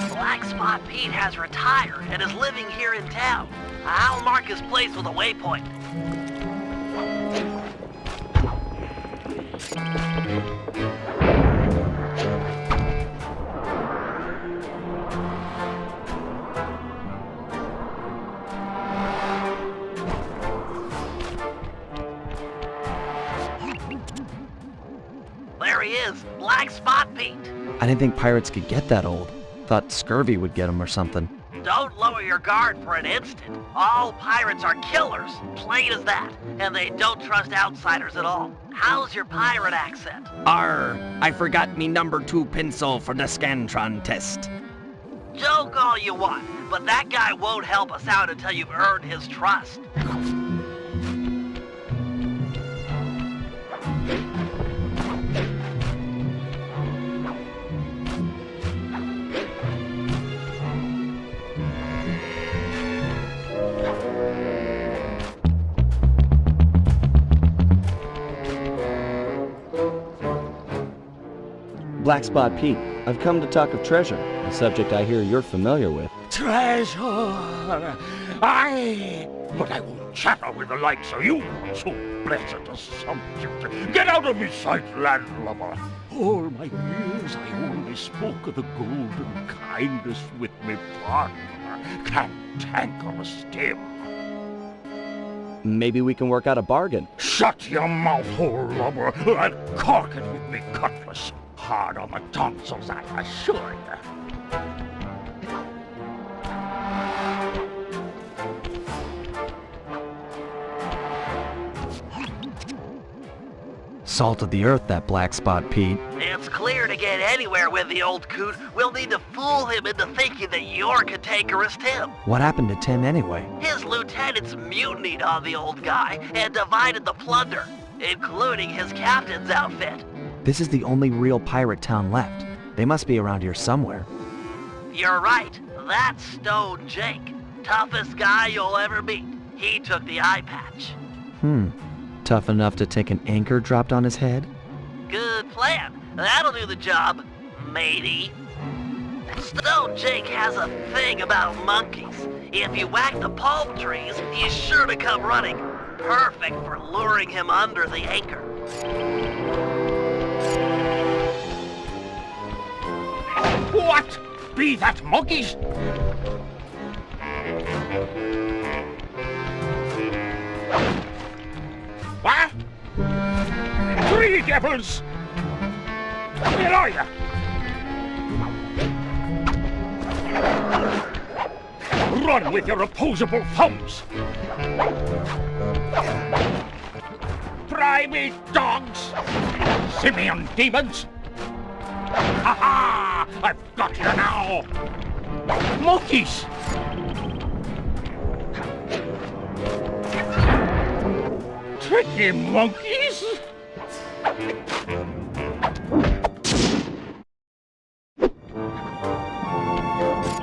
Black Spot Pete has retired and is living here in town. I'll mark his place with a waypoint. There he is, Black Spot Pete. I didn't think pirates could get that old. Thought scurvy would get them or something. Don't lower your guard for an instant. All pirates are killers, plain as that, and they don't trust outsiders at all. How's your pirate accent? Arr, I forgot me number 2 pencil for the Scantron test. Joke all you want, but that guy won't help us out until you've earned his trust. Black Spot Pete, I've come to talk of treasure, a subject I hear you're familiar with. Treasure! Aye! But I won't chatter with the likes of you, so blessed a subject. Get out of me sight, landlubber! All my years I only spoke of the golden kindness with me partner. Can't tanker a stem. Maybe we can work out a bargain. Shut your mouth hole, lubber, and cork it with me cutlass. Hard on the tonsils, I assure you. Salt of the earth, that Black Spot Pete. It's clear to get anywhere with the old coot. We'll need to fool him into thinking that you're cantankerous Tim. What happened to Tim anyway? His lieutenants mutinied on the old guy and divided the plunder, including his captain's outfit. This is the only real pirate town left. They must be around here somewhere. You're right. That's Stone Jake. Toughest guy you'll ever meet. He took the eye patch. Tough enough to take an anchor dropped on his head? Good plan. That'll do the job, matey. Stone Jake has a thing about monkeys. If you whack the palm trees, he's sure to come running. Perfect for luring him under the anchor. What? Be that monkeys? What? 3 devils! Where are you? Run with your opposable thumbs! Try me, dogs! Simian demons! Ha ha! I've got you now! Monkeys! Tricky monkeys!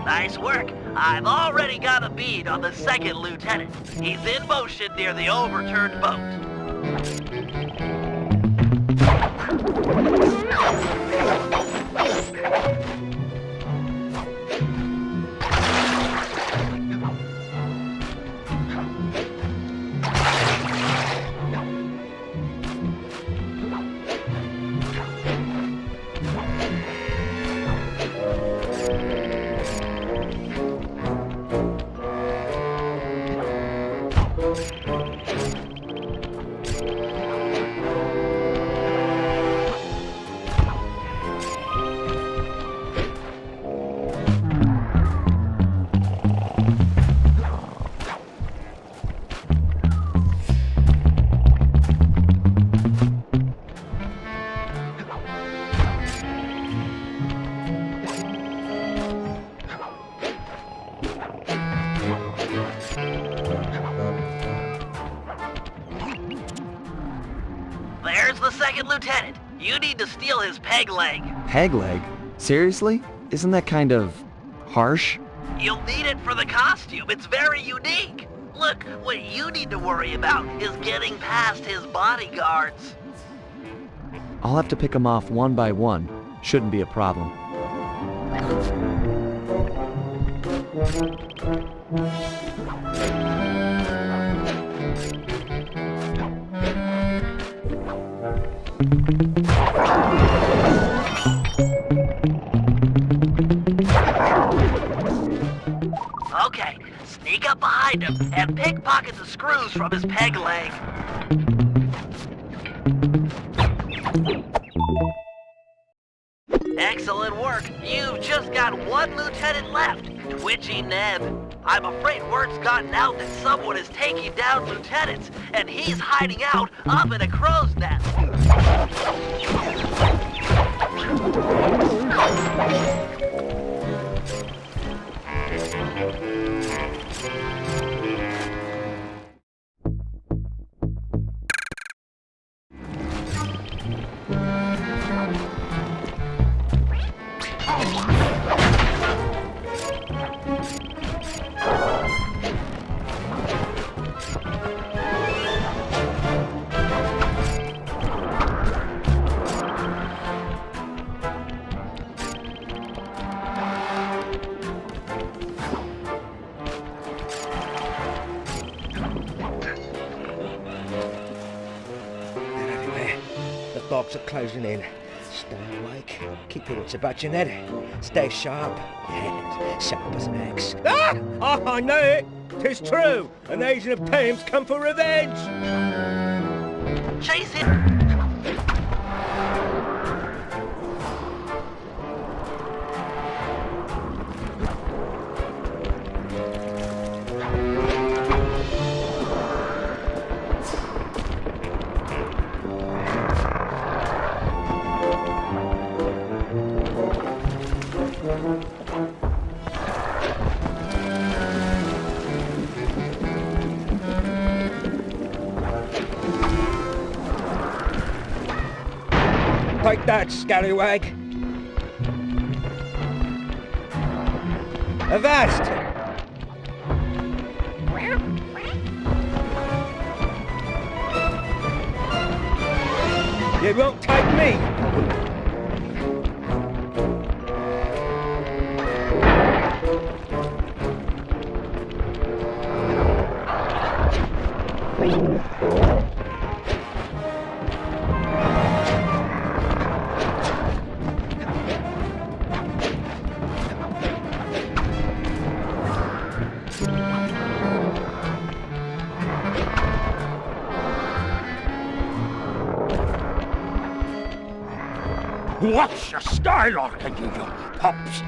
Nice work. I've already got a bead on the second lieutenant. He's in motion near the overturned boat. There's the second lieutenant. You need to steal his peg leg. Peg leg? Seriously? Isn't that kind of harsh? You'll need it for the costume. It's very unique. Look, what you need to worry about is getting past his bodyguards. I'll have to pick them off one by one. Shouldn't be a problem. Okay, sneak up behind him and pickpocket the screws from his peg leg. Excellent work. You've just got one lieutenant left, Twitchy Ned. I'm afraid word's gotten out that someone is taking down lieutenants, and he's hiding out up in a crow's nest. The dogs are closing in. Stay awake. Keep your wits about you, Ned. Stay sharp. Yes, sharp as an axe. Ah! I know it! 'Tis true! An Asian of Thames come for revenge! Chase him! Take that, scallywag! Avast! You won't take me! What's your style, Arkin, you pups?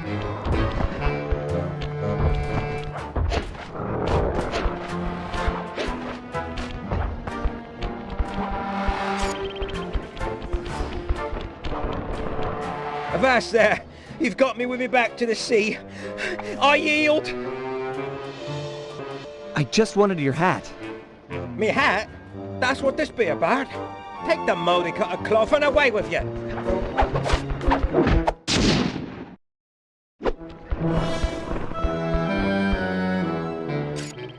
Avast there! You've got me with me back to the sea. I yield! I just wanted your hat. Me hat? That's what this be about. Take the mouldy cut of cloth and away with you.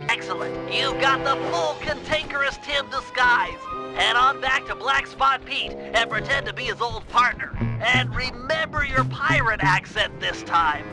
Excellent. You've got the full cantankerous Tim disguise. Head on back to Black Spot Pete and pretend to be his old partner. And remember your pirate accent this time.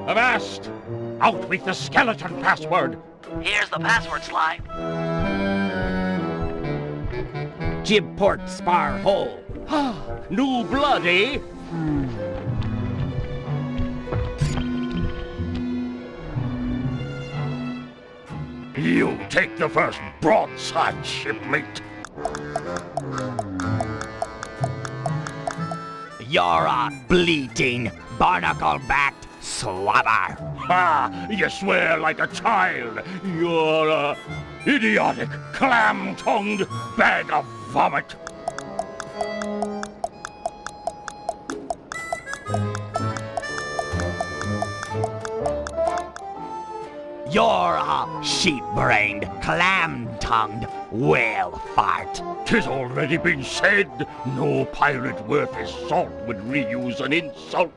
Avast! Out with the skeleton password! Here's the password slide. Jib port spar hole. New blood, eh? You take the first broadside, shipmate. You're a bleating, barnacle-backed slobber. Ha! You swear like a child. You're a idiotic, clam-tongued bag of vomit. You're a sheep-brained, clam-tongued whale fart. 'Tis already been said, no pirate worth his salt would reuse an insult.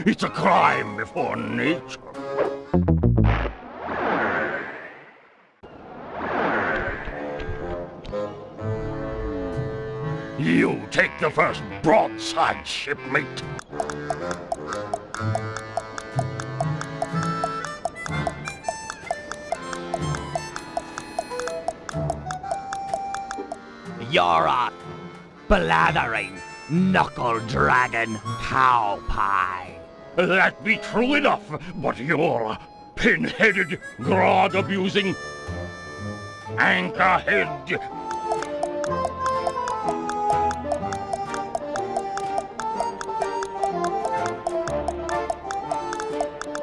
It's a crime before nature. You take the first broadside, shipmate. You're a blathering, knuckle-dragging cow pie. That be true enough, but you're a pin-headed, grog-abusing anchorhead.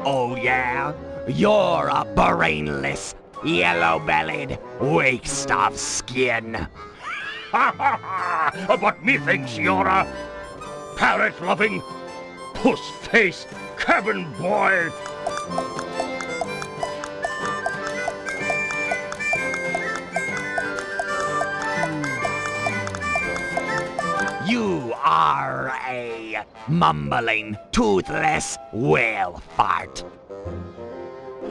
Oh yeah? You're a brainless, yellow-bellied waste of skin. Ha ha ha! But methinks you're a parrot-loving, puss-faced cabin boy. You are a mumbling, toothless whale fart.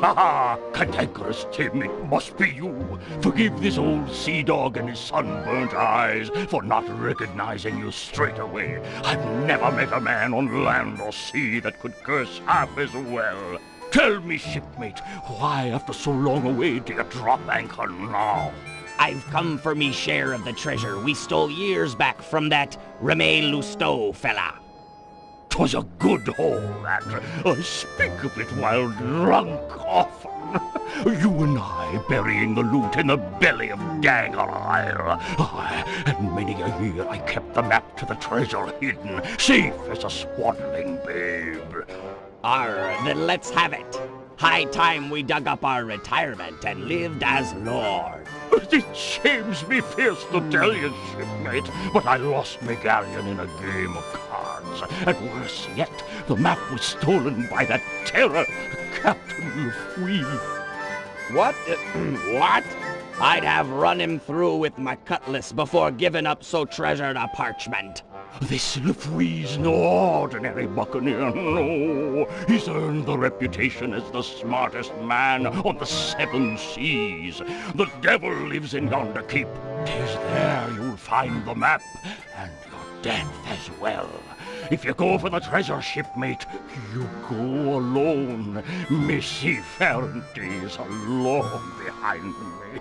Ha ha! Cantankerous Tim, it must be you. Forgive this old sea dog and his sunburnt eyes for not recognizing you straight away. I've never met a man on land or sea that could curse half as well. Tell me, shipmate, why after so long a wait do you drop anchor now? I've come for me share of the treasure we stole years back from that Reme Lousteau fella. 'Twas a good haul, that. I speak of it while drunk often. You and I burying the loot in the belly of Dagger Isle. Aye, and many a year I kept the map to the treasure hidden, safe as a swaddling babe. Arr, then let's have it. High time we dug up our retirement and lived as lords. It shames me fierce to tell you, shipmate, but I lost my galleon in a game of cards. And worse yet, the map was stolen by that terror, Captain Lefouille. What? What? I'd have run him through with my cutlass before giving up so treasured a parchment. This Lefouille's no ordinary buccaneer, no. He's earned the reputation as the smartest man on the 7 seas. The devil lives in yonder keep. 'Tis there you'll find the map, and your death as well. If you go for the treasure, shipmate, you go alone. Missy Ferrante's alone behind me.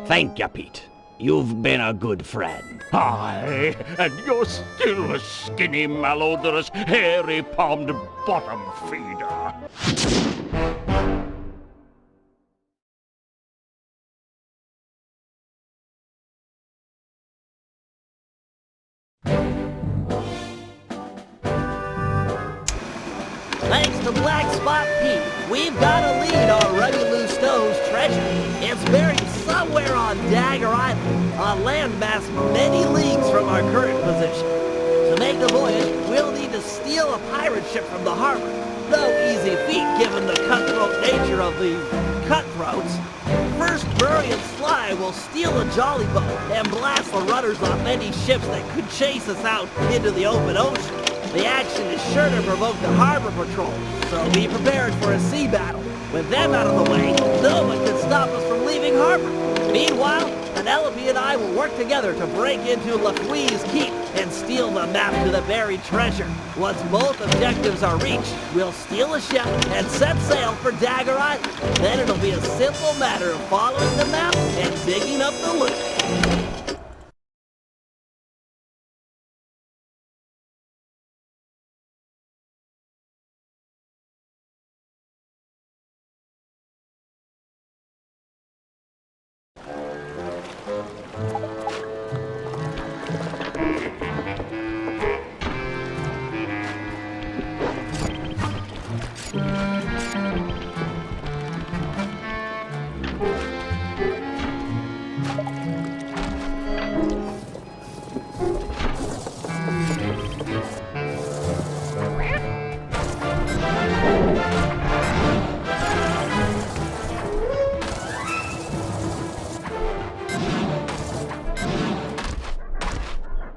Thank you, Pete. You've been a good friend. Aye, and you're still a skinny, malodorous, hairy-palmed bottom feeder. Thanks to Black Spot Pete, we've got a lead on Remy Lousteau's treasure. It's buried somewhere on Dagger Island, a landmass many leagues from our current position. To make the voyage, we'll need to steal a pirate ship from the harbor. No easy feat given the cutthroat nature of these cutthroats. First, Murray and Sly will steal a jolly boat and blast the rudders off any ships that could chase us out into the open ocean. The action is sure to provoke the harbor patrol, so be prepared for a sea battle. With them out of the way, no one can stop us from leaving harbor. Meanwhile, Penelope and I will work together to break into Lefouille's keep and steal the map to the buried treasure. Once both objectives are reached, we'll steal a ship and set sail for Dagger Island. Then it'll be a simple matter of following the map and digging up the loot.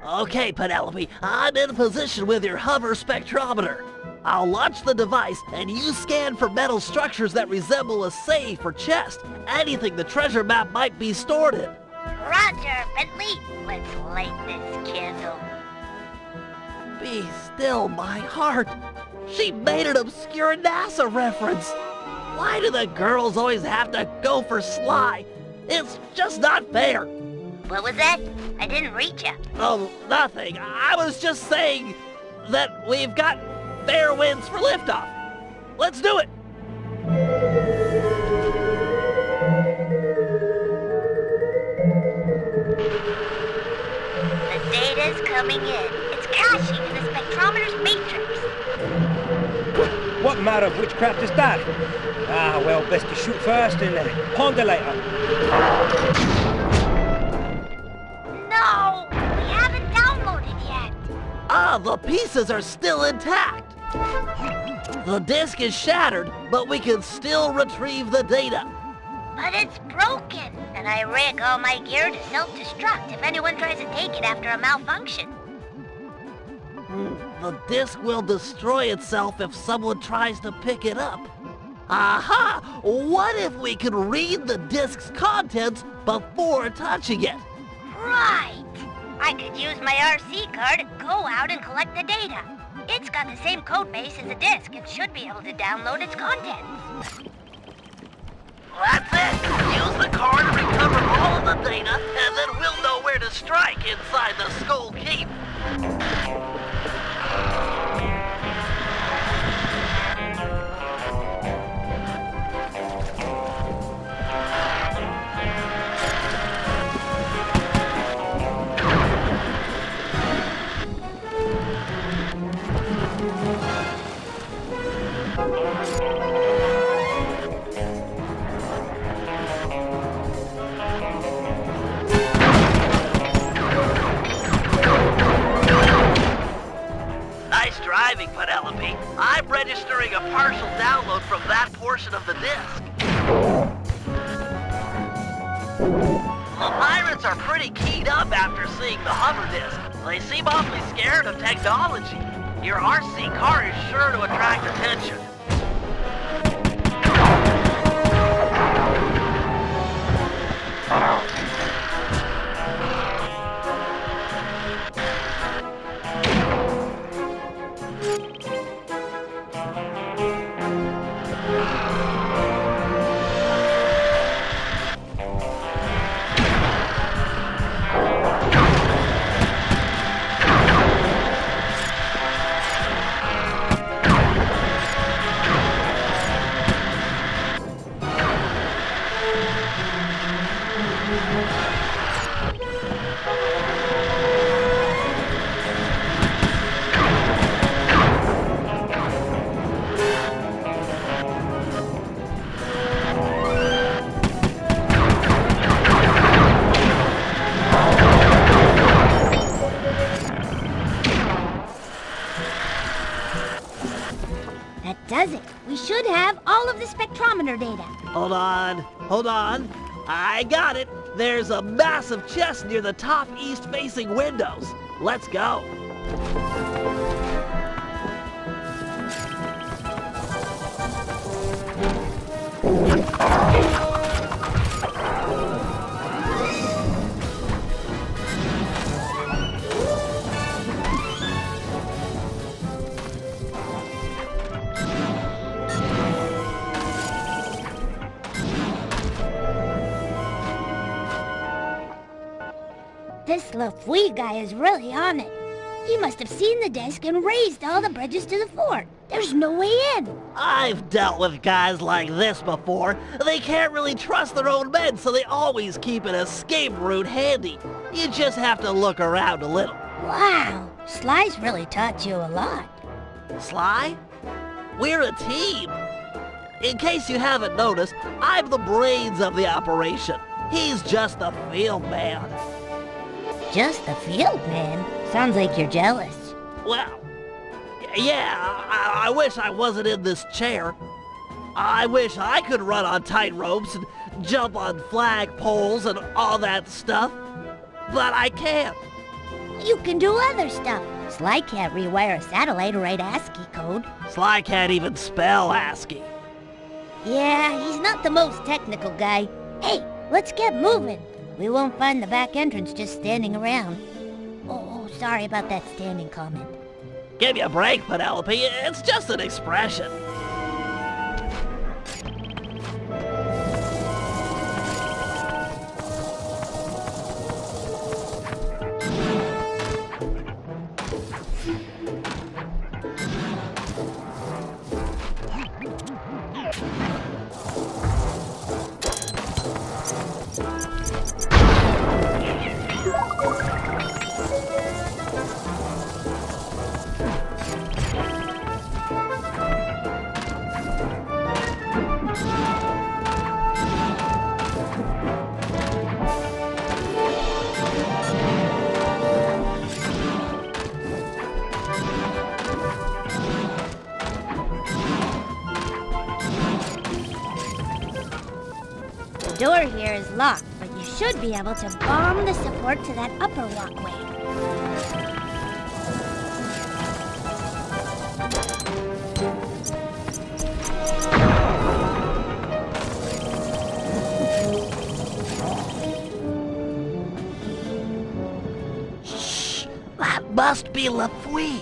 Okay, Penelope, I'm in position with your hover spectrometer. I'll launch the device, and you scan for metal structures that resemble a safe or chest, anything the treasure map might be stored in. Roger, Bentley. Let's light this candle. Be still, my heart. She made an obscure NASA reference. Why do the girls always have to go for Sly? It's just not fair. What was that? I didn't reach you. Oh, nothing. I was just saying that we've got fair winds for liftoff. Let's do it. The data's coming in. It's caching in the spectrometer's matrix. What manner of witchcraft is that? Ah, well, best to shoot first and ponder later. No! We haven't downloaded yet. Ah, the pieces are still intact. The disk is shattered, but we can still retrieve the data. But it's broken, and I rig all my gear to self-destruct if anyone tries to take it after a malfunction. The disk will destroy itself if someone tries to pick it up. Aha! What if we could read the disk's contents before touching it? Right! I could use my RC card to go out and collect the data. It's got the same code base as the disk and should be able to download its contents. That's it! Use the car to recover all of the data, and then we'll know where to strike inside the Skull Keep. Nice driving, Penelope. I'm registering a partial download from that portion of the disk. The pirates are pretty keyed up after seeing the hover disk. They seem awfully scared of technology. Your RC car is sure to attract attention. That does it. We should have all of the spectrometer data. Hold on. I got it. There's a massive chest near the top east-facing windows. Let's go. This LaFouille guy is really on it. He must have seen the disk and raised all the bridges to the fort. There's no way in. I've dealt with guys like this before. They can't really trust their own men, so they always keep an escape route handy. You just have to look around a little. Wow, Sly's really taught you a lot. Sly? We're a team. In case you haven't noticed, I'm the brains of the operation. He's just the field man. Just the field man? Sounds like you're jealous. Well, yeah, I wish I wasn't in this chair. I wish I could run on tight ropes and jump on flag poles and all that stuff. But I can't. You can do other stuff. Sly can't rewire a satellite or write ASCII code. Sly can't even spell ASCII. Yeah, he's not the most technical guy. Hey, let's get moving. We won't find the back entrance just standing around. Oh, sorry about that standing comment. Give me a break, Penelope. It's just an expression. The door here is locked, but you should be able to bomb the support to that upper walkway. Shh! That must be Lafouille.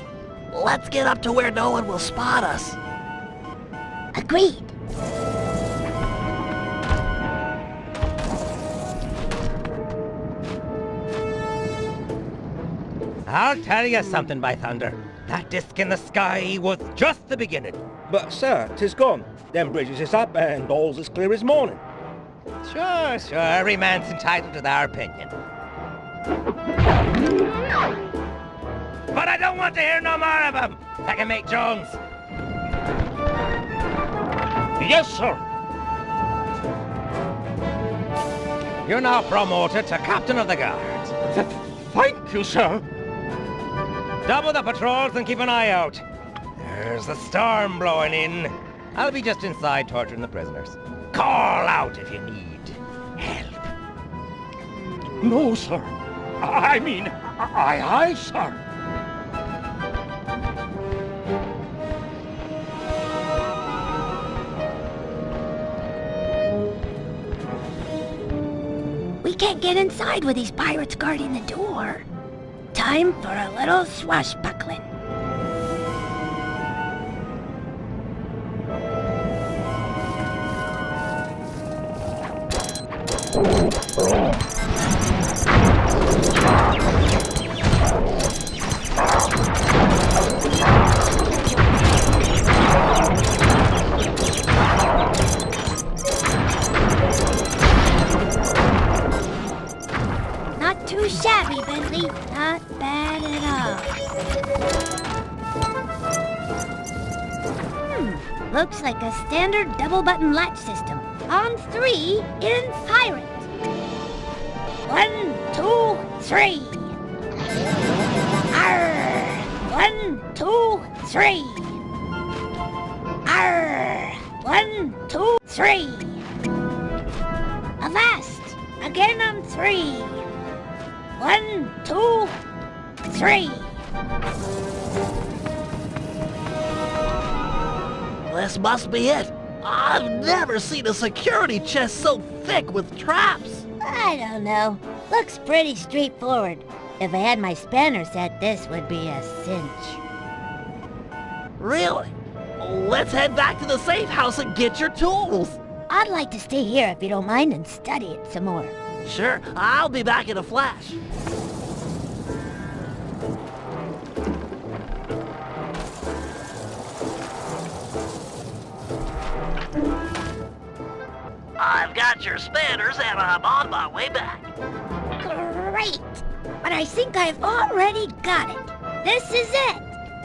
Let's get up to where no one will spot us. Agreed. I'll tell you something, by thunder. That disc in the sky was just the beginning. But, sir, 'tis gone. Them bridges is up and all's as clear as morning. Sure, every man's entitled to their opinion. But I don't want to hear no more of him. Second Mate Jones. Yes, sir. You're now promoted to Captain of the Guard. Thank you, sir. Double the patrols and keep an eye out. There's the storm blowing in. I'll be just inside torturing the prisoners. Call out if you need help. No, sir. I mean, aye, sir. We can't get inside with these pirates guarding the door. Time for a little swashbuckling. Not too shabby, Bentley. Not bad at all. Looks like a standard double-button latch system. On 3 in pirate. 1, 2, 3. Arr! 1, 2, 3. Arr! 1, 2, 3. Avast! Again on 3. 1, 2, 3. This must be it. I've never seen a security chest so thick with traps. I don't know. Looks pretty straightforward. If I had my spanner set, this would be a cinch. Really? Let's head back to the safe house and get your tools. I'd like to stay here if you don't mind and study it some more. Sure, I'll be back in a flash. I've got your spanners and I'm on my way back. Great! But I think I've already got it. This is it!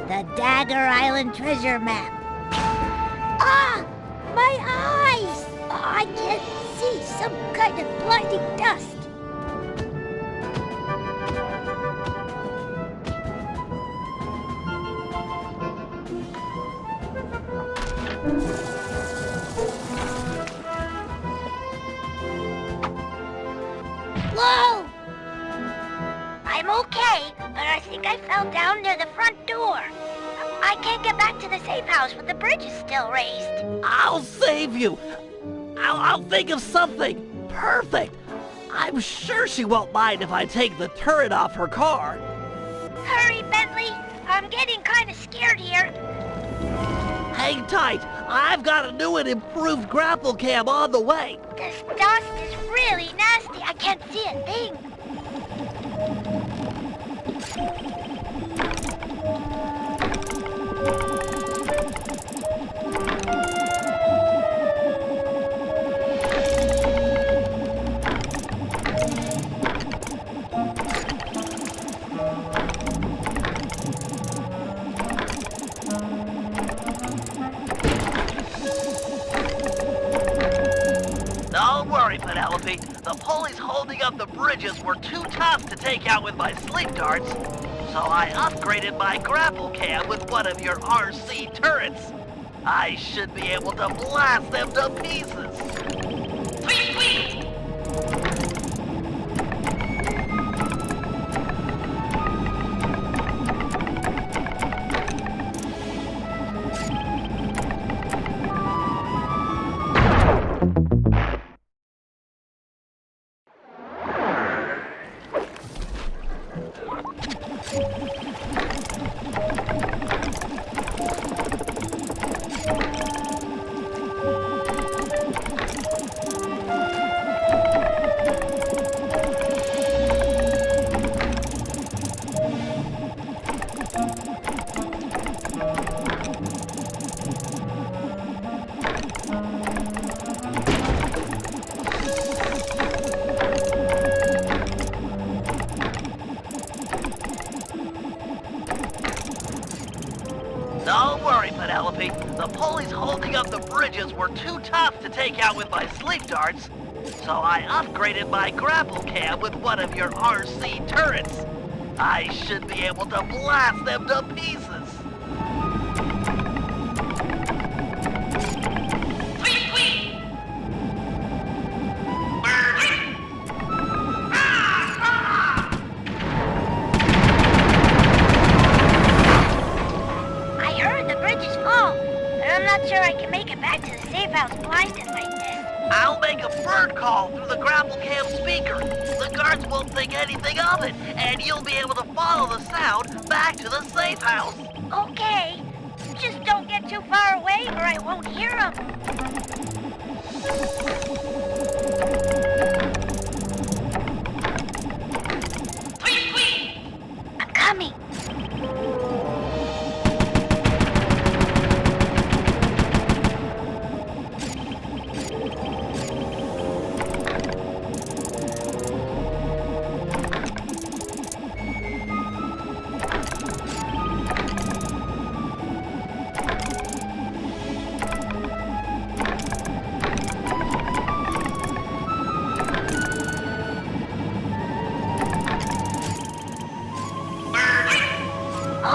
The Dagger Island treasure map. Ah! My eyes! Oh, I can't see. Some kind of blinding dust. Whoa! I'm okay, but I think I fell down near the front door. I can't get back to the safe house with the bridges still raised. I'll save you. I'll think of something perfect. I'm sure she won't mind if I take the turret off her car. Hurry, Bentley. I'm getting kind of scared here. Hang tight. I've got a new and improved grapple cam on the way. This dust is really nasty. I can't see a thing. Don't worry, Penelope. The pulleys holding up the bridges were too tough to take out with my sleep darts. So I upgraded my grapple cam with one of your RC turrets. I should be able to blast them to pieces. Tweet, tweet! Don't worry, Penelope. The pulleys holding up the bridges were too tough to take out with my sleep darts. So I upgraded my grapple cam with one of your RC turrets. I should be able to blast them to pieces. Tweet, tweet! I heard the bridges fall, but I'm not sure I can make it back to the safe house blinded like this. I'll make a bird call through the grapple cam speaker. The guards won't think anything of it, and you'll be able to follow the sound back to the safe house. Okay. Just don't get too far away or I won't hear them. Tweet, tweet! I'm coming.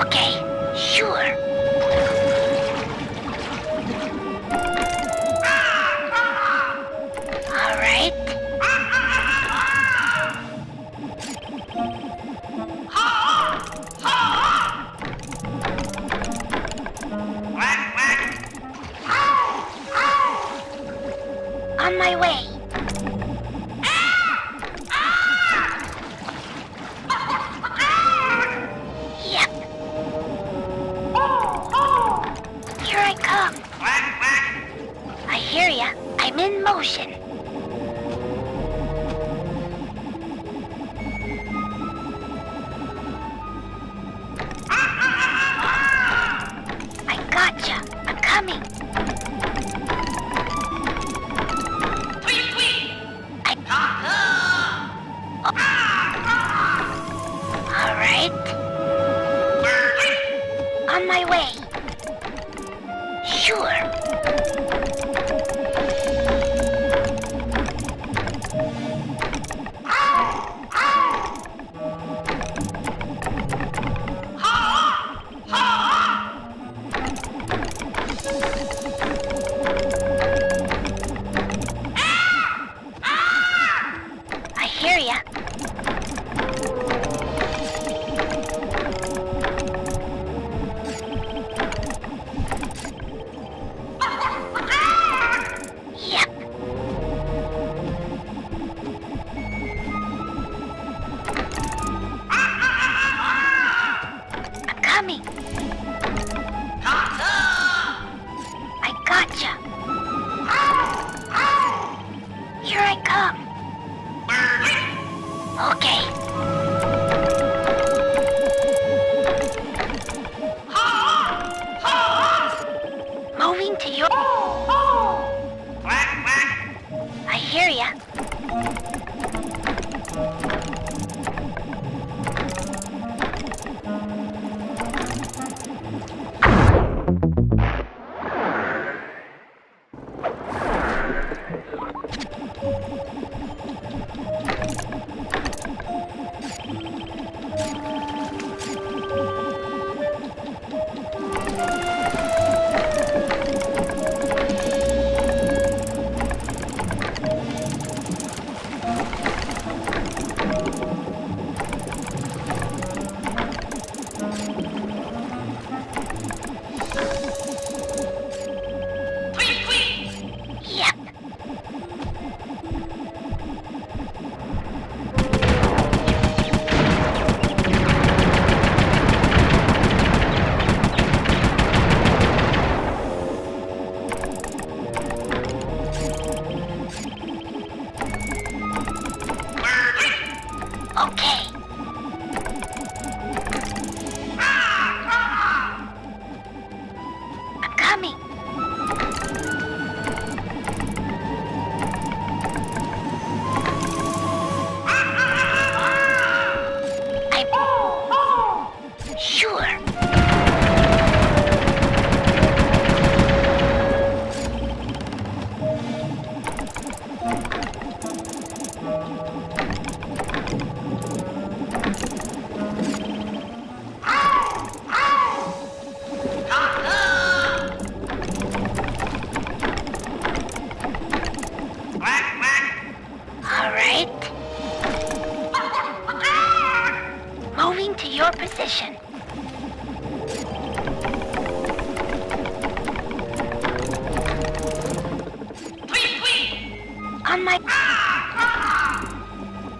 Okay, sure. All right. On my way. Yep. Here I come. I hear ya. I'm in motion. I gotcha. I'm coming. All right. On my way. Sure. to your... I hear ya. Yep. Okay. I'm coming. I'm sure. All right. Moving to your position. On my...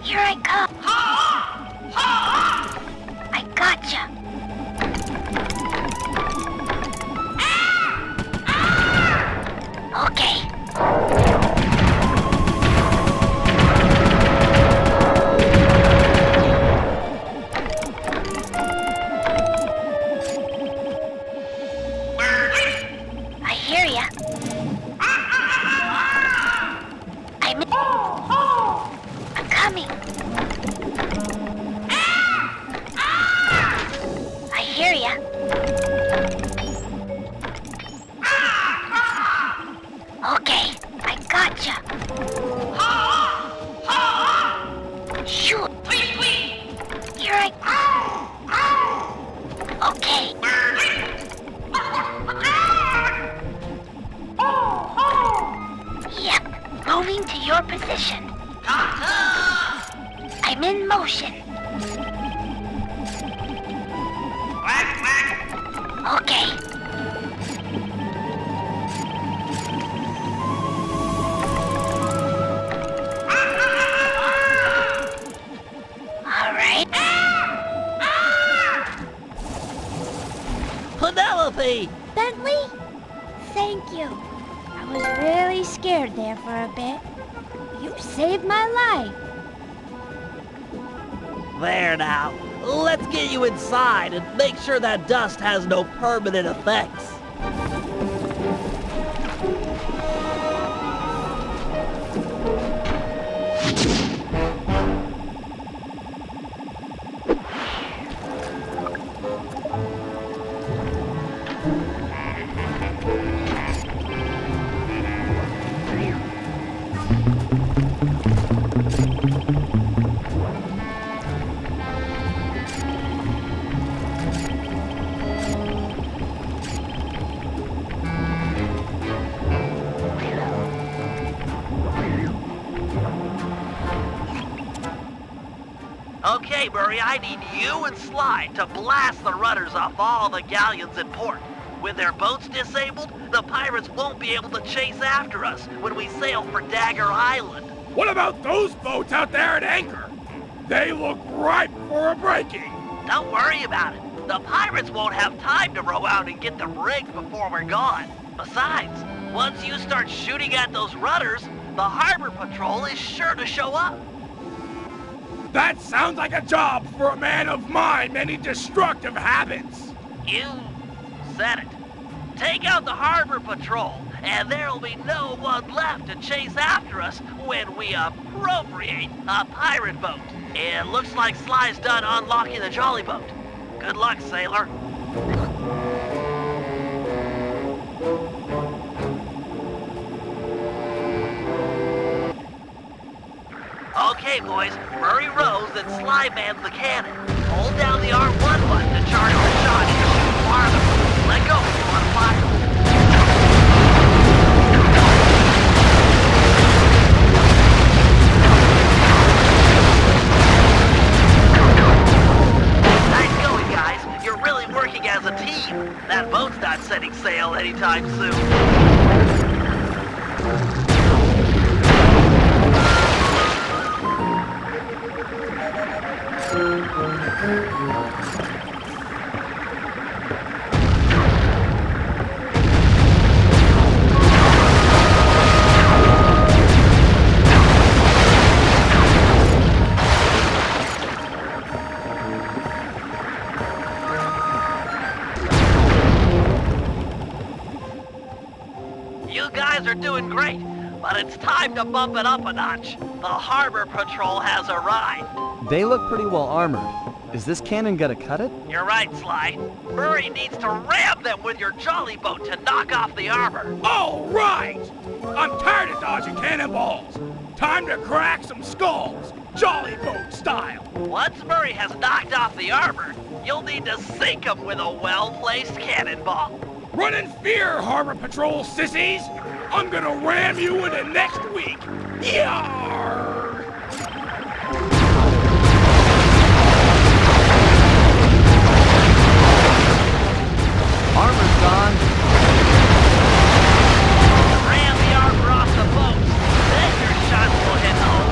Here I come. I gotcha. Okay. I hear ya. I'm coming. I hear ya. Okay, I gotcha. Shoot. Here I... Okay. Yep, moving to your position. I'm in motion. Okay. All right. Penelope! Bentley, thank you. I was really scared there for a bit. You saved my life. There now. Let's get you inside and make sure that dust has no permanent effects. Okay, Murray, I need you and Sly to blast the rudders off all the galleons in port. With their boats disabled, the pirates won't be able to chase after us when we sail for Dagger Island. What about those boats out there at anchor? They look ripe for a breaking. Don't worry about it. The pirates won't have time to row out and get them rigged before we're gone. Besides, once you start shooting at those rudders, the harbor patrol is sure to show up. That sounds like a job for a man of my many destructive habits. You said it. Take out the harbor patrol, and there'll be no one left to chase after us when we appropriate a pirate boat. It looks like Sly's done unlocking the jolly boat. Good luck, sailor. Okay, boys, Murray rows and Sly mans the cannon. Hold down the R1 button to charge the shot and shoot farther. Let go if you want to fire. Nice going, guys. You're really working as a team. That boat's not setting sail anytime soon. You guys are doing great, but it's time to bump it up a notch. The harbor patrol has arrived. They look pretty well armored. Is this cannon gonna cut it? You're right, Sly. Murray needs to ram them with your jolly boat to knock off the armor. All right! I'm tired of dodging cannonballs. Time to crack some skulls, jolly boat style. Once Murray has knocked off the armor, you'll need to sink him with a well-placed cannonball. Run in fear, Harbor Patrol sissies! I'm gonna ram you into next week! Yarr! Armor's gone. Ram the armor off the boat, then your shots will hit home.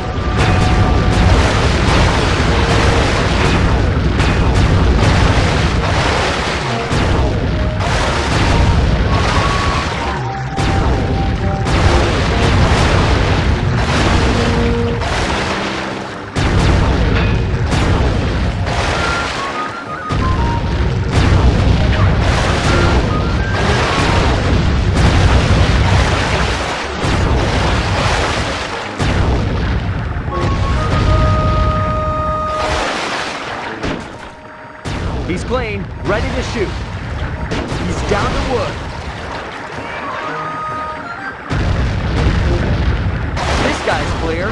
He's clean, ready to shoot. He's down to wood. This guy's clear.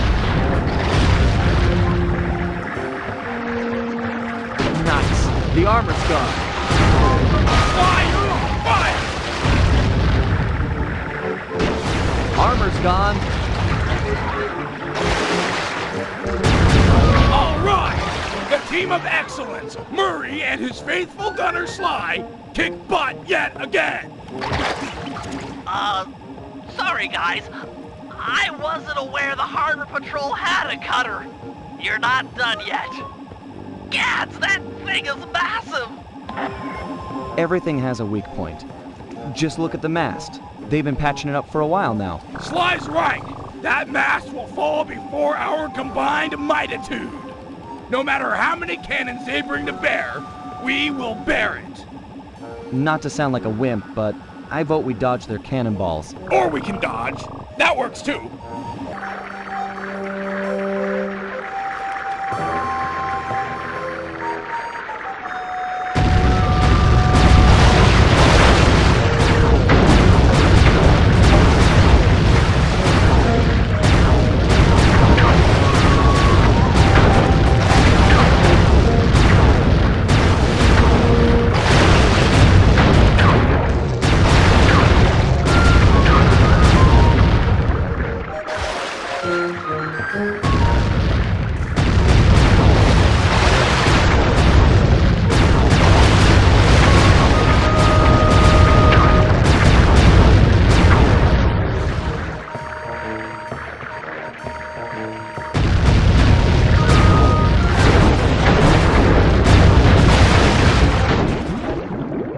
Nice. The armor's gone. Fire! Fire! Armor's gone. All right! The team of excellence, Murray and his faithful gunner Sly, kick butt yet again! Sorry guys. I wasn't aware the harbor patrol had a cutter. You're not done yet. Gads, that thing is massive! Everything has a weak point. Just look at the mast. They've been patching it up for a while now. Sly's right! That mast will fall before our combined mightitude! No matter how many cannons they bring to bear, we will bear it! Not to sound like a wimp, but I vote we dodge their cannonballs. Or we can dodge. That works too!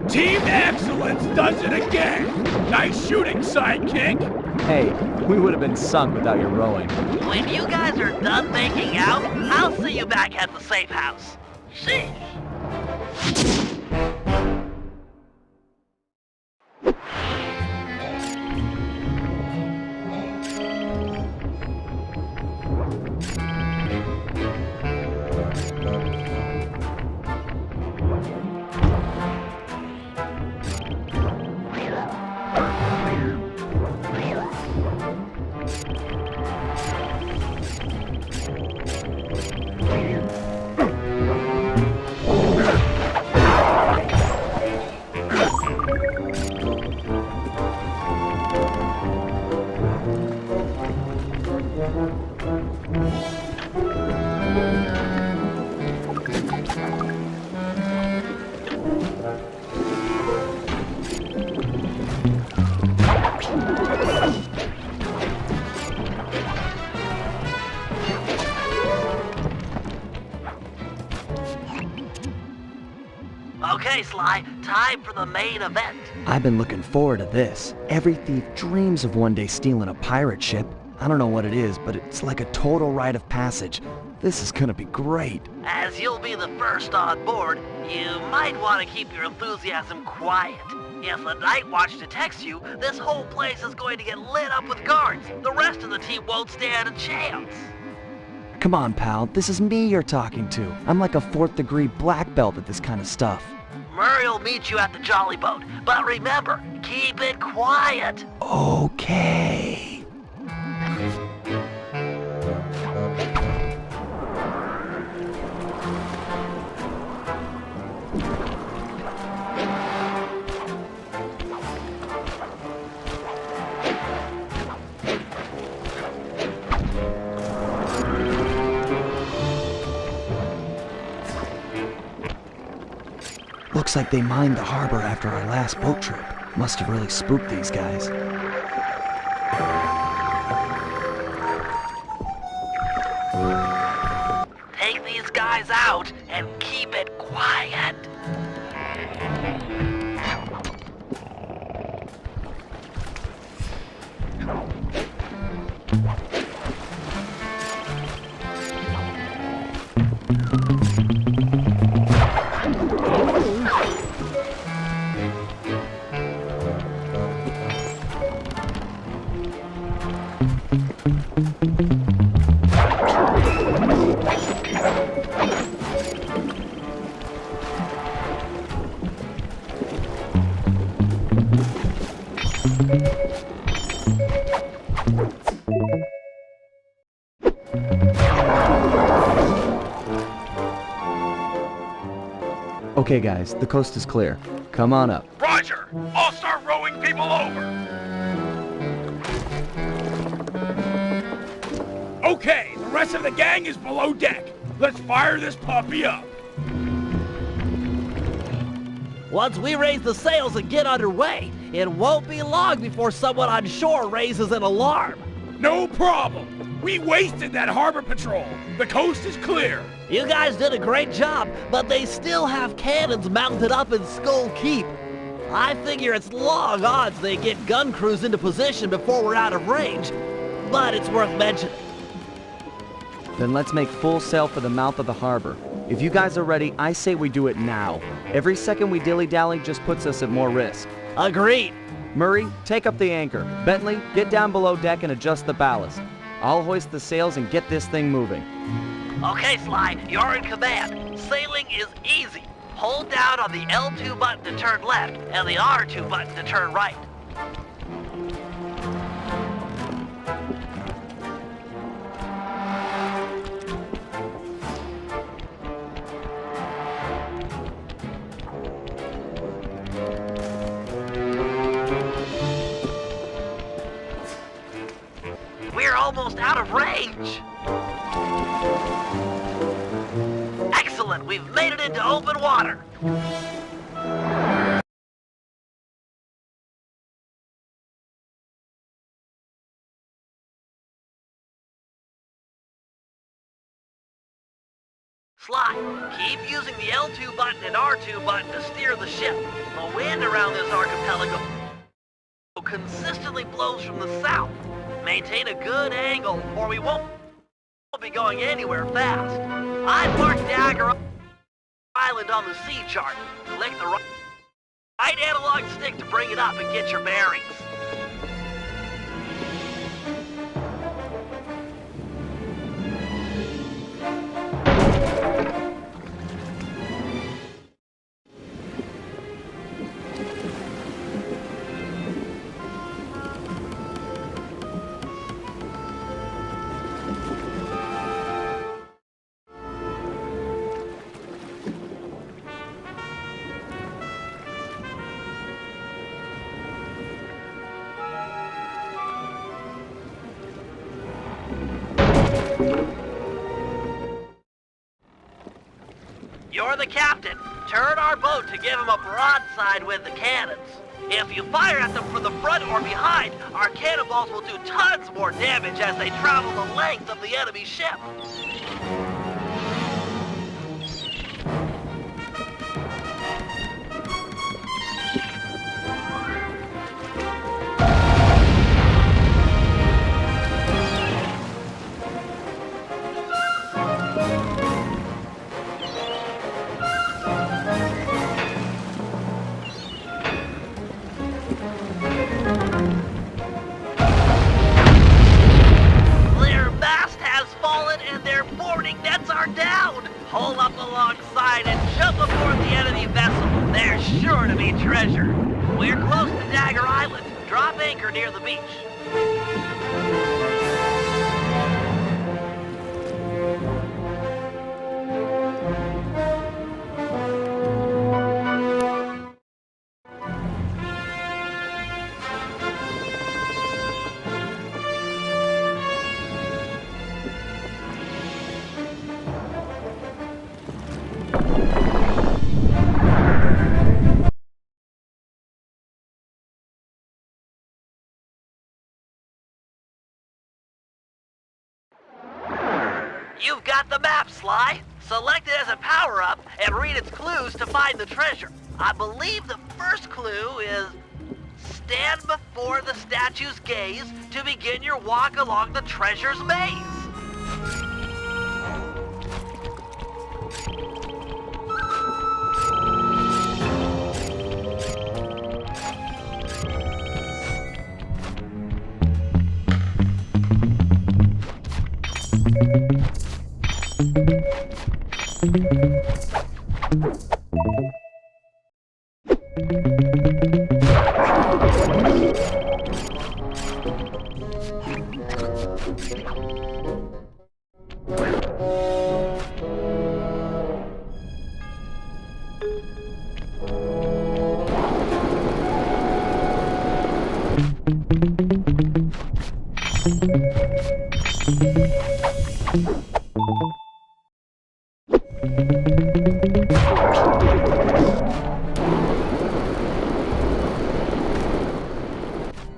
Team Excellence does it again! Nice shooting, sidekick! Hey, we would have been sunk without your rowing. When you guys are done making out, I'll see you back at the safe house. Sheesh. Okay, Sly, time for the main event. I've been looking forward to this. Every thief dreams of one day stealing a pirate ship. I don't know what it is, but it's like a total rite of passage. This is gonna be great. As you'll be the first on board, you might want to keep your enthusiasm quiet. If the Night Watch detects you, this whole place is going to get lit up with guards. The rest of the team won't stand a chance. Come on, pal. This is me you're talking to. I'm like a 4th degree black belt at this kind of stuff. Murray will meet you at the Jolly Boat, but remember, keep it quiet. Okay. Looks like they mined the harbor after our last boat trip. Must have really spooked these guys. Take these guys out and keep it quiet. Okay, guys, the coast is clear. Come on up. Roger! I'll start rowing people over! Okay, the rest of the gang is below deck. Let's fire this puppy up. Once we raise the sails and get underway, it won't be long before someone on shore raises an alarm. No problem. We wasted that harbor patrol. The coast is clear. You guys did a great job, but they still have cannons mounted up in Skull Keep. I figure it's long odds they get gun crews into position before we're out of range, but it's worth mentioning. Then let's make full sail for the mouth of the harbor. If you guys are ready, I say we do it now. Every second we dilly-dally just puts us at more risk. Agreed. Murray, take up the anchor. Bentley, get down below deck and adjust the ballast. I'll hoist the sails and get this thing moving. Okay, Sly, you're in command. Sailing is easy. Hold down on the L2 button to turn left and the R2 button to turn right. We're almost out of range. Excellent, we've made it into open water. Sly, keep using the L2 button and R2 button to steer the ship. The wind around this archipelago consistently blows from the south. Maintain a good angle, or we won't be going anywhere fast. I marked Dagger Island on the sea chart. Click the right analog stick to bring it up and get your bearings. You're the captain. Turn our boat to give him a broadside with the cannons. If you fire at them from the front or behind, our cannonballs will do tons more damage as they travel the length of the enemy ship. Their mast has fallen and their boarding nets are down. Pull up alongside and jump aboard the enemy vessel. There's sure to be treasure. We're close to Dagger Island. Drop anchor near the beach. You've got the map, Sly. Select it as a power-up and read its clues to find the treasure. I believe the first clue is stand before the statue's gaze to begin your walk along the treasure's maze.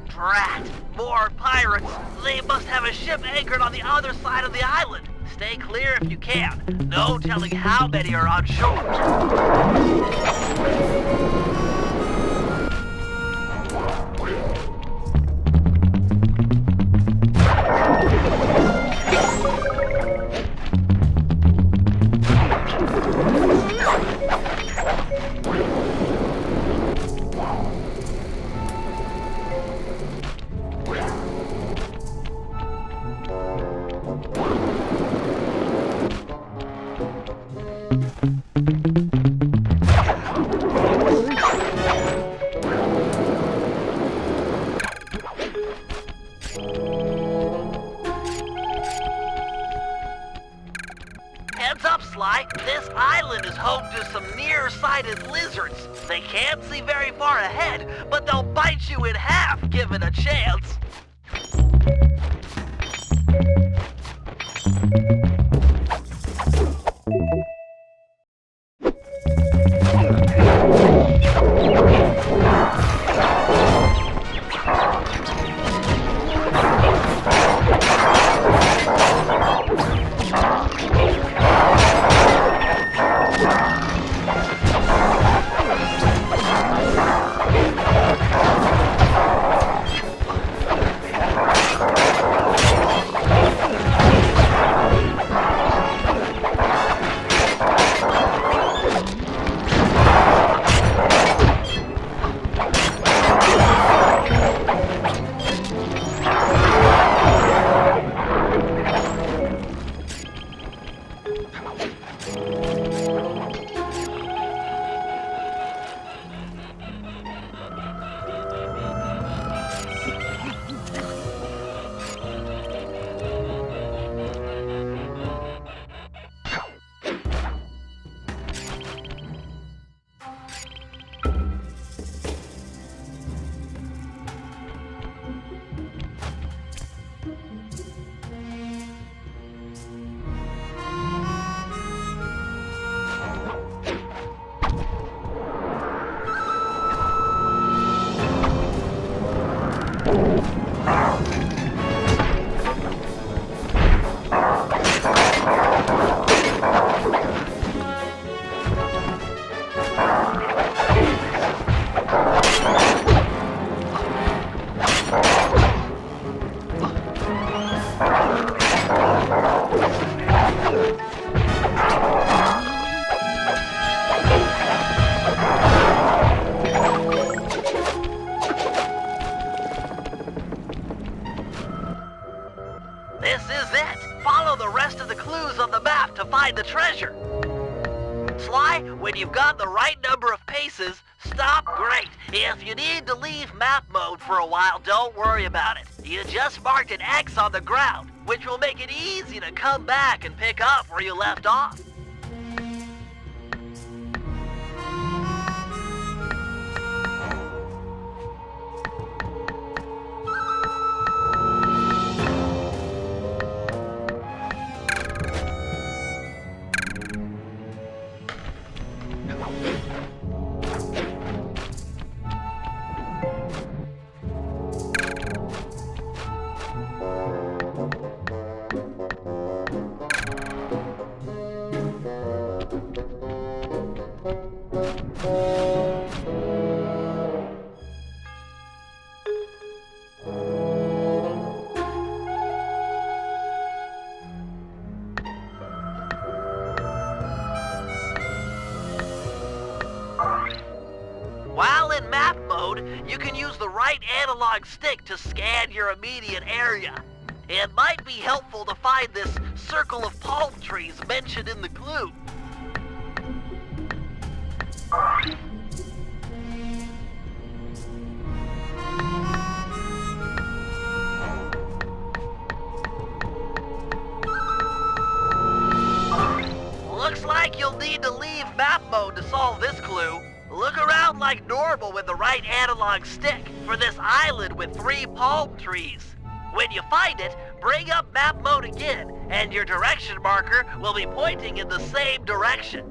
Drat! More pirates! They must have a ship anchored on the other side of the island. Stay clear if you can. No telling how many are on shore. Heads up, Sly. This island is home to some nearsighted lizards. They can't see very far ahead, but they'll bite you in half given a chance. This is it. Follow the rest of the clues on the map to find the treasure. Sly, when you've got the right number of paces, stop great. If you need to leave map mode for a while, don't worry about it. You just marked an X on the ground, which will make it easy to come back and pick up where you left off. While in map mode, you can use the right analog stick to scan your immediate area. It might be helpful to find this circle of palm trees mentioned in the clue. Looks like you'll need to leave map mode to solve this clue. Look around like normal with the right analog stick for this island with 3 palm trees. When you find it, bring up map mode again, and your direction marker will be pointing in the same direction.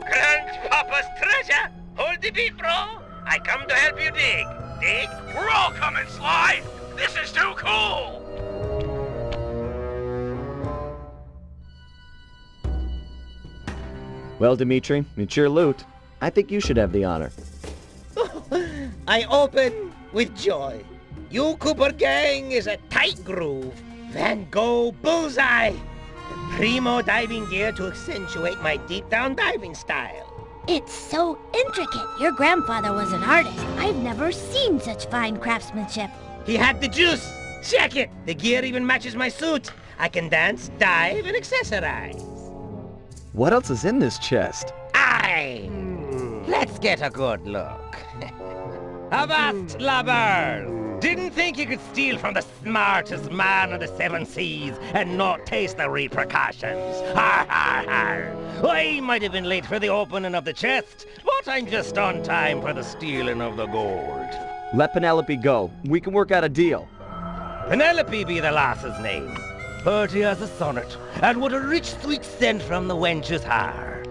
Grandpapa's treasure! Hold the beat, bro! I come to help you dig. Dig? We're all coming, Sly! This is too cool! Well, Dimitri, it's your loot. I think you should have the honor. I open with joy. You Cooper gang is a tight groove. Van Gogh bullseye. The primo diving gear to accentuate my deep down diving style. It's so intricate. Your grandfather was an artist. I've never seen such fine craftsmanship. He had the juice. Check it. The gear even matches my suit. I can dance, dive, and accessorize. What else is in this chest? Aye. Let's get a good look. Avast, lubbers! Didn't think you could steal from the smartest man on the seven seas and not taste the repercussions. Har, har, har. I might have been late for the opening of the chest, but I'm just on time for the stealing of the gold. Let Penelope go. We can work out a deal. Penelope be the lass's name. Purty as a sonnet, and what a rich sweet scent from the wench's hair.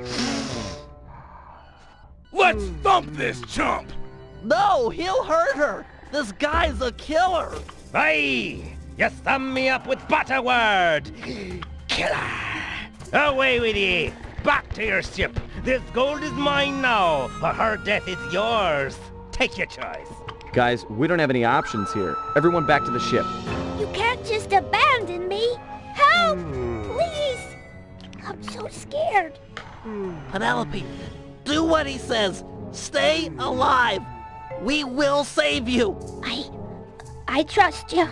Let's thump this chump! No, he'll hurt her. This guy's a killer. Aye! You thumb me up with butter word! Killer! Away with ye! Back to your ship! This gold is mine now, or her death is yours! Take your choice! Guys, we don't have any options here. Everyone back to the ship. You can't just abandon me. Help! Please! I'm so scared. Penelope, do what he says. Stay alive. We will save you. I trust you.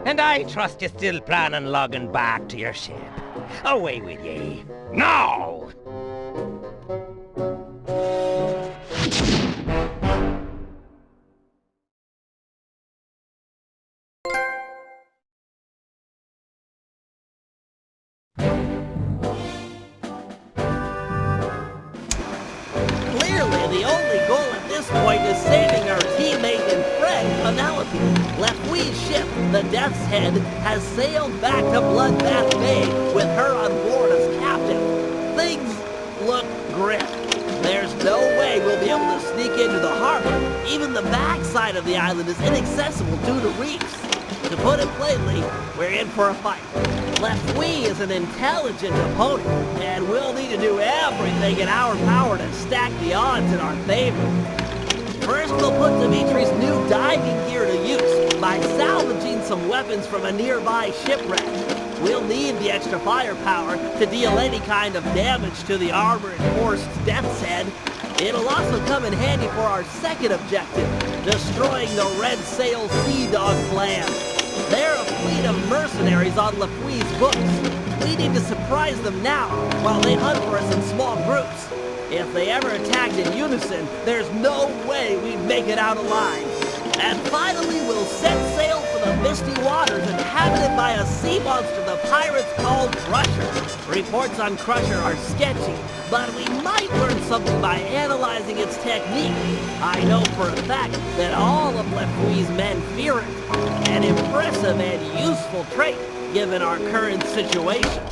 And I trust you still plan on logging back to your ship. Away with ye! Now! Clearly, the only goal at this point is saving our teammate and friend, Penelope. Lefui's ship, the Death's Head, has sailed back to Bloodbath Bay with her on board as captain. Things look grim. There's no way we'll be able to sneak into the harbor. Even the backside of the island is inaccessible due to reefs. To put it plainly, we're in for a fight. Lefui is an intelligent opponent, and we'll need to do everything in our power to stack the odds in our favor. First, we'll put Dimitri's new diving gear to use by salvaging some weapons from a nearby shipwreck. We'll need the extra firepower to deal any kind of damage to the armor-enforced Death's Head. It'll also come in handy for our second objective, destroying the Red Sail Sea Dog plan. They're a fleet of mercenaries on Lefui's books. We need to surprise them now while they hunt for us in small groups. If they ever attacked in unison, there's no way we'd make it out alive. And finally, we'll set sail for the misty waters inhabited by a sea monster the pirates call Crusher. Reports on Crusher are sketchy, but we might learn something by analyzing its technique. I know for a fact that all of Lefui's men fear it. An impressive and useful trait, given our current situation.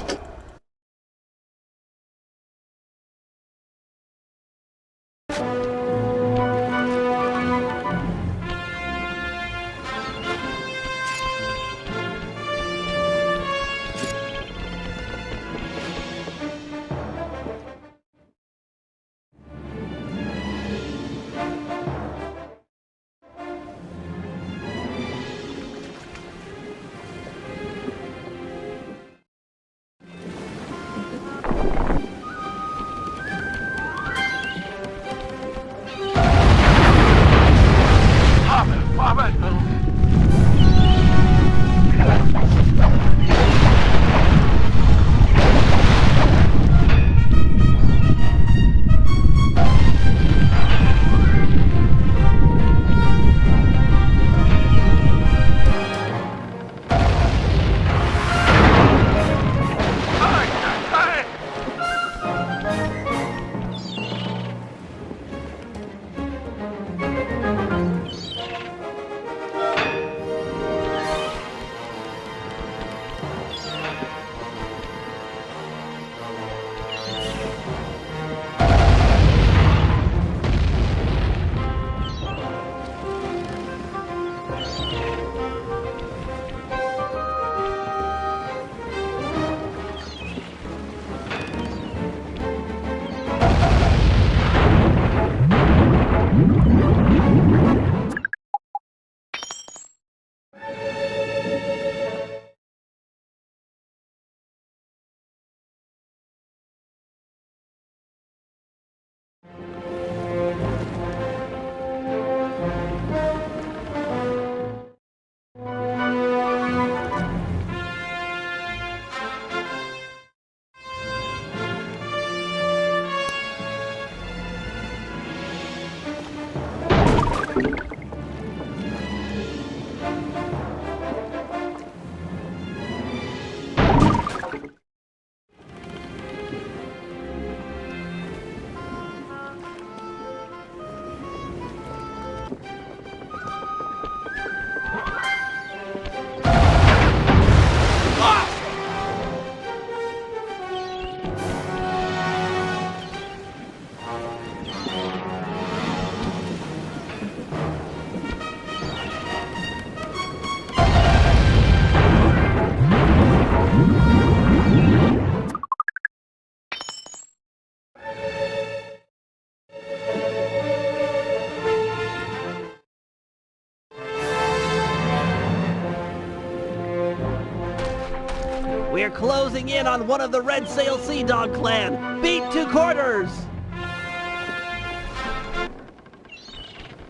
We're closing in on one of the Red Sail Sea Dog clan. Beat 2 quarters!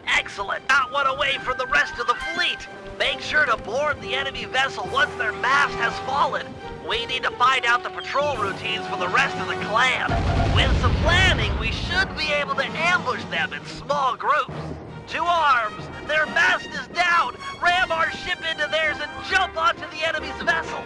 Excellent! Got one away from the rest of the fleet! Make sure to board the enemy vessel once their mast has fallen. We need to find out the patrol routines for the rest of the clan. With some planning, we should be able to ambush them in small groups. To arms! Their mast is down! Ram our ship into theirs and jump onto the enemy's vessel!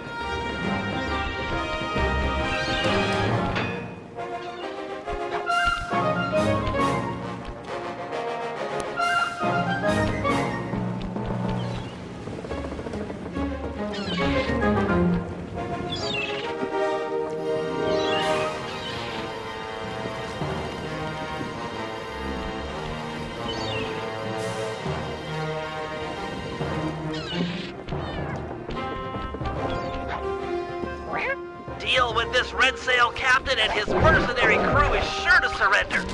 Deal with this Red Sail captain and his mercenary crew is sure to surrender.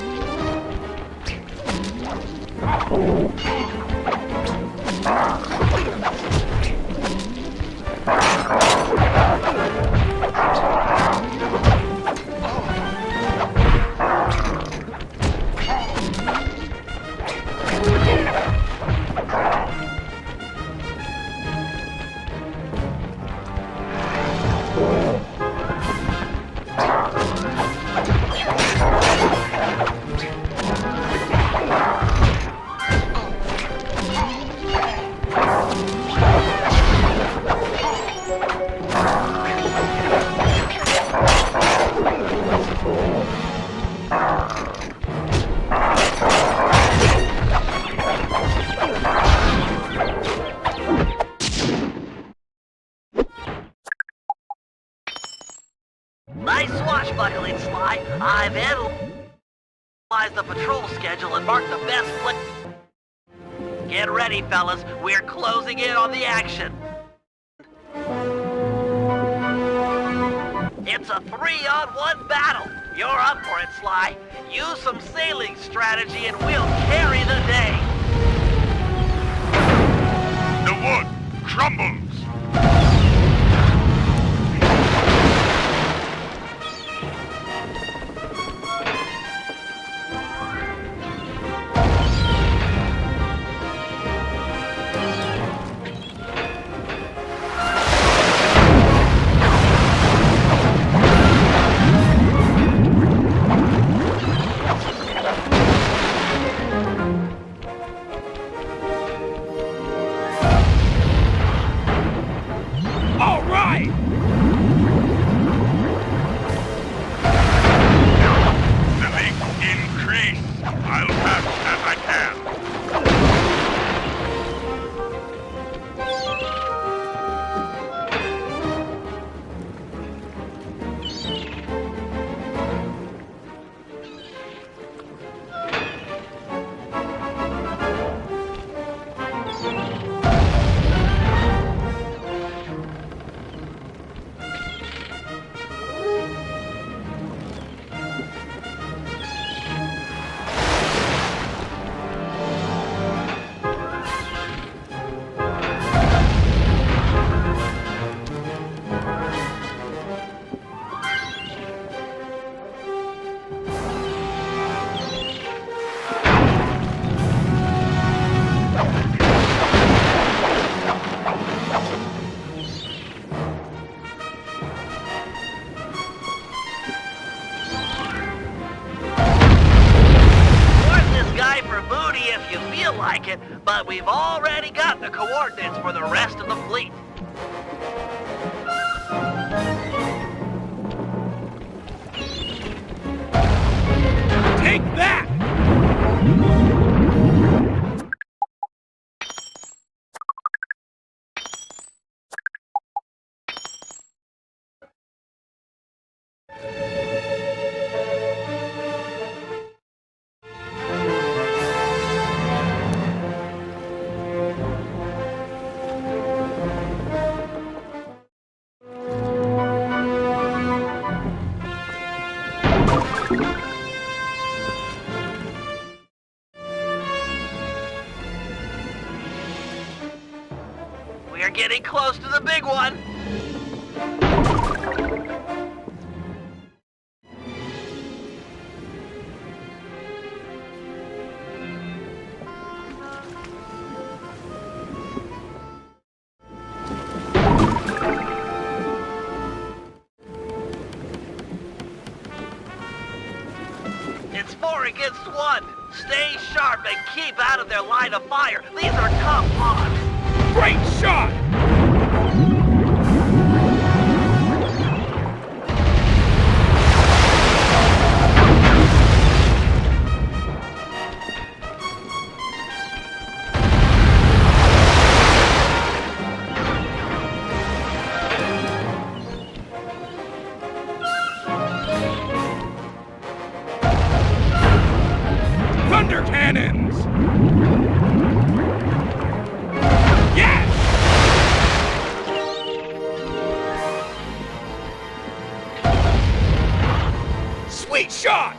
Nice swashbuckling, Sly. I've analyzed the patrol schedule and marked the best place. Get ready, fellas. We're closing in on the action. It's a 3-on-1 battle. You're up for it, Sly. Use some sailing strategy and we'll carry the day. The wood crumbles. like it, but we've already got the coordinates for the rest of the fleet. Take that! We're getting close to the big one. It's 4 against 1. Stay sharp and keep out of their line of fire. These are tough odds. Great shot! Thunder cannons! Yes! Sweet shot!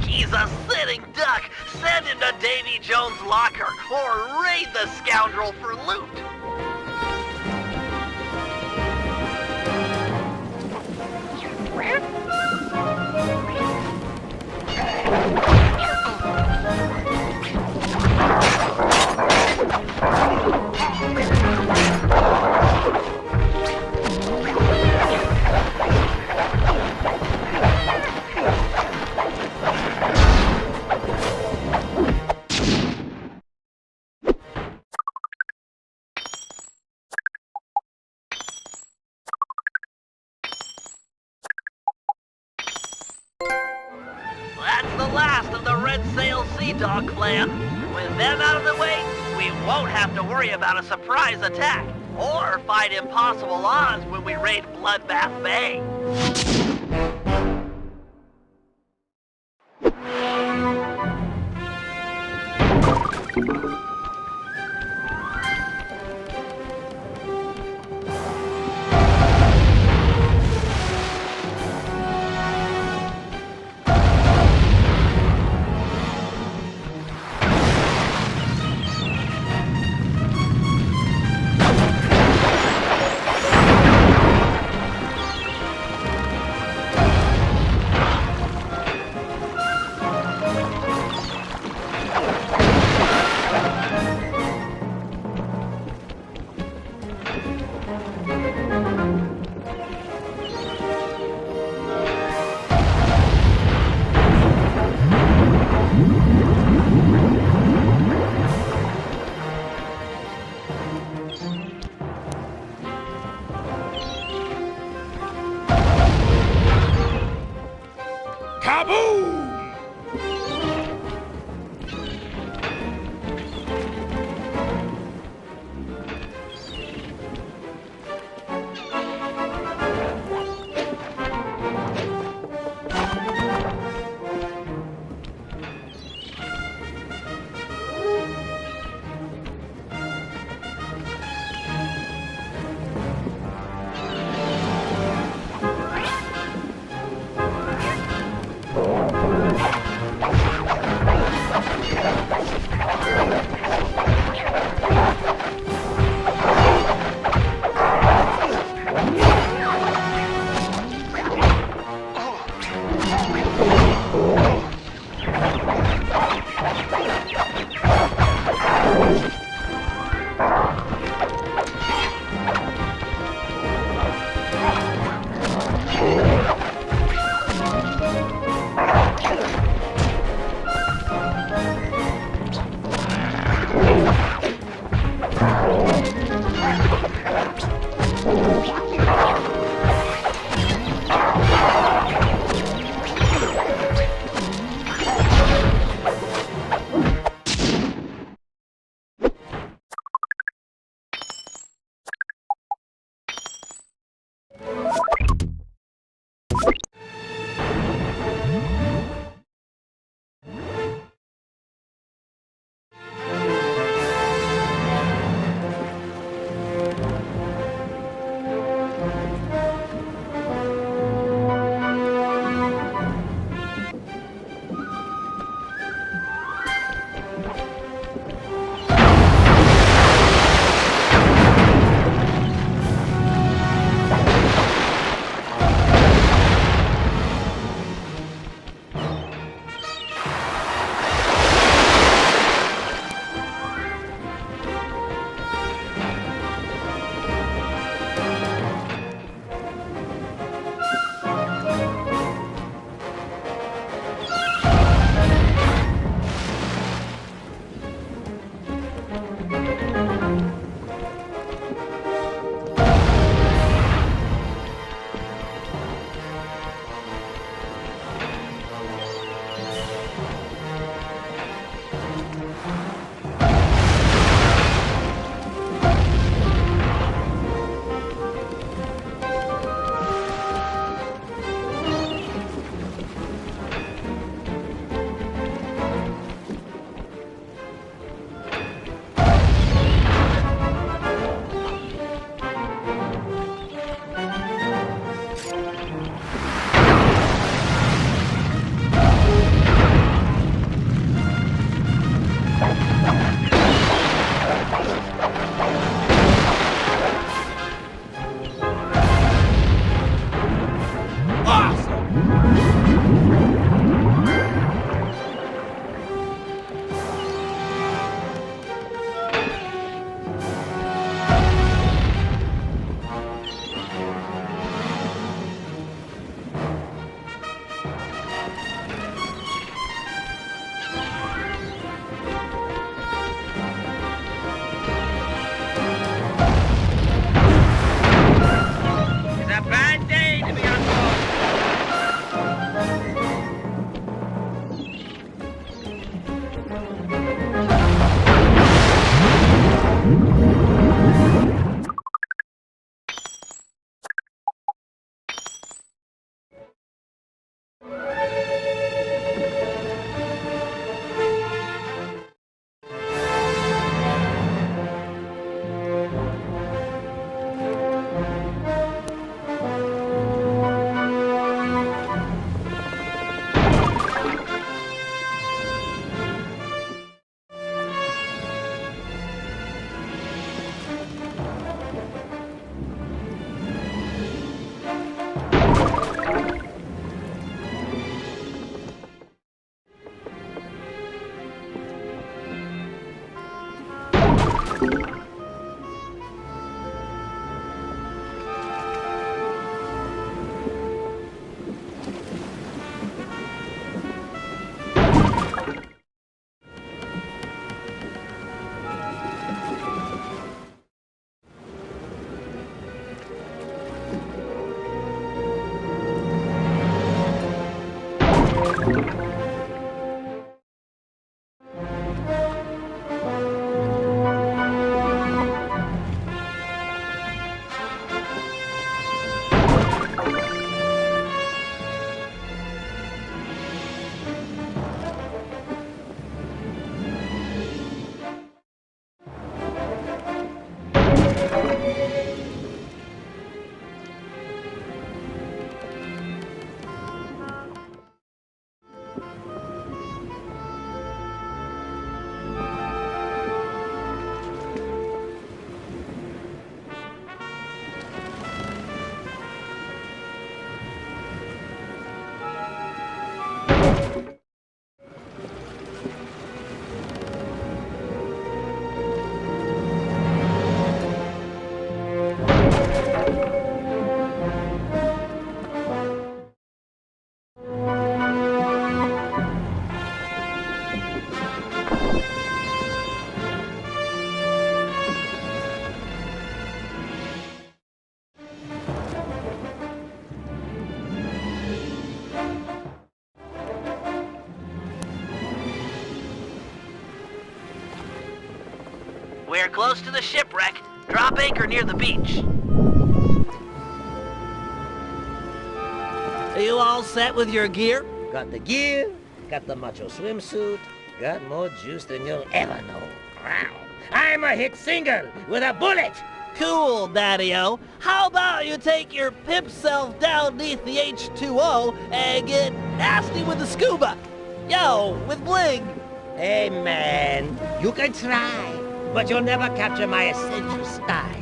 He's a sitting duck. Send him to Davy Jones' locker or raid the scoundrel for loot. That's the last of the Red Sail Sea Dog clan. With them out of the way, we won't have to worry about a surprise attack or fight impossible odds when we raid Bloodbath Bay. We're close to the shipwreck. Drop anchor near the beach. Are you all set with your gear? Got the gear, got the macho swimsuit, got more juice than you'll ever know. Wow. I'm a hit single with a bullet! Cool, Daddy-O. How about you take your pimp self down beneath the H2O and get nasty with the scuba? Yo, with bling. Hey man, you can try, but you'll never capture my essential style.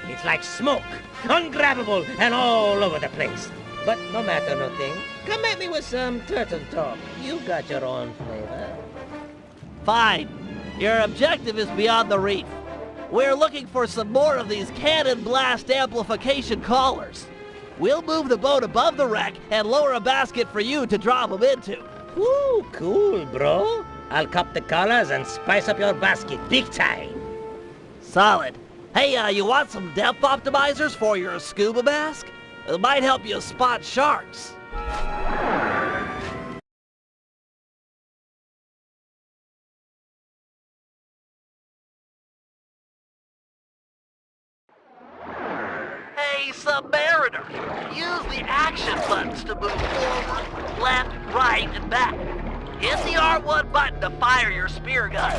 It's like smoke, ungrabbable and all over the place. But no matter nothing, come at me with some turtle talk. You got your own flavor. Fine. Your objective is beyond the reef. We're looking for some more of these cannon blast amplification collars. We'll move the boat above the wreck and lower a basket for you to drop them into. Ooh, cool, bro. I'll cop the collars and spice up your basket big time. Solid. Hey, you want some depth optimizers for your scuba mask? It might help you spot sharks. Hey, Submariner! Use the action buttons to move forward, left, right, and back. Hit the R1 button to fire your spear gun.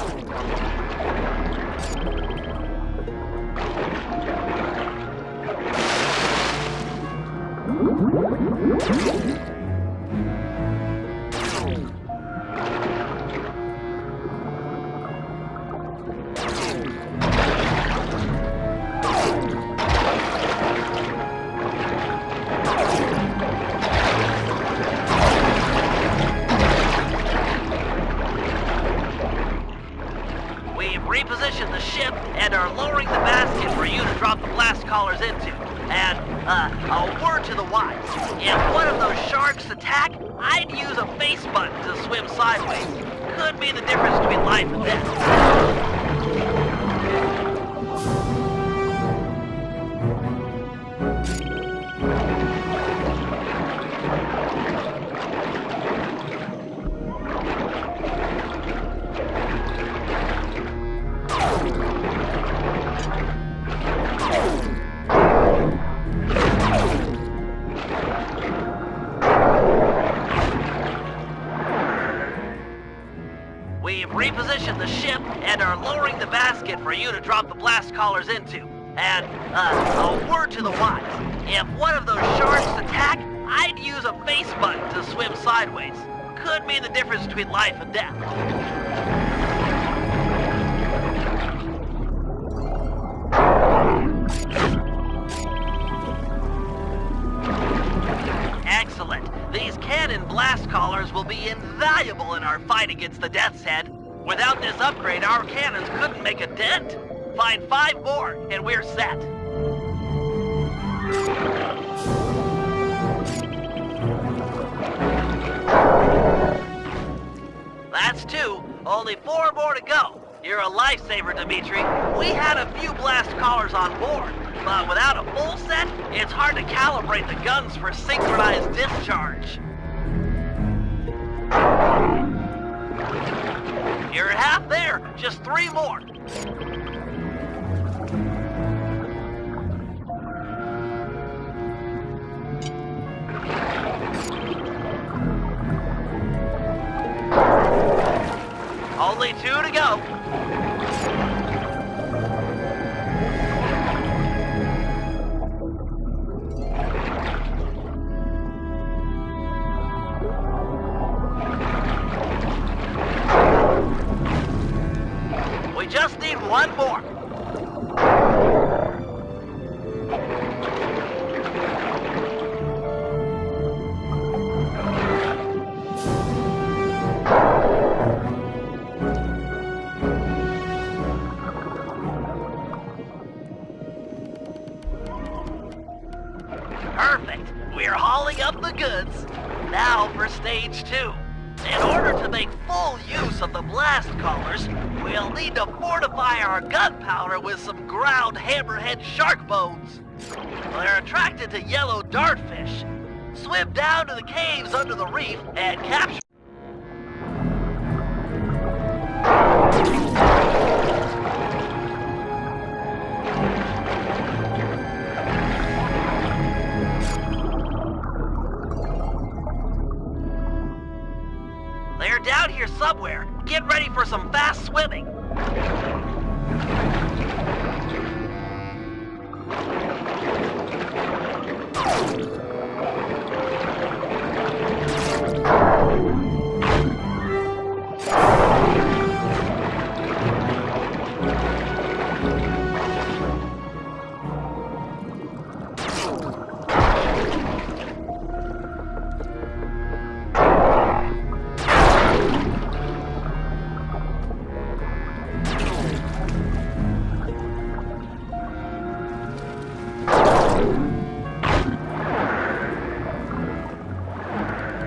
We've repositioned the ship and are lowering the basket for you to drop the blast collars into. And, a word to the wise. If one of those sharks attack, I'd use a face button to swim sideways. Could be the difference between life and death. We've repositioned the ship and are lowering the basket for you to drop the blast collars into. And, a word to the wise. If one of those sharks attack, I'd use a face button to swim sideways. Could be the difference between life and death. Excellent. These cannon blast collars will be invaluable in our fight against the Death's Head. Without this upgrade, our cannons couldn't make a dent. Find 5 more, and we're set. That's 2. Only 4 more to go. You're a lifesaver, Dimitri. We had a few blast collars on board, but without a full set, it's hard to calibrate the guns for synchronized discharge. You're half there. Just 3 more. Only 2 to go. We just need 1 more. Perfect. We're hauling up the goods. Now for stage 2. In order to make full use of the blast collars, we'll need to fortify our gunpowder with some ground hammerhead shark bones. They're attracted to yellow dartfish. Swim down to the caves under the reef and capture... They're down here somewhere. Get ready for some fast swimming.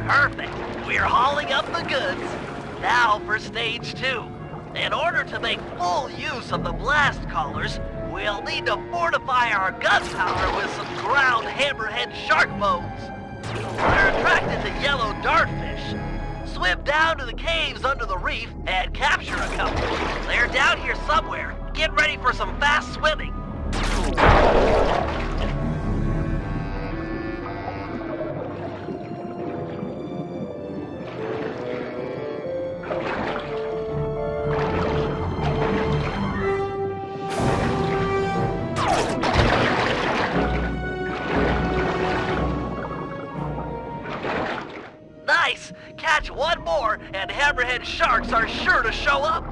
Perfect. We're hauling up the goods. Now for stage 2. In order to make full use of the blast collars, we'll need to fortify our gunpowder with some ground hammerhead shark bones. They're attracted to yellow dartfish. Swim down to the caves under the reef and capture a couple. They're down here somewhere. Get ready for some fast swimming. Nice! Catch 1 more, and hammerhead sharks are sure to show up.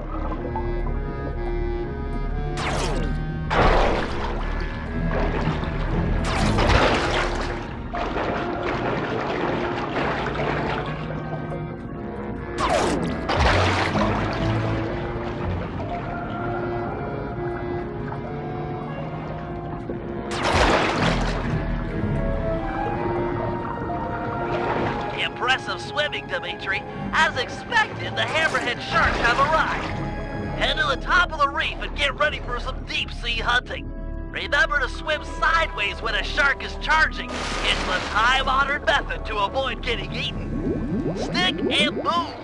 Impressive swimming, Dimitri. As expected, the hammerhead sharks have arrived. Head to the top of the reef and get ready for some deep-sea hunting. Remember to swim sideways when a shark is charging. It's the time-honored method to avoid getting eaten. Stick and move.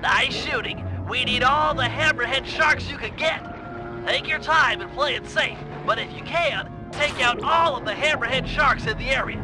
Nice shooting. We need all the hammerhead sharks you can get. Take your time and play it safe, but if you can, take out all of the hammerhead sharks in the area.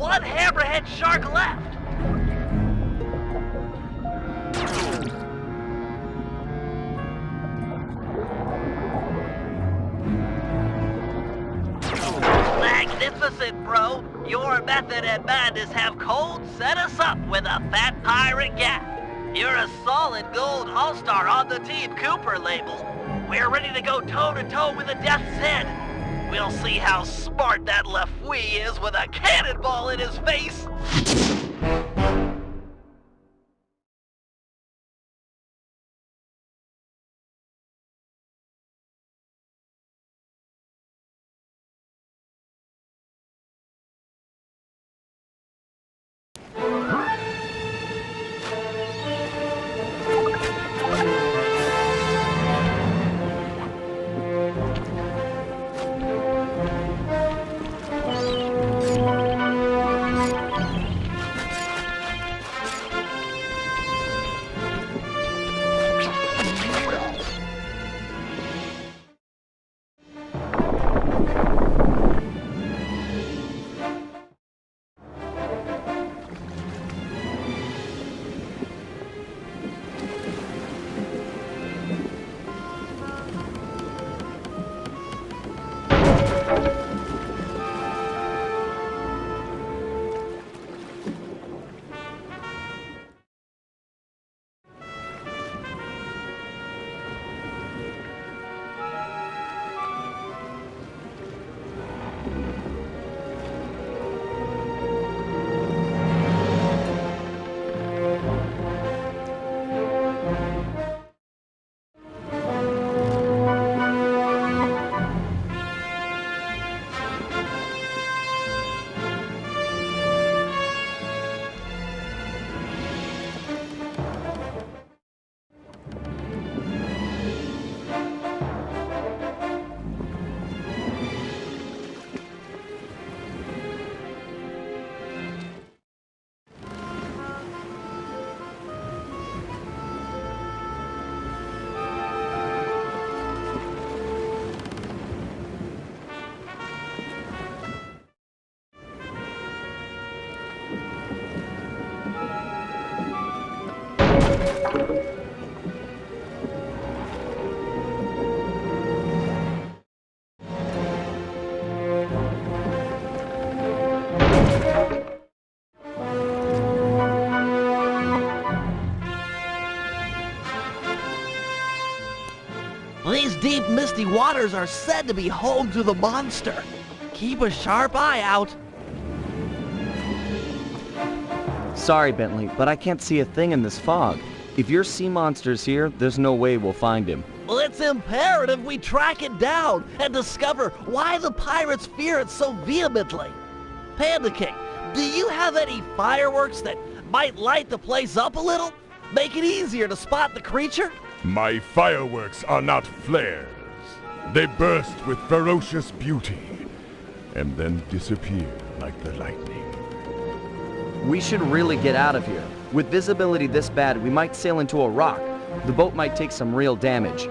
one hammerhead shark left. Magnificent, bro. Your method and madness have cold set us up with a fat pirate gap. You're a solid gold all-star on the Team Cooper label. We're ready to go toe-to-toe with the Death's Head. We'll see how smart that Lafouille is with a cannonball in his face. These deep, misty waters are said to be home to the monster. Keep a sharp eye out. Sorry, Bentley, but I can't see a thing in this fog. If your sea monster's here, there's no way we'll find him. Well, it's imperative we track it down and discover why the pirates fear it so vehemently. Panda King, do you have any fireworks that might light the place up a little? Make it easier to spot the creature? My fireworks are not flares. They burst with ferocious beauty, and then disappear like the lightning. We should really get out of here. With visibility this bad, we might sail into a rock. The boat might take some real damage.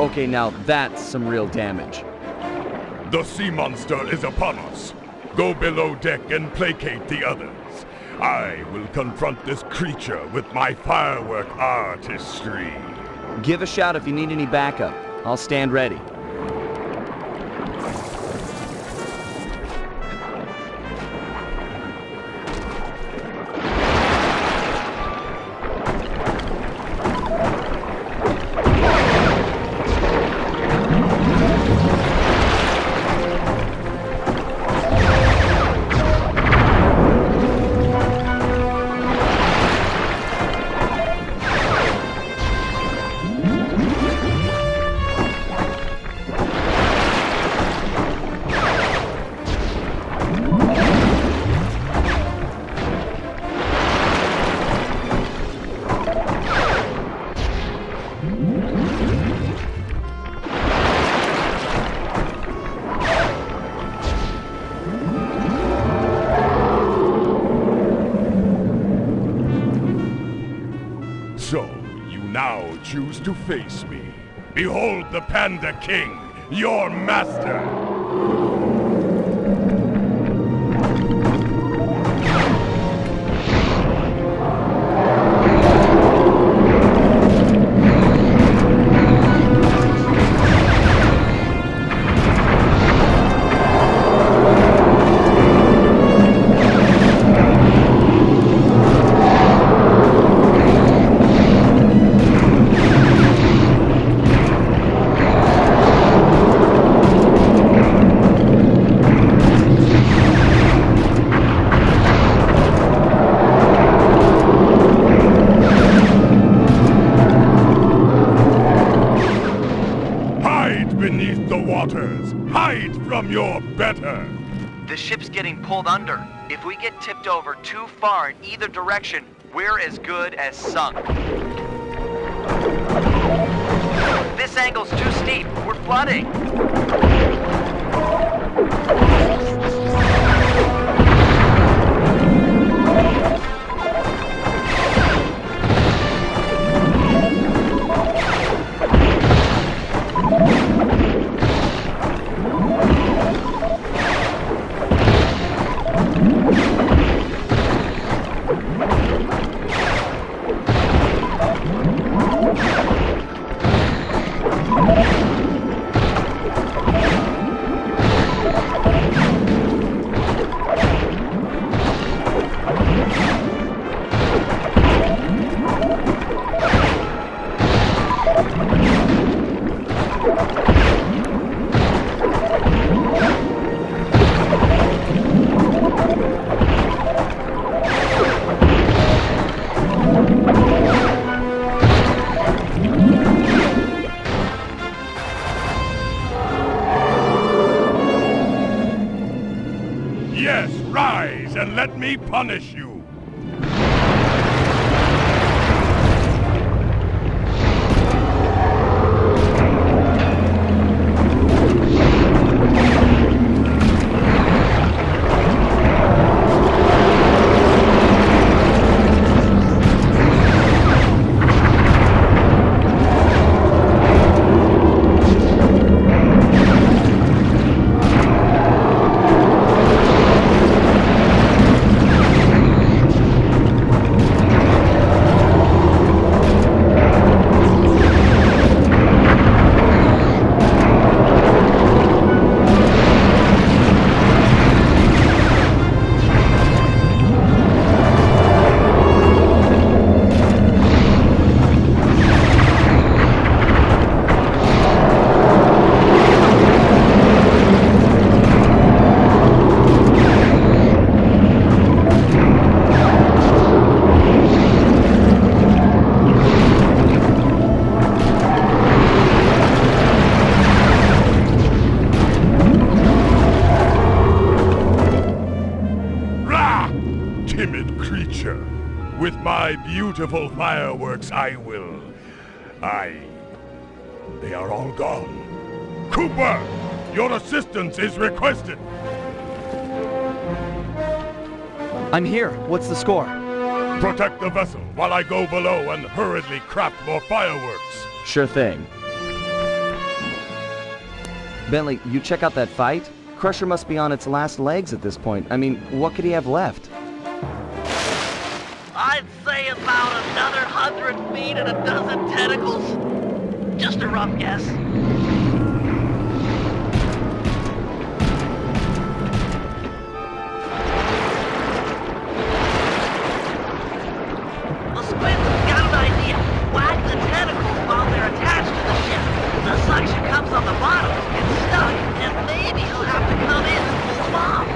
Okay, now that's some real damage. The sea monster is upon us. Go below deck and placate the others. I will confront this creature with my firework artistry. Give a shout if you need any backup. I'll stand ready. So, you now choose to face me. Behold the Panda King, your master! Beneath the waters! Hide from your better! The ship's getting pulled under. If we get tipped over too far in either direction, we're as good as sunk. This angle's too steep. We're flooding. Yes, rise and let me punish you! Timid creature. With my beautiful fireworks, I will. They are all gone. Cooper! Your assistance is requested! I'm here. What's the score? Protect the vessel while I go below and hurriedly craft more fireworks. Sure thing. Bentley, you check out that fight? Crusher must be on its last legs at this point. I mean, what could he have left? I'd say about another 100 feet and a dozen tentacles. Just a rough guess. The squid's got an idea. Whack the tentacles while they're attached to the ship. The suction comes on the bottom, gets stuck, and maybe he'll have to come in and pull them off.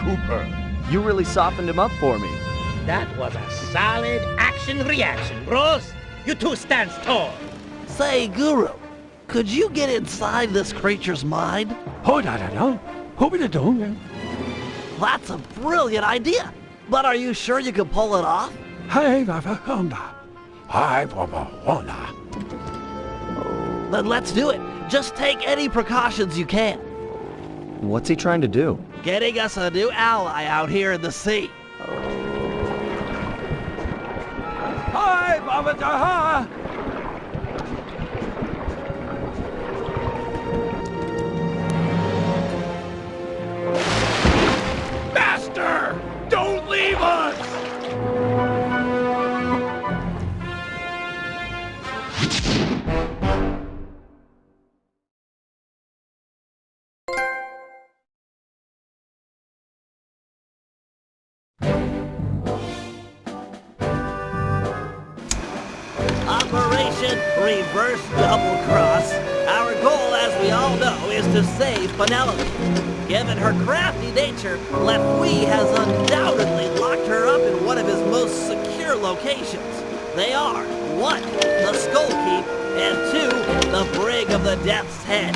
Cooper. You really softened him up for me. That was a solid action-reaction, bros. You two stand tall. Say, Guru, could you get inside this creature's mind? That's a brilliant idea. But are you sure you can pull it off? Then let's do it. Just take any precautions you can. What's he trying to do? Getting us a new ally out here in the sea. Master! Don't leave us! Operation Reverse Double Cross. Our goal, as we all know, is to save Penelope. Given her crafty nature, Lefouille has undoubtedly locked her up in one of his most secure locations. They are 1. The Skull Keep, and 2. The Brig of the Death's Head.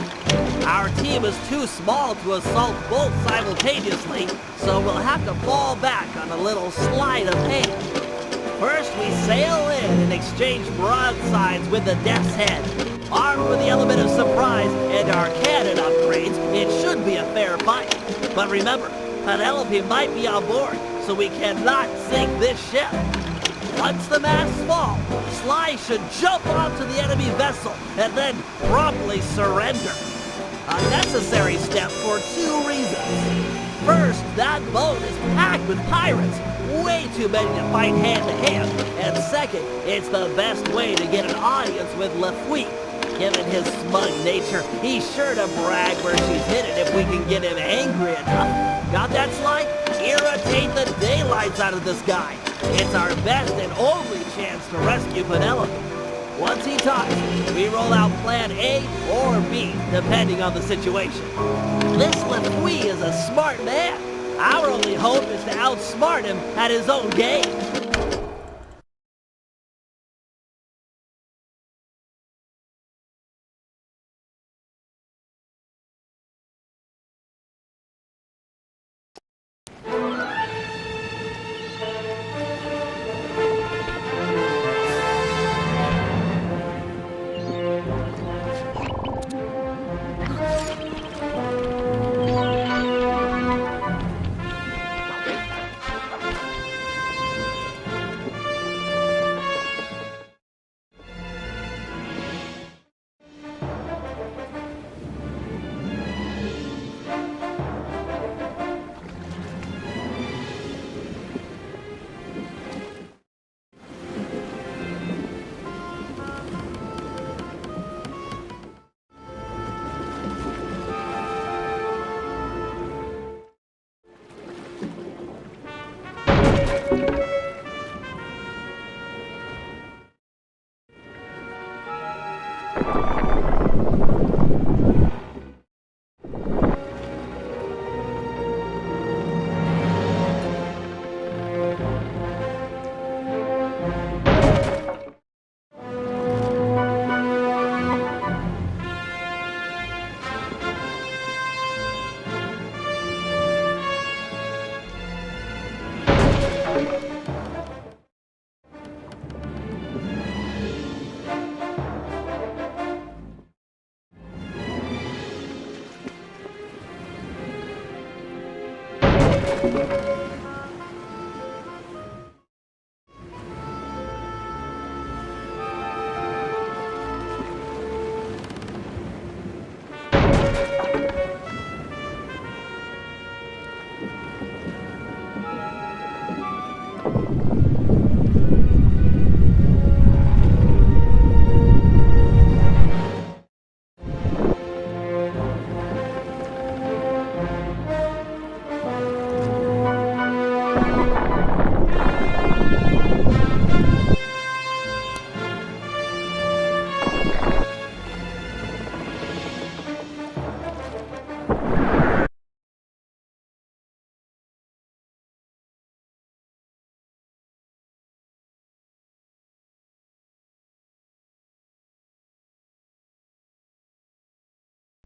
Our team is too small to assault both simultaneously, so we'll have to fall back on a little sleight of hand. First, we sail in and exchange broadsides with the Death's Head. Armed with the element of surprise and our cannon upgrades, it should be a fair fight. But remember, Penelope might be on board, so we cannot sink this ship. Once the masts fall, Sly should jump onto the enemy vessel and then promptly surrender. A necessary step for 2 reasons. First, that boat is packed with pirates, way too many to fight hand-to-hand. And second, it's the best way to get an audience with Lefouille. Given his smug nature, he's sure to brag where she's hidden if we can get him angry enough. Got that, Sly? Irritate the daylights out of this guy. It's our best and only chance to rescue Penelope. Once he talks, we roll out plan A or B, depending on the situation. This Lefouille is a smart man. Our only hope is to outsmart him at his own game.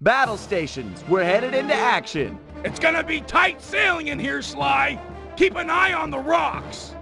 Battle stations, we're headed into action. It's gonna be tight sailing in here, Sly. Keep an eye on the rocks.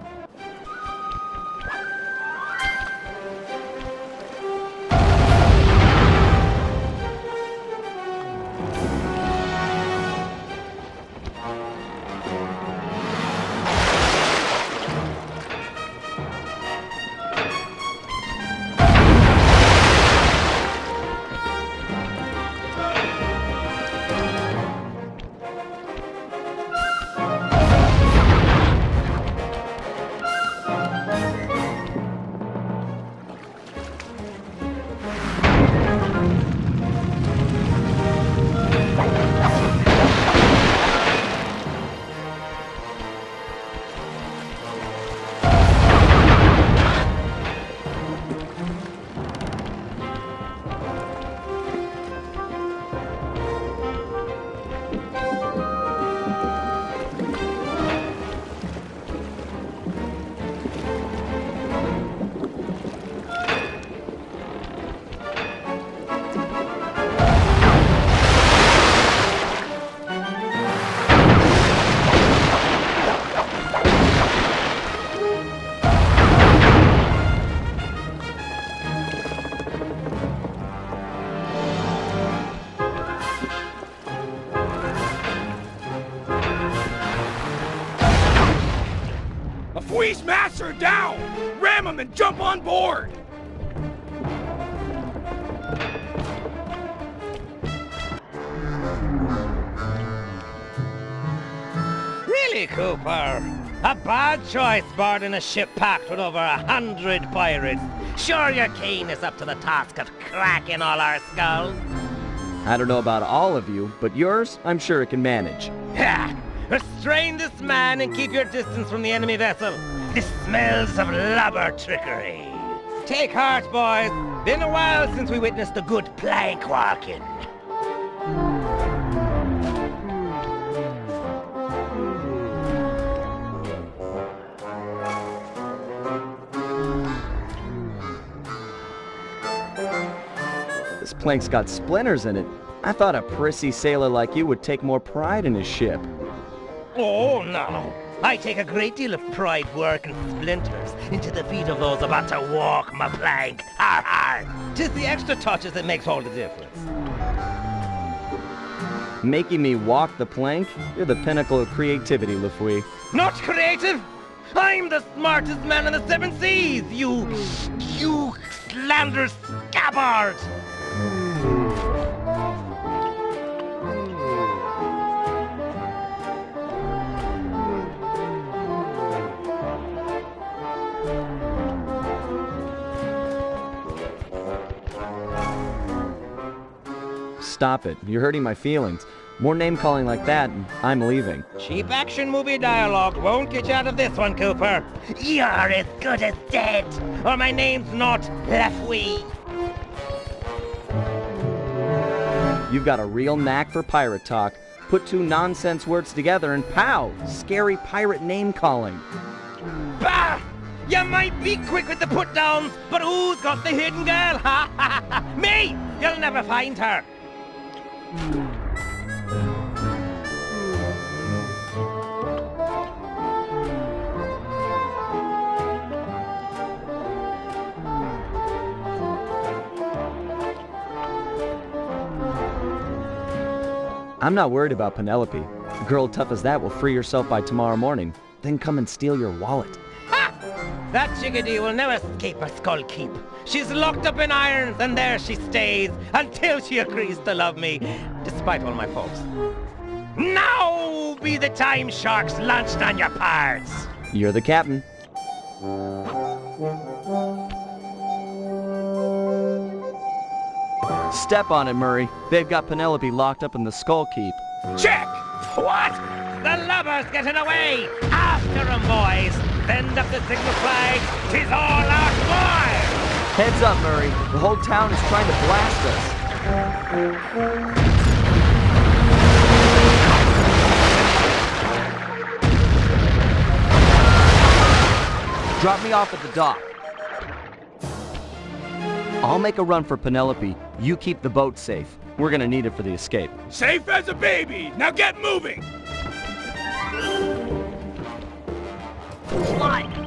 If we smash her down, ram them and jump on board! Really, Cooper? A bad choice boarding a ship packed with over 100 pirates. Sure your keen is up to the task of cracking all our skulls? I don't know about all of you, but yours, I'm sure it can manage. Ha! Restrain this man and keep your distance from the enemy vessel. This smells of lubber trickery. Take heart, boys. Been a while since we witnessed a good plank walking. This plank's got splinters in it. I thought a prissy sailor like you would take more pride in his ship. Oh, no. I take a great deal of pride working splinters into the feet of those about to walk my plank. Har har! 'Tis the extra touches that makes all the difference. Making me walk the plank? You're the pinnacle of creativity, Lafouille. Not creative? I'm the smartest man in the seven seas, you slanderous scabbard! Stop it. You're hurting my feelings. More name-calling like that, and I'm leaving. Cheap action movie dialogue won't get you out of this one, Cooper. You're as good as dead, or my name's not Lafouille. You've got a real knack for pirate talk. Put two nonsense words together and pow! Scary pirate name-calling. Bah! You might be quick with the put-downs, but who's got the hidden girl? Ha ha ha! Me! You'll never find her. I'm not worried about Penelope. A girl tough as that will free herself by tomorrow morning, then come and steal your wallet. Ha! That chickadee will never escape her skull keep. She's locked up in irons, and there she stays until she agrees to love me, despite all my faults. Now be the time sharks launched on your parts. You're the captain. Step on it, Murray. They've got Penelope locked up in the Skull Keep. Check! What? The lubber's getting away! After 'em, boys! Bend up the signal flag! 'Tis all our fire! Heads up, Murray. The whole town is trying to blast us. Drop me off at the dock. I'll make a run for Penelope. You keep the boat safe. We're gonna need it for the escape. Safe as a baby! Now get moving! Slide.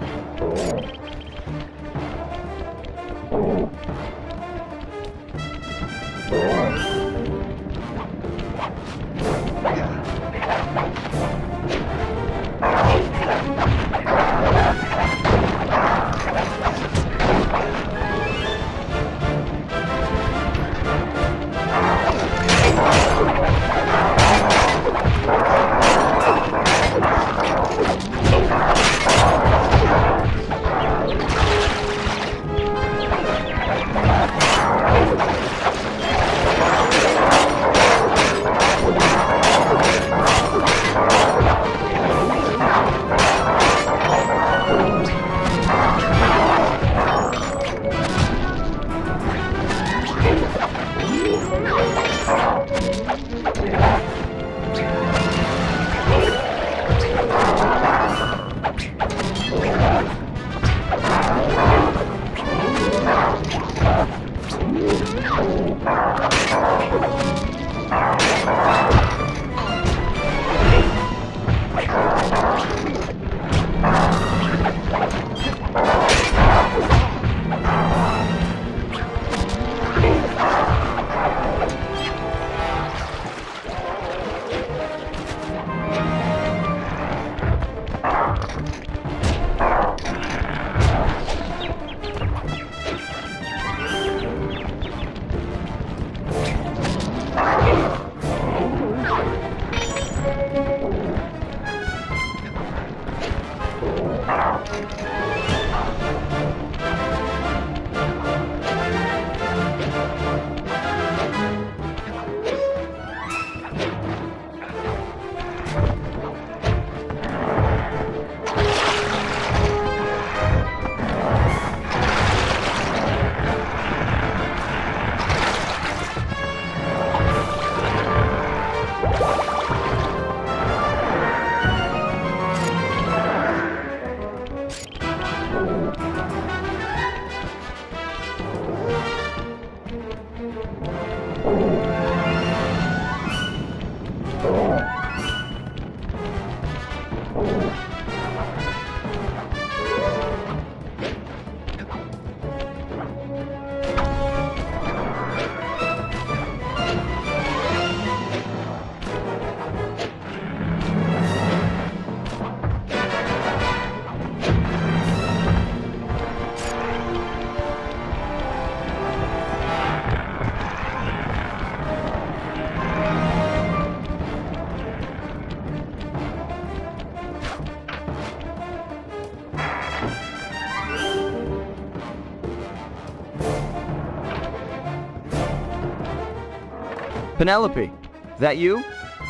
Penelope, is that you?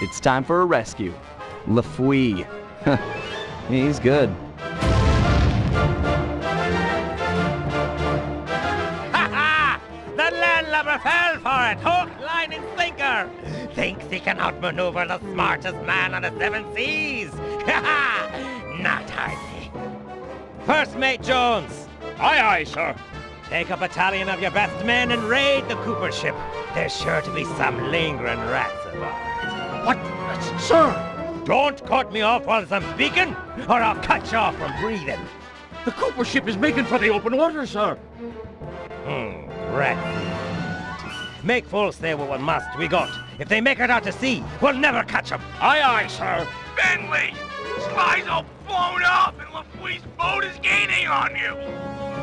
It's time for a rescue. LaFouille. He's good. Ha ha! The landlubber fell for it! Hook, line, and sinker! Thinks he can outmaneuver the smartest man on the seven seas! Ha ha! Not hardly. First Mate Jones, Aye, aye, sir. take a battalion of your best men and raid the Cooper ship. There's sure to be some lingering rats aboard. What? Sir! Don't cut me off while I'm speaking, or I'll cut you off from breathing. The Cooper ship is making for the open water, sir. Rats. Make full stay with what must we got. If they make it out to sea, we'll never catch them. Aye, aye, sir. Bentley! Sly's all blown up and LaFouille's boat is gaining on you!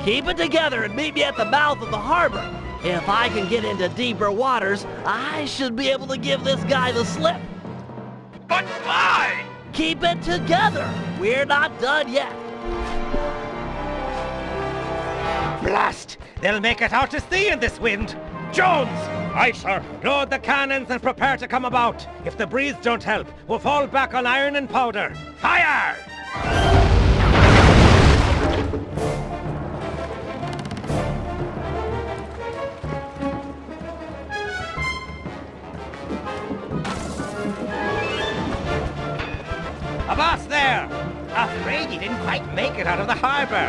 Keep it together and meet me at the mouth of the harbor. If I can get into deeper waters, I should be able to give this guy the slip. But Sly! Keep it together. We're not done yet. Blast! They'll make it out to sea in this wind. Jones! Aye, sir. Load the cannons and prepare to come about. If the breeze don't help, we'll fall back on iron and powder. Fire! Avast there! Afraid you didn't quite make it out of the harbor.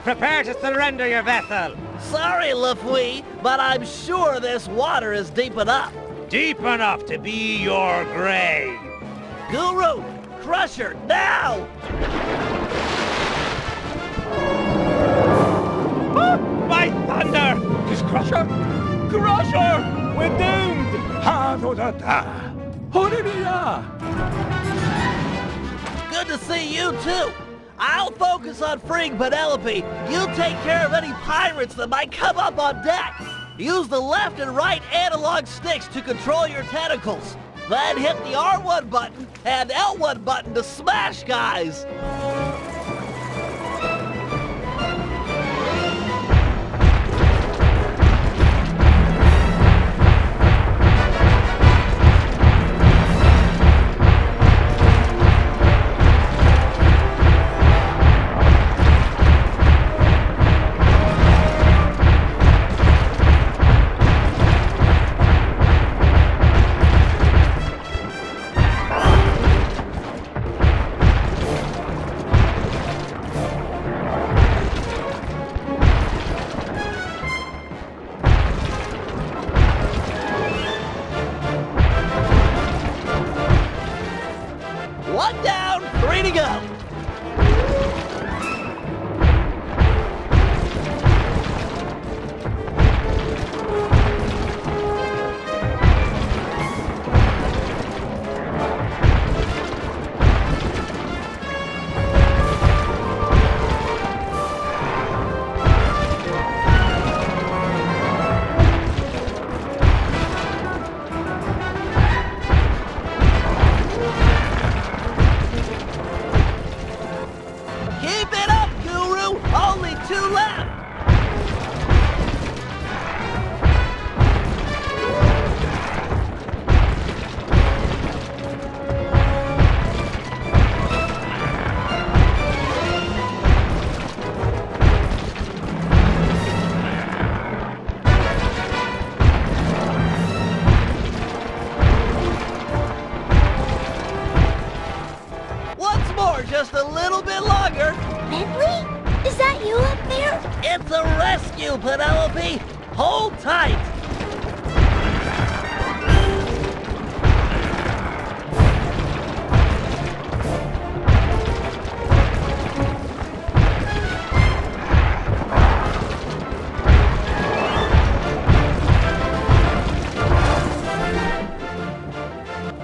Prepare to surrender your vessel. Sorry, Lafouille, but I'm sure this water is deep enough. Deep enough to be your grave. Guru, Crusher, now! My thunder! Tis Crusher! Crusher! We're doomed! Ha-do-da-da! Ho-di-di-ya! Good to see you, too. I'll focus on freeing Penelope. You take care of any pirates that might come up on deck. Use the left and right analog sticks to control your tentacles. Then hit the R1 button and L1 button to smash guys. One down, 3 to go. Keep it up, Guru! Only 2 left! Once more, just a little bit longer. Bentley? Is that you up there? It's a rescue, Penelope! Hold tight!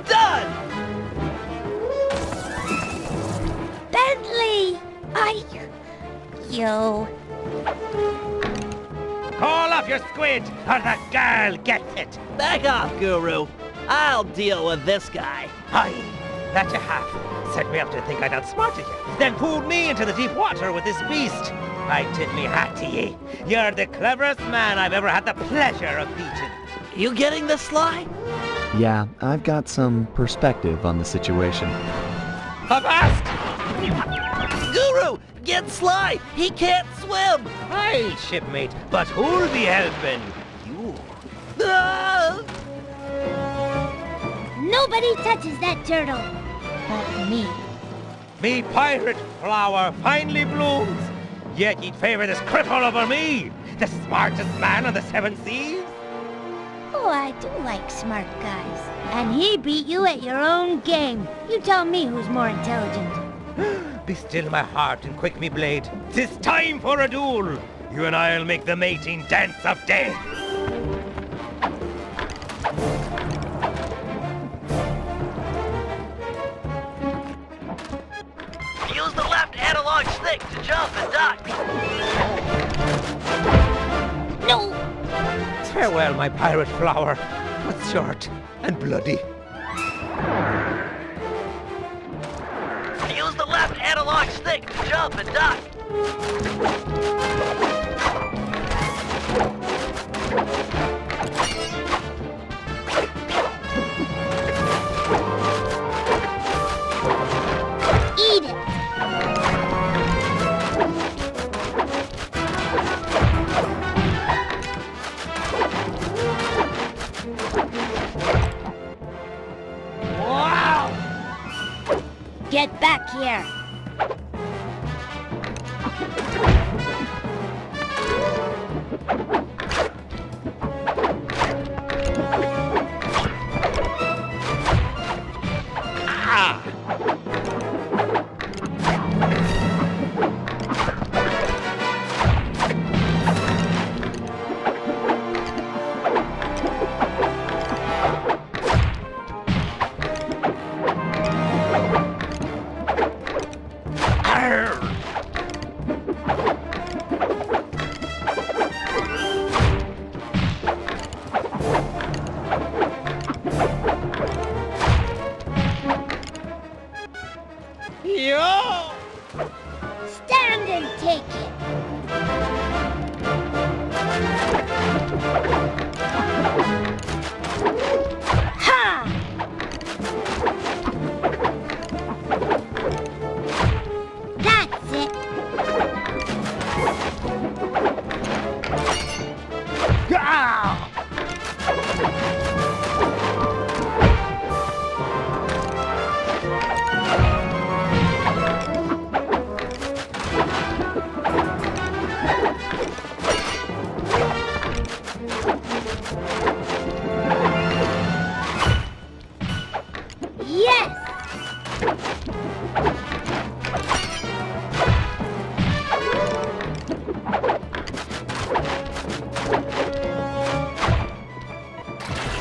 Done! Bentley! You... Call up your squid, or the girl gets it. Back off, Guru. I'll deal with this guy. Aye, that you have. Set me up to think I'd outsmarted you, then pulled me into the deep water with this beast. I tip me hat to ye. You're the cleverest man I've ever had the pleasure of meeting. You getting this, Sly? Yeah, I've got some perspective on the situation. Avast! Guru, get Sly! He can't swim! Aye, shipmate, but who'll be helping? You. Ah! Nobody touches that turtle. But me. Me pirate flower finally blooms. Yet you'd favor this cripple over me, the smartest man on the 7 seas? Oh, I do like smart guys. And he beat you at your own game. You tell me who's more intelligent. Be still my heart and quick me blade. 'Tis time for a duel. You and I'll make the mating dance of death. Use the left analog stick to jump and duck. No! Farewell, my pirate flower. But short and bloody. Use the left analog stick to jump and duck. Eat it! Get back here!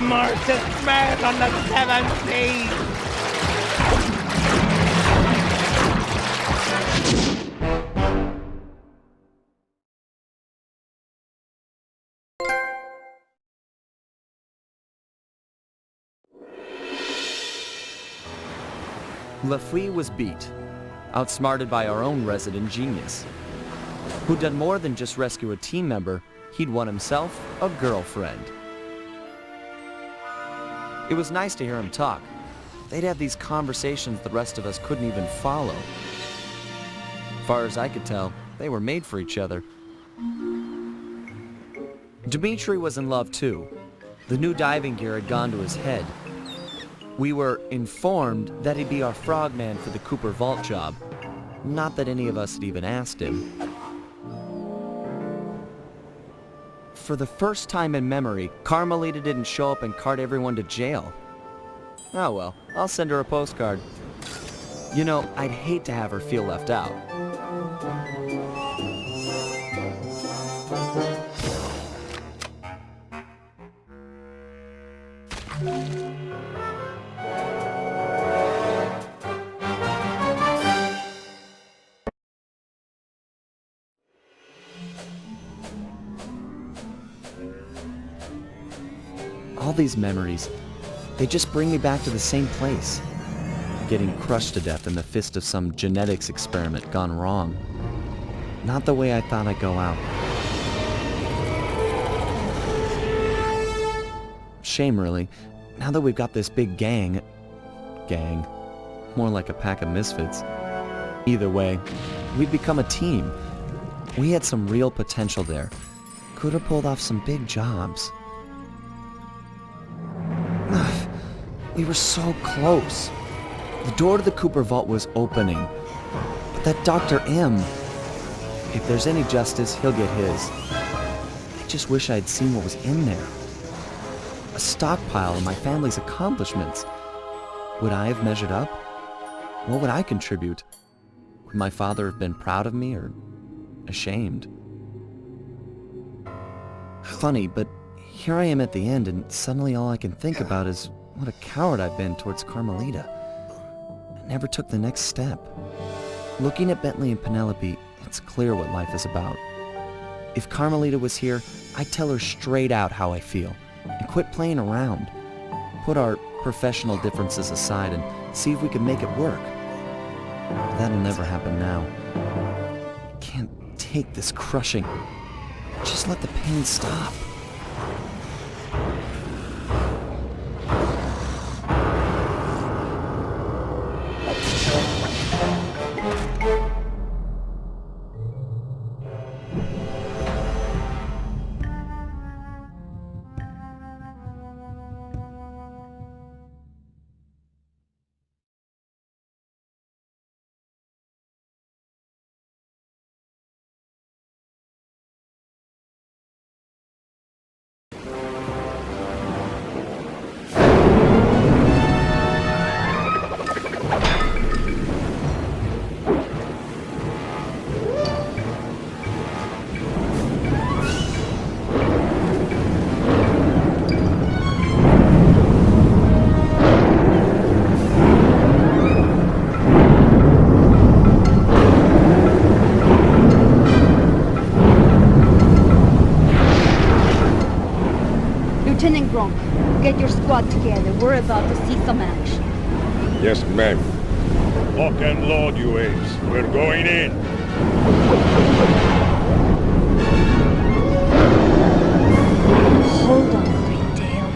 smartest man on the seven seas. Lafouille was beat, outsmarted by our own resident genius, who'd done more than just rescue a team member. He'd won himself a girlfriend. It was nice to hear him talk. They'd have these conversations the rest of us couldn't even follow. Far as I could tell, they were made for each other. Dmitri was in love too. The new diving gear had gone to his head. We were informed that he'd be our frogman for the Cooper Vault job. Not that any of us had even asked him. For the first time in memory, Carmelita didn't show up and cart everyone to jail. Oh well, I'll send her a postcard. You know, I'd hate to have her feel left out. All these memories, they just bring me back to the same place. Getting crushed to death in the fist of some genetics experiment gone wrong. Not the way I thought I'd go out. Shame, really. Now that we've got this big gang, more like a pack of misfits. Either way, we'd become a team. We had some real potential there. Could have pulled off some big jobs. We were so close. The door to the Cooper Vault was opening. But that Dr. M, if there's any justice, he'll get his. I just wish I had seen what was in there. A stockpile of my family's accomplishments. Would I have measured up? What would I contribute? Would my father have been proud of me or ashamed? Funny, but here I am at the end, and suddenly all I can think about is what a coward I've been towards Carmelita. I never took the next step. Looking at Bentley and Penelope, it's clear what life is about. If Carmelita was here, I'd tell her straight out how I feel, and quit playing around. Put our professional differences aside and see if we can make it work. But that'll never happen now. I can't take this crushing. Just let the pain stop. Lieutenant Gronk, get your squad together. We're about to see some action. Yes, ma'am. Lock and load, you apes. We're going in. Hold on, Greendale.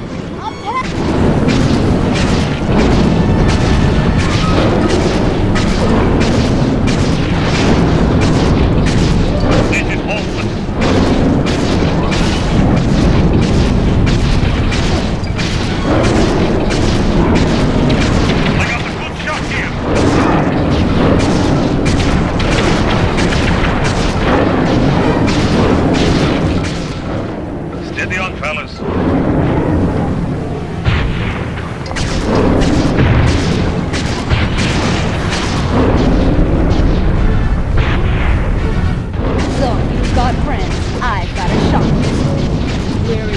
Engine open. I got a good shot here. Steady on, fellas. So, you've got friends. I've got a shot. Where are you?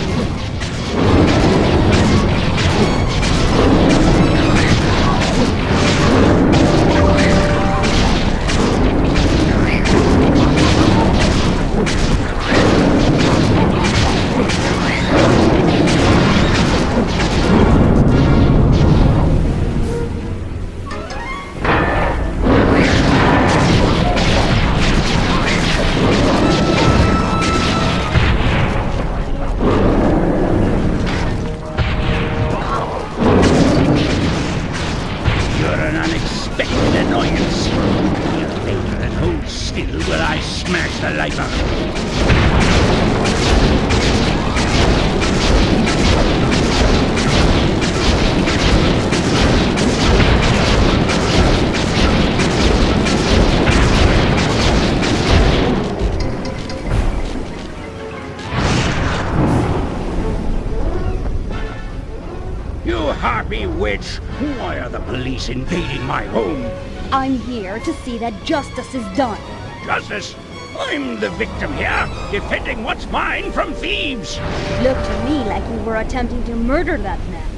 bewitched? Why are the police invading my home? I'm here to see that justice is done. Justice? I'm the victim here, defending what's mine from thieves. Looked to me like you were attempting to murder that man.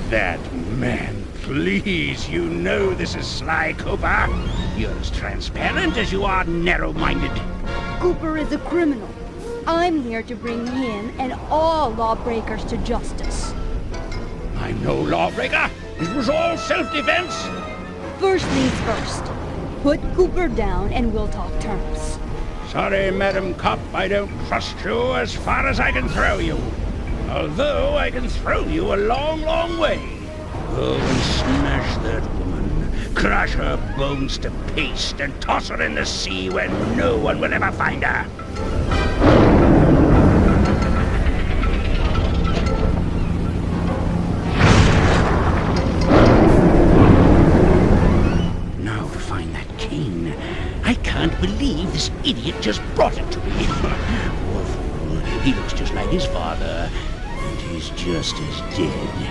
That man, please, you know this is Sly Cooper. You're as transparent as you are narrow-minded. Cooper is a criminal. I'm here to bring him and all lawbreakers to justice. I'm no lawbreaker. It was all self-defense. First things first. Put Cooper down and we'll talk terms. Sorry, Madam Cop, I don't trust you as far as I can throw you. Although I can throw you a long, long way. Go and smash that woman, crush her bones to paste, and toss her in the sea where no one will ever find her. Now to find that cane. I can't believe this idiot just brought it to me. Poor fool. He looks just like his father, and he's just as dead.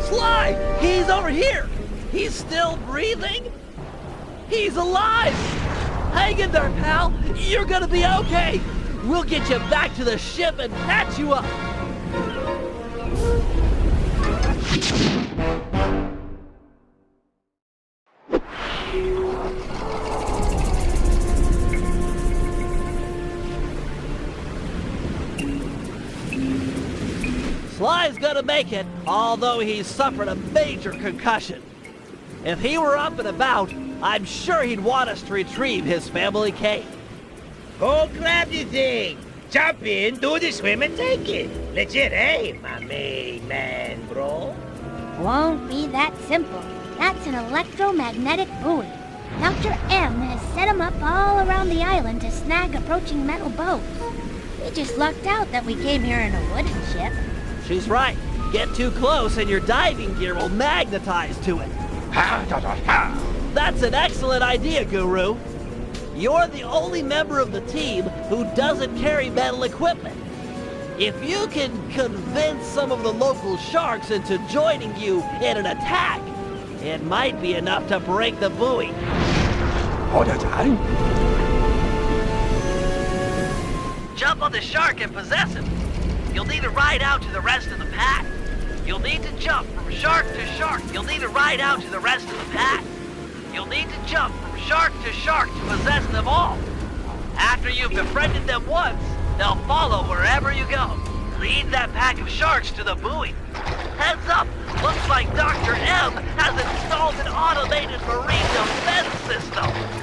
Sly! He's over here! He's still breathing? He's alive! Hang in there, pal! You're gonna be okay! We'll get you back to the ship and patch you up! Sly's gonna make it, although he's suffered a major concussion. If he were up and about, I'm sure he'd want us to retrieve his family cane. Go grab the thing. Jump in, do the swim, and take it. Legit, eh, my main man, bro? Won't be that simple. That's an electromagnetic buoy. Dr. M has set them up all around the island to snag approaching metal boats. We just lucked out that we came here in a wooden ship. She's right. Get too close and your diving gear will magnetize to it. That's an excellent idea, Guru. You're the only member of the team who doesn't carry metal equipment. If you can convince some of the local sharks into joining you in an attack, it might be enough to break the buoy. Jump on the shark and possess him. You'll need to ride out to the rest of the pack. You'll need to jump from shark to shark. You'll need to ride out to the rest of the pack. You'll need to jump from shark to possess them all. After you've befriended them once, they'll follow wherever you go. Lead that pack of sharks to the buoy. Heads up! Looks like Dr. M has installed an automated marine defense system.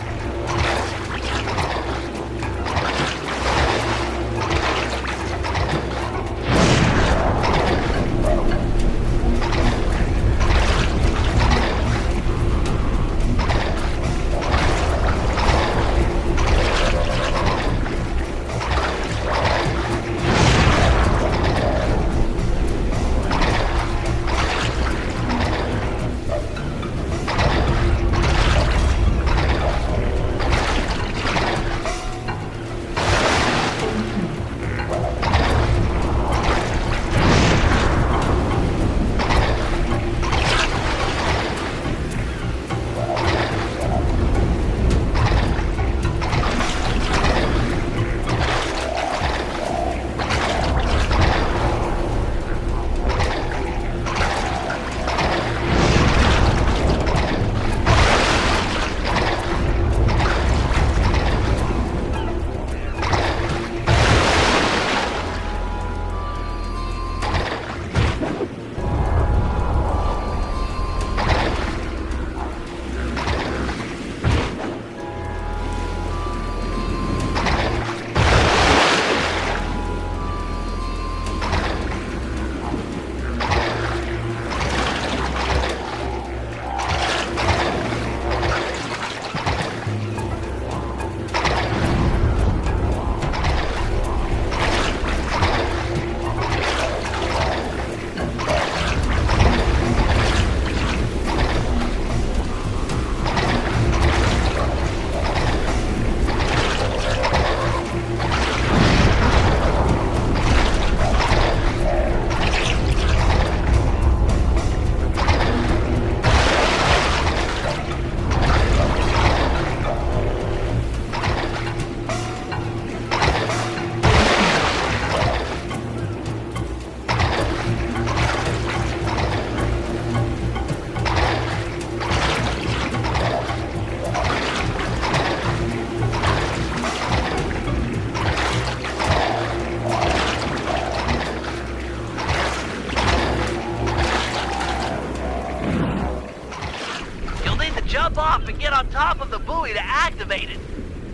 buoy to activate it.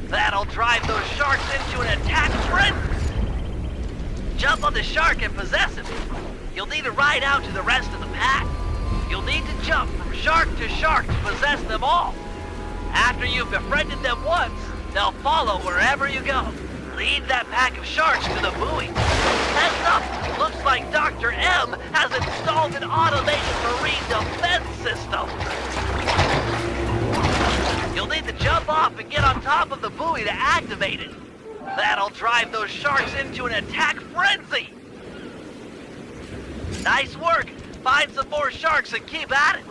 That'll drive those sharks into an attack frenzy. Jump on the shark and possess him. You'll need to ride out to the rest of the pack. You'll need to jump from shark to shark to possess them all. After you've befriended them once, they'll follow wherever you go. Lead that pack of sharks to the buoy. Heads up, looks like Dr. M has installed an automated marine defense system. You'll need to jump off and get on top of the buoy to activate it. That'll drive those sharks into an attack frenzy. Nice work. Find some more sharks and keep at it.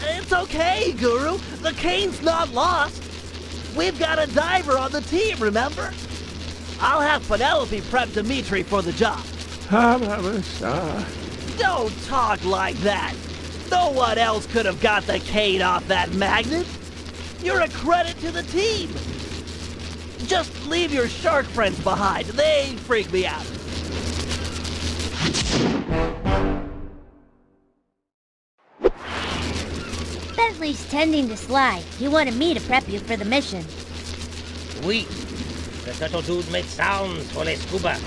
It's okay, Guru. The cane's not lost. We've got a diver on the team, remember? I'll have Penelope prep Dimitri for the job. Don't talk like that. No one else could have got the cane off that magnet. You're a credit to the team. Just leave your shark friends behind. They freak me out. Bentley's tending to slide. He wanted me to prep you for the mission. Oui. The turtle dude made sounds for a scuba.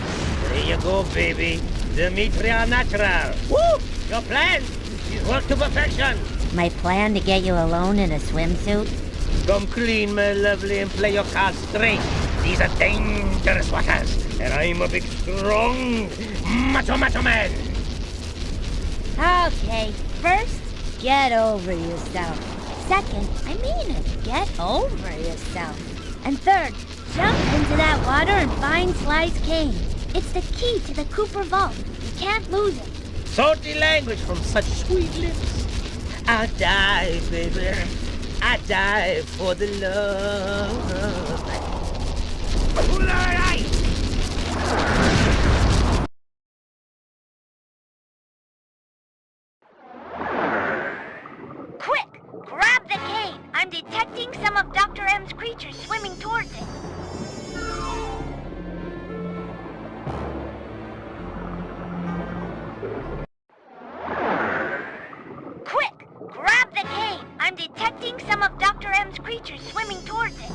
There you go, baby. Dimitri are natural. Woo! Your plan is work to perfection. My plan to get you alone in a swimsuit? Come clean, my lovely, and play your cards straight. These are dangerous waters, and I'm a big, strong, macho man. Okay, first, get over yourself. Second, I mean it, get over yourself. And third, jump into that water and find Sly's cane. It's the key to the Cooper Vault. You can't lose it. Salty language from such sweet lips. I die, baby. I die for the love. Quick, grab the cane. I'm detecting some of Dr. M's creatures swimming towards it. Quick, grab the cane. I'm detecting some of Dr. M's creatures swimming towards it.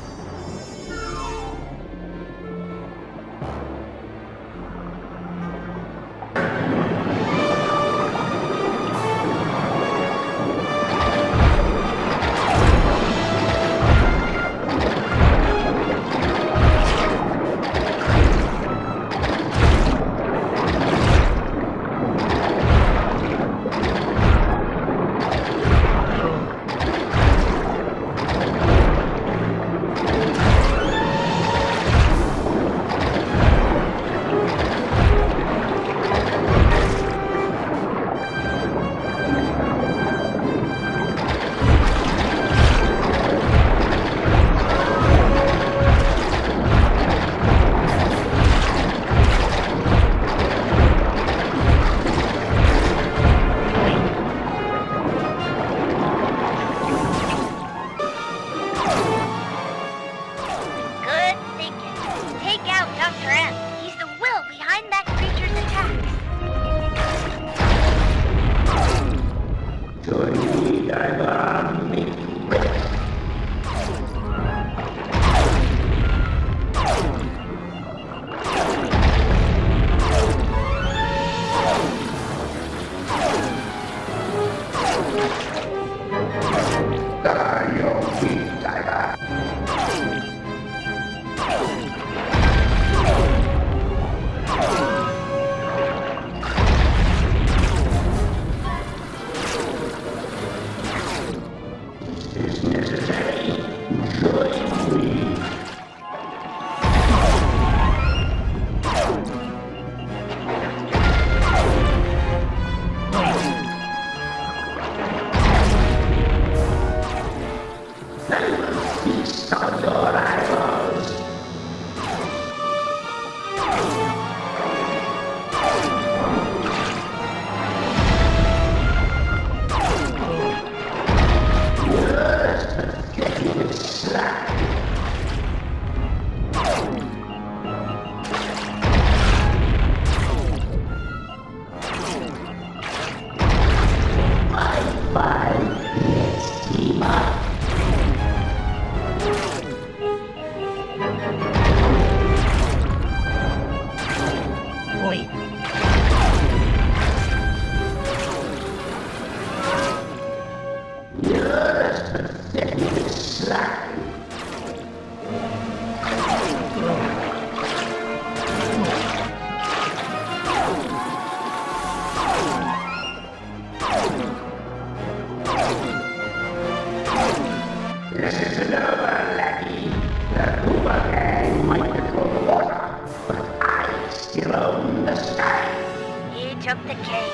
He took the cane.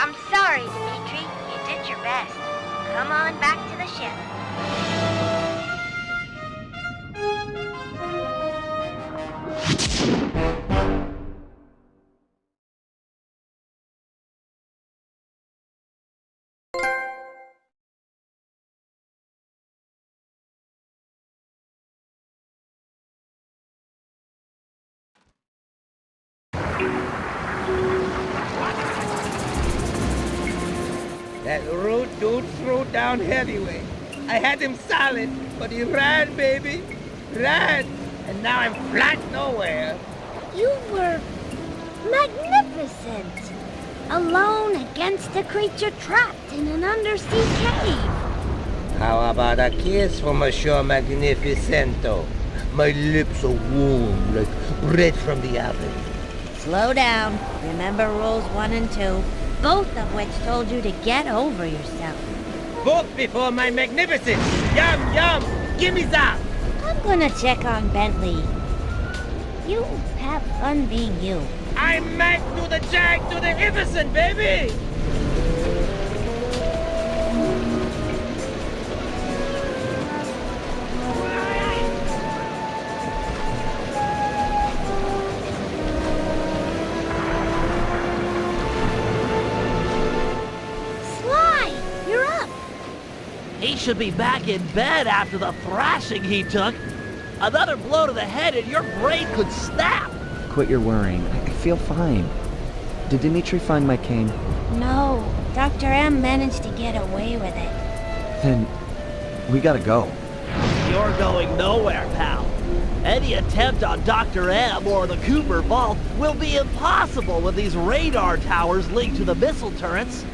I'm Sorry, Dimitri. You did your best. Come on back to the ship. That rude dude threw down heavyweight. I had him solid, but he ran, baby. Ran. And now I'm flat nowhere. You were magnificent. Alone against a creature trapped in an undersea cave. How about a kiss for Monsieur Magnificento? My lips are warm like bread from the oven. Slow down. Remember rules 1 and 2, both of which told you to get over yourself. Both before my magnificence. Yum, yum. Gimme that. I'm gonna check on Bentley. You have fun being you. I'm Mac to the Jag to the Iverson, baby! Sly, you're up. He should be back in bed after the thrashing he took. Another blow to the head and your brain could snap. Quit your worrying. I feel fine. Did Dimitri find my cane? No, Dr. M managed to get away with it. Then we gotta go. You're going nowhere, pal. Any attempt on Dr. M or the Cooper Vault will be impossible with these radar towers linked to the missile turrets.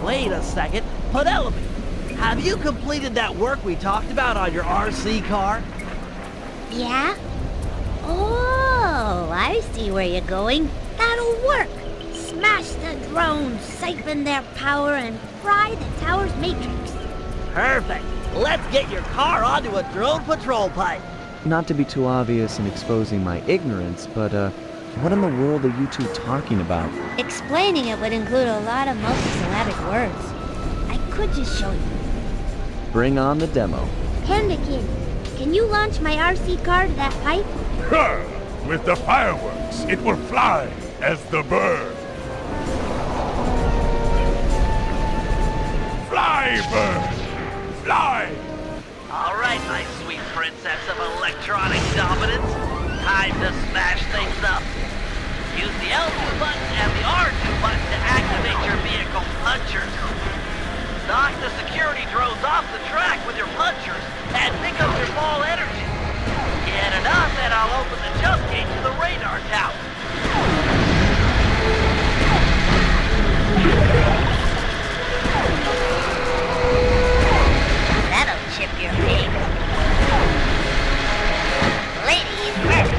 Wait a second. Penelope, have you completed that work we talked about on your RC car? Yeah? Oh, I see where you're going. That'll work. Smash the drones, siphon their power, and fry the tower's matrix. Perfect. Let's get your car onto a drone patrol pipe. Not to be too obvious in exposing my ignorance, but what in the world are you two talking about? Explaining it would include a lot of multisyllabic words. I could just show you. Bring on the demo. Panda Kid, can you launch my RC car to that pipe? Huh. With the fireworks, it will fly as the bird. Fly, bird! Fly! All right, my sweet princess of electronic dominance. Time to smash things up. Use the L2 button and the R2 button to activate your vehicle punchers. Knock the security drones off the track with your punchers and pick up their ball energy. Get enough and I'll open the jump gate to the radar tower. That'll chip your face. Ladies first.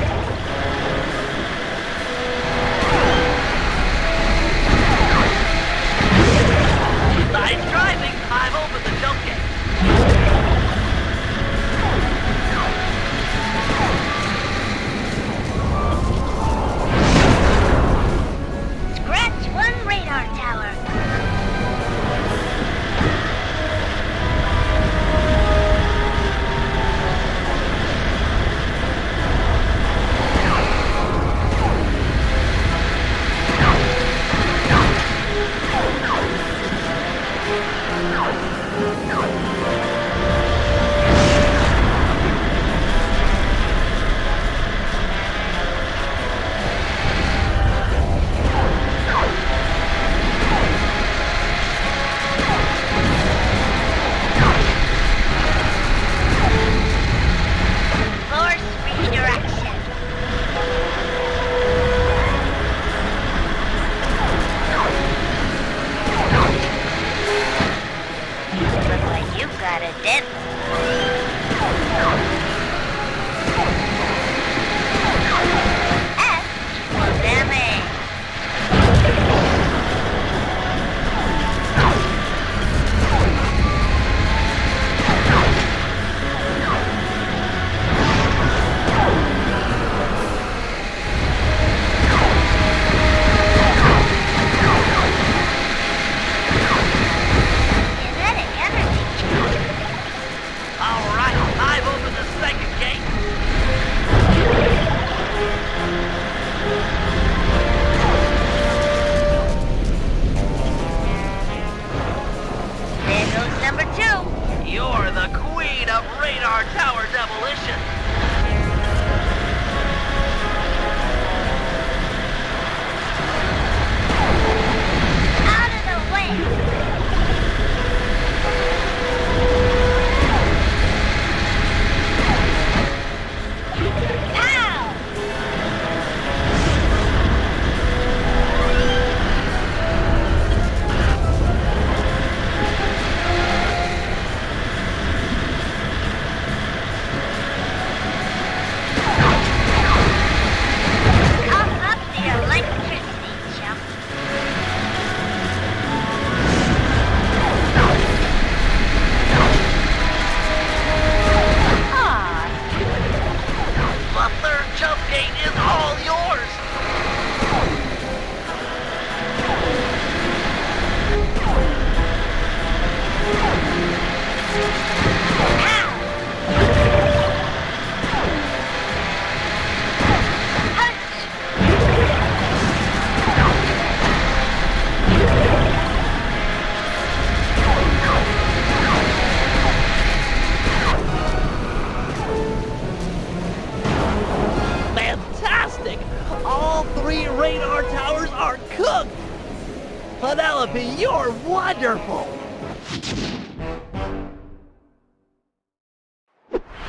Penelope, you're wonderful!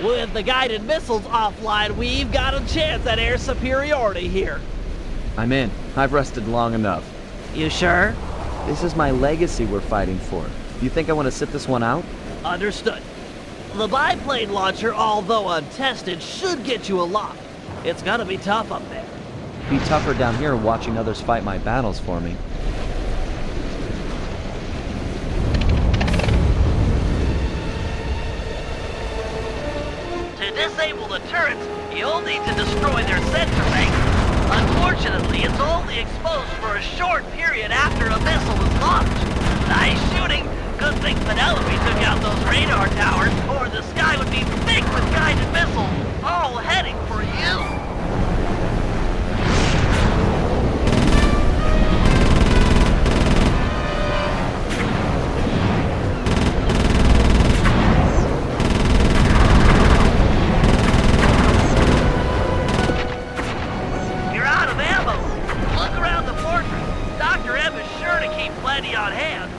With the guided missiles offline, we've got a chance at air superiority here. I'm in. I've rested long enough. You sure? This is my legacy we're fighting for. You think I want to sit this one out? Understood. The biplane launcher, although untested, should get you aloft. It's gonna be tough up there. Be tougher down here watching others fight my battles for me. To disable the turrets, you'll need to destroy their sensor bank. Unfortunately, it's only exposed for a short period after a missile is launched. Nice shooting. Good thing Penelope took out those radar towers, or the sky would be thick with guided missiles, all heading for you. You're out of ammo. Look around the fortress. Dr. M is sure to keep plenty on hand.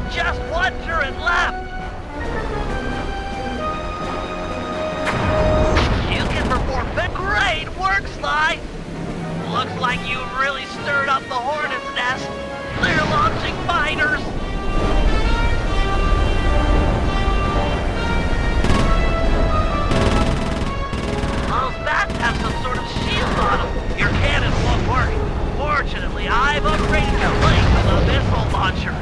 Just one turret left! You can perform great work, Sly! Looks like you really stirred up the hornet's nest. They're launching fighters! Those bats have some sort of shield on them. Your cannon won't work. Fortunately, I've upgraded your plane with a missile launcher.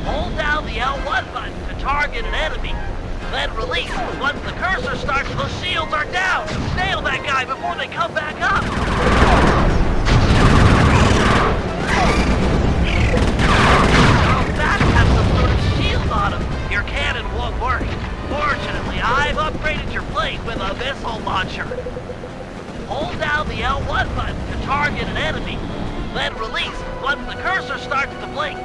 Hold down the L1 button to target an enemy, then release. Once the cursor starts, the shields are down. Nail that guy before they come back up. Those bats have some sort of shield on them. Your cannon won't work. Fortunately, I've upgraded your plane with a missile launcher. Hold down the L1 button to target an enemy, then release. Once the cursor starts to blink.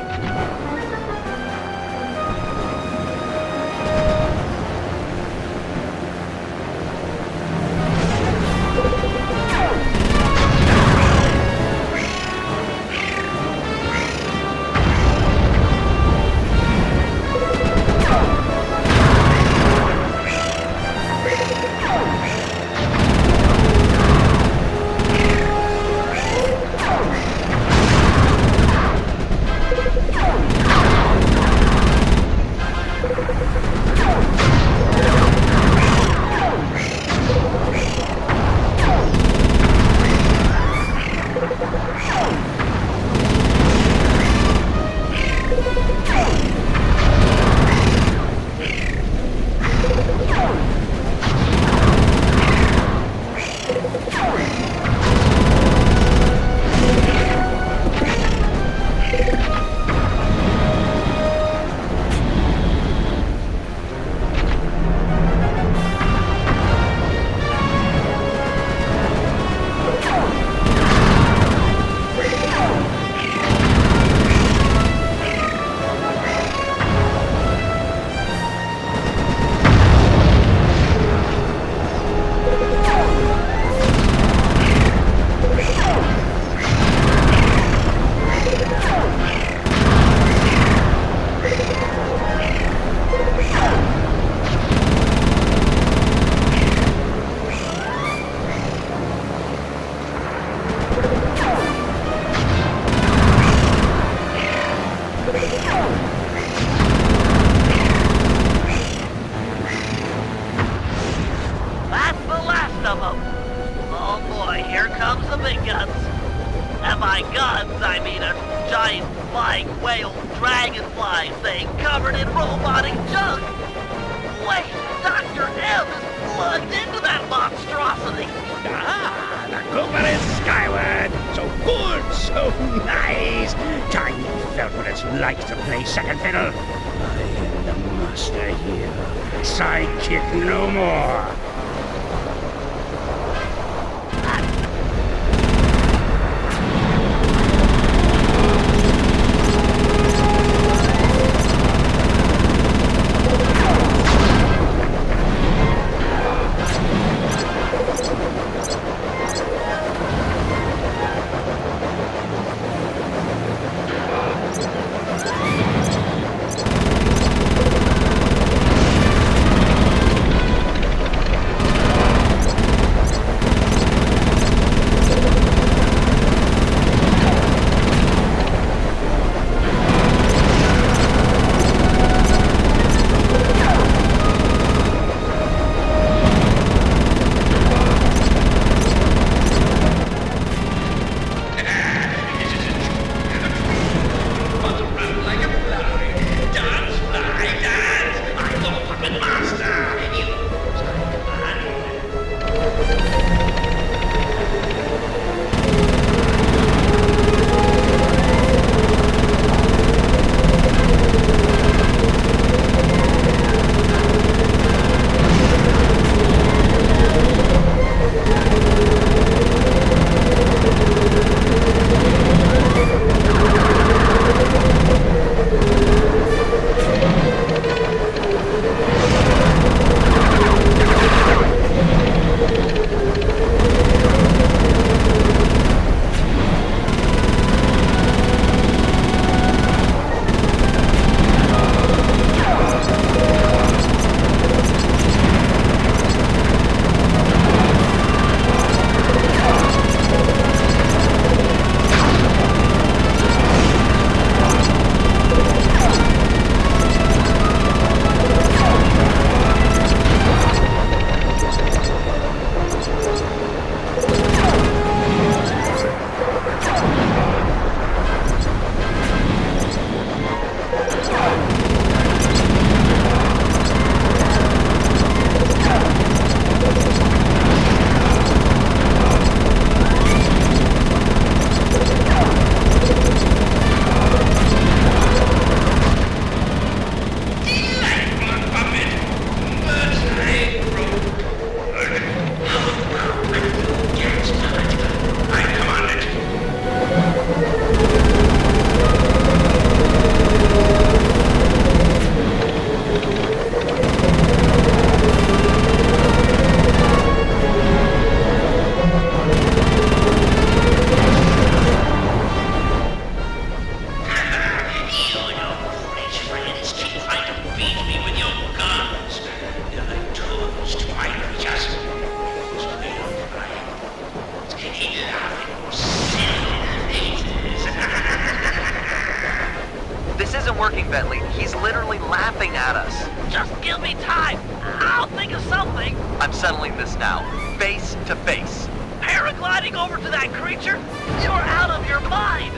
Oh boy, here comes the big guns. And by guns, I mean a giant flying whale dragonfly thing covered in robotic junk. Wait, Dr. M is plugged into that monstrosity. Ah, the Cooper is skyward. So good, so nice. Time you felt what it's like to play second fiddle. I am the master here. Sidekick no more. working, Bentley. He's literally laughing at us. Just give me time. I'll think of something. I'm settling this now. Face to face. Paragliding over to that creature? You're out of your mind.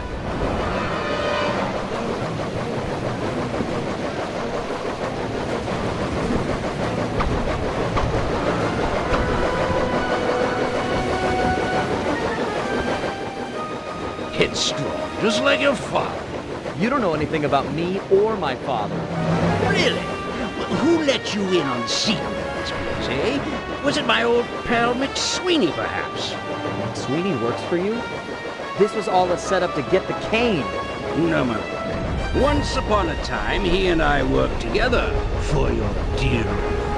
Headstrong, just like your father. You don't know anything about me or my father. Really? Well, who let you in on the secret of this place, eh? Was it my old pal McSweeney, perhaps? Sweeney works for you? This was all a setup to get the cane. No, my boy. Once upon a time, he and I worked together for your dear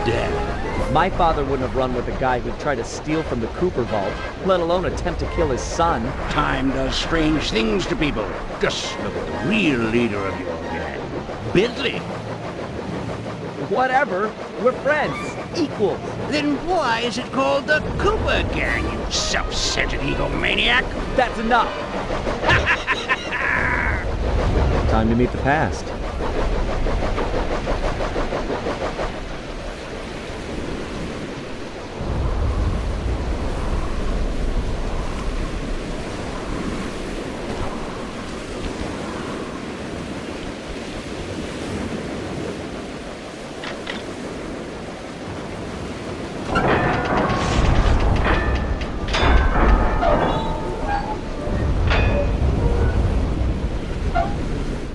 dad. My father wouldn't have run with a guy who'd try to steal from the Cooper vault, let alone attempt to kill his son. Time does strange things to people. Just look at the real leader of your gang, Bentley. Whatever. We're friends. Equals. Then why is it called the Cooper Gang, you self-centered egomaniac? That's enough. Time to meet the past.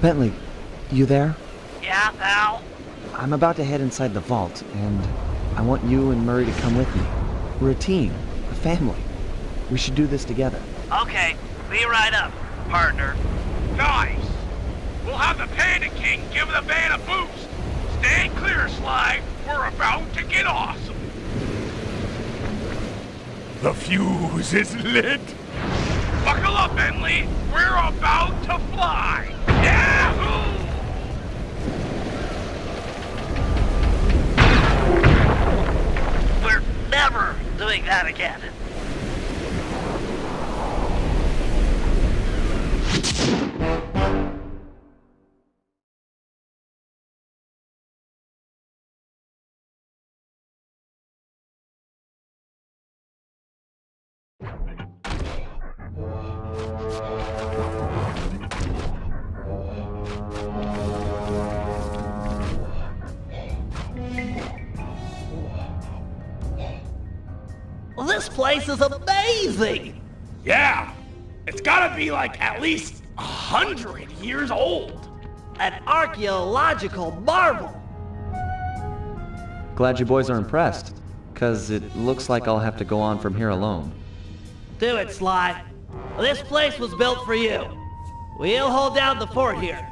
Bentley, you there? Yeah, pal? I'm about to head inside the vault, and I want you and Murray to come with me. We're a team, a family. We should do this together. Okay, be right up, partner. Guys, we'll have the Panda King give the van a boost. Stand clear, Sly. We're about to get awesome. The fuse is lit. Buckle up, Bentley. We're about to fly. Yahoo! We're never doing that again. Well, this place is amazing! Yeah! It's gotta be like at least 100 years old. An archaeological marvel! Glad you boys are impressed, 'cause it looks like I'll have to go on from here alone. Do it, Sly. This place was built for you. We'll hold down the fort here.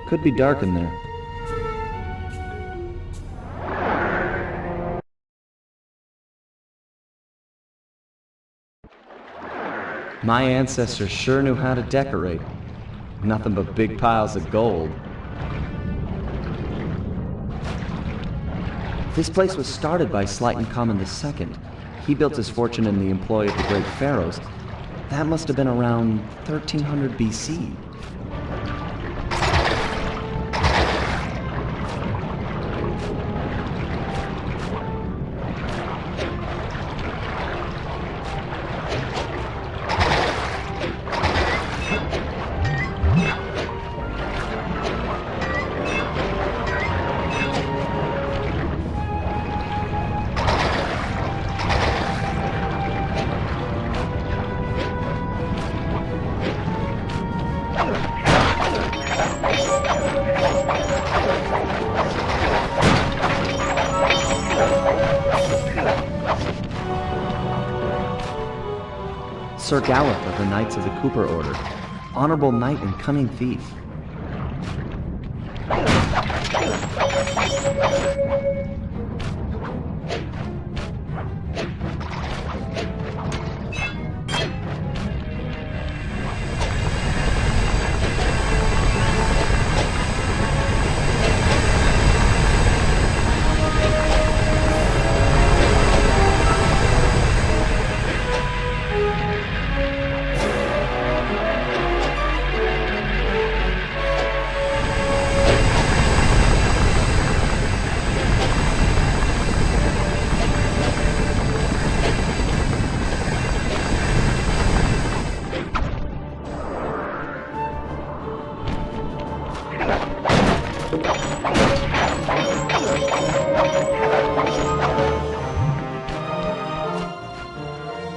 Could be dark in there. My ancestors sure knew how to decorate. Nothing but big piles of gold. This place was started by Slyton Common II. He built his fortune in the employ of the great pharaohs. That must have been around 1300 BC. Sir Gallop of the Knights of the Cooper Order. Honorable knight and cunning thief.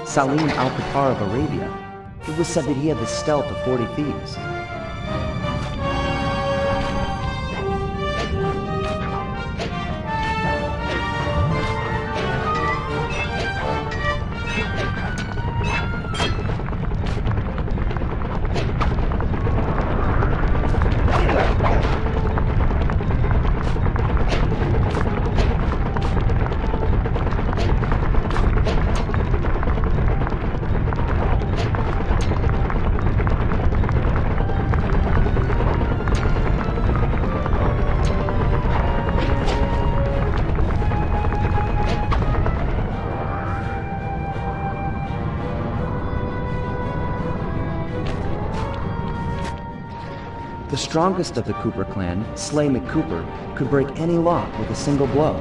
Salim al-Qattar of Arabia. It was said that he had the stealth of 40 thieves. The strongest of the Cooper clan, Slay McCooper, could break any lock with a single blow.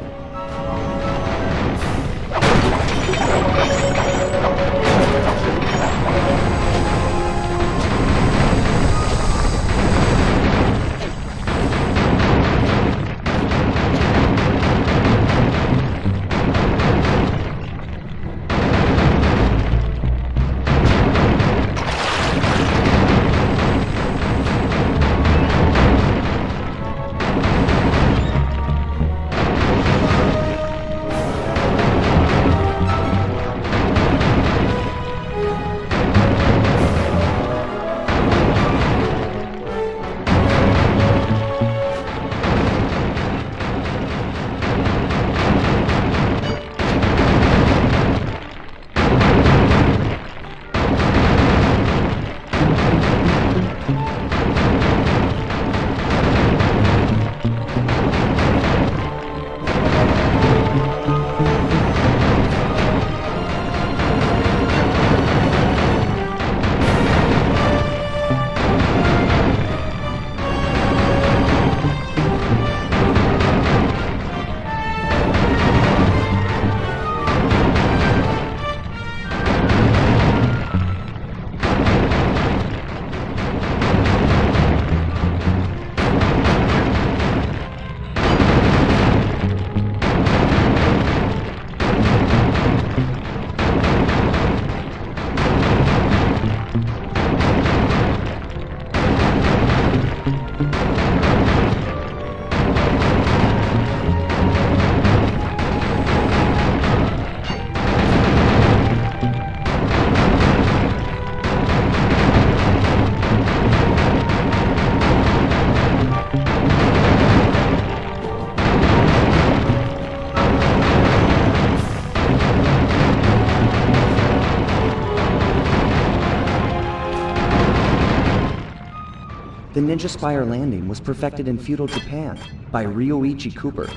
The Ninja Spire landing was perfected in feudal Japan by Ryoichi Cooper.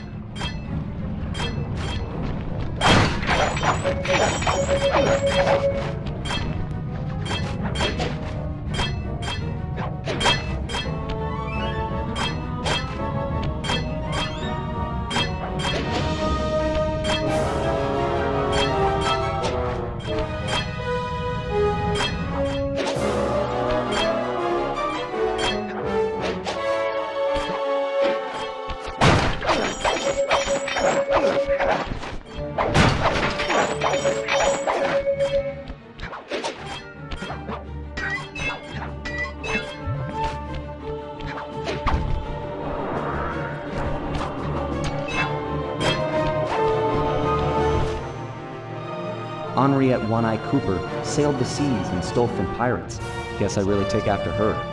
Henriette One-Eye Cooper sailed the seas and stole from pirates. Guess I really take after her.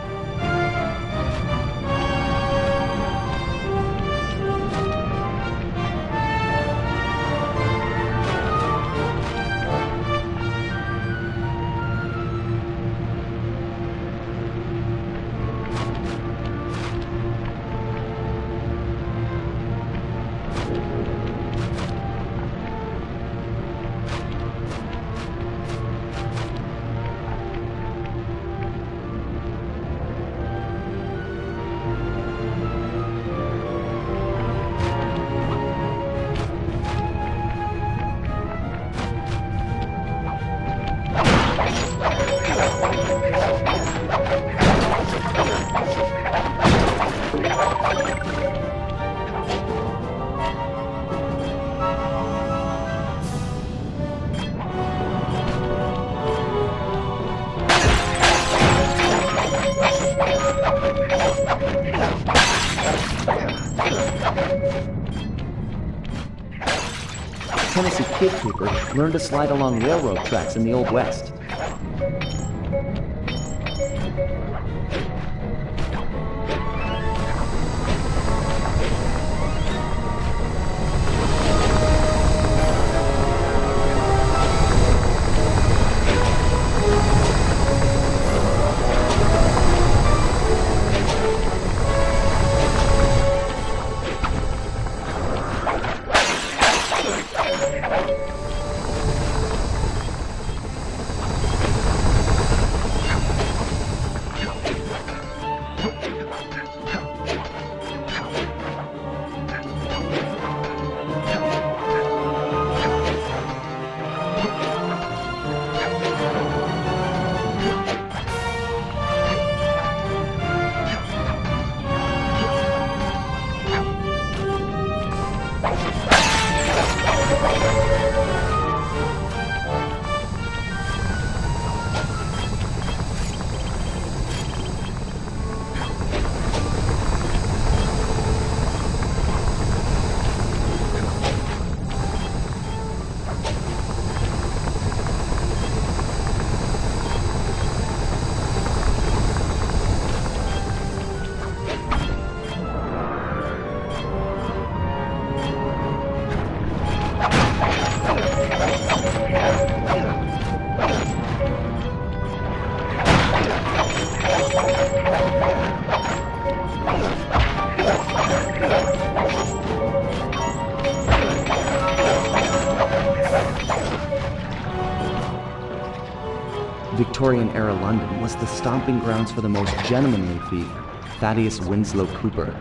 Tennessee Kid Cooper learned to slide along railroad tracks in the Old West. Victorian-era London was the stomping grounds for the most gentlemanly thief, Thaddeus Winslow Cooper.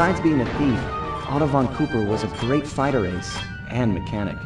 Besides being a thief, Otto von Cooper was a great fighter ace and mechanic.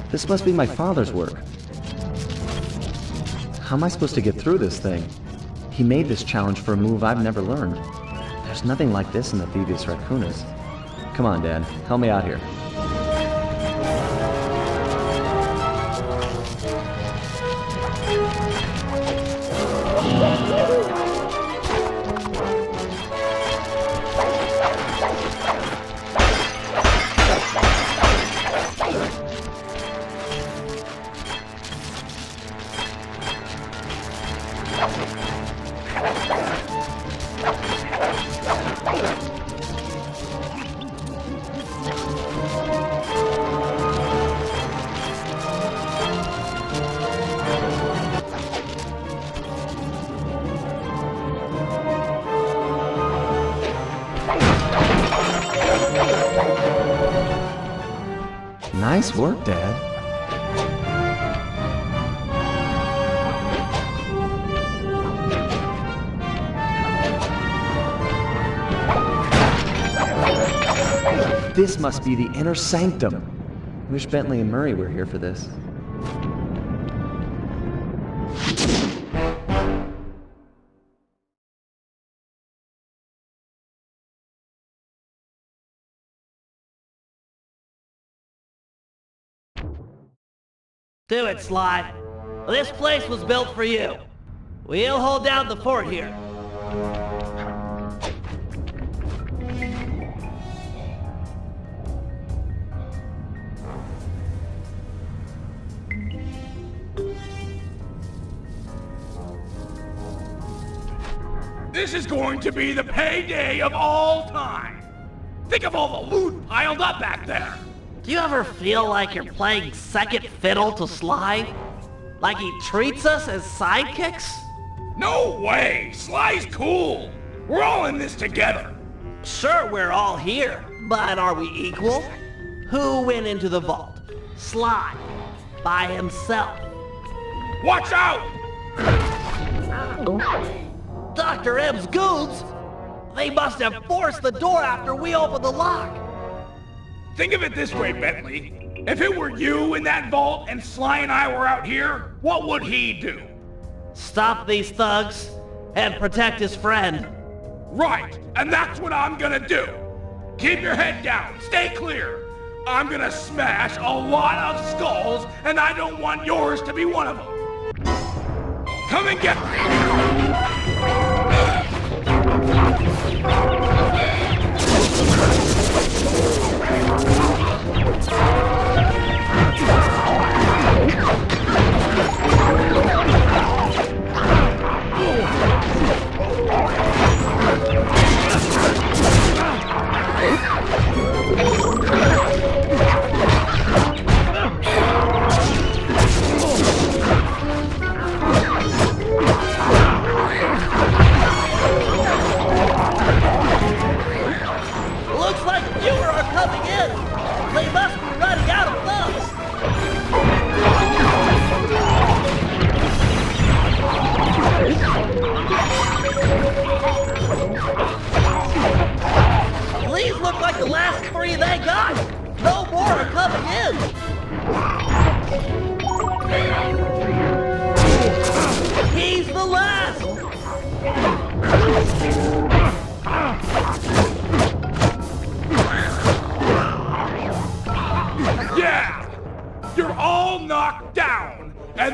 This must be my father's work. How am I supposed to get through this thing? He made this challenge for a move I've never learned. There's nothing like this in the Thievius Raccoonus. Come on, Dad. Help me out here. Nice work, Dad. This must be the inner sanctum. Wish Bentley and Murray were here for this. Do it, Sly. This place was built for you. We'll hold down the fort here. This is going to be the payday of all time. Think of all the loot piled up back there. Do you ever feel like you're playing second fiddle to Sly? Like he treats us as sidekicks? No way! Sly's cool! We're all in this together! Sure, we're all here, but are we equal? Who went into the vault? Sly. By himself. Watch out! Dr. M's goons? They must have forced the door after we opened the lock. Think of it this way, Bentley. If it were you in that vault and Sly and I were out here, what would he do? Stop these thugs and protect his friend. Right, and that's what I'm gonna do. Keep your head down, stay clear. I'm gonna smash a lot of skulls, and I don't want yours to be one of them. Come and get me!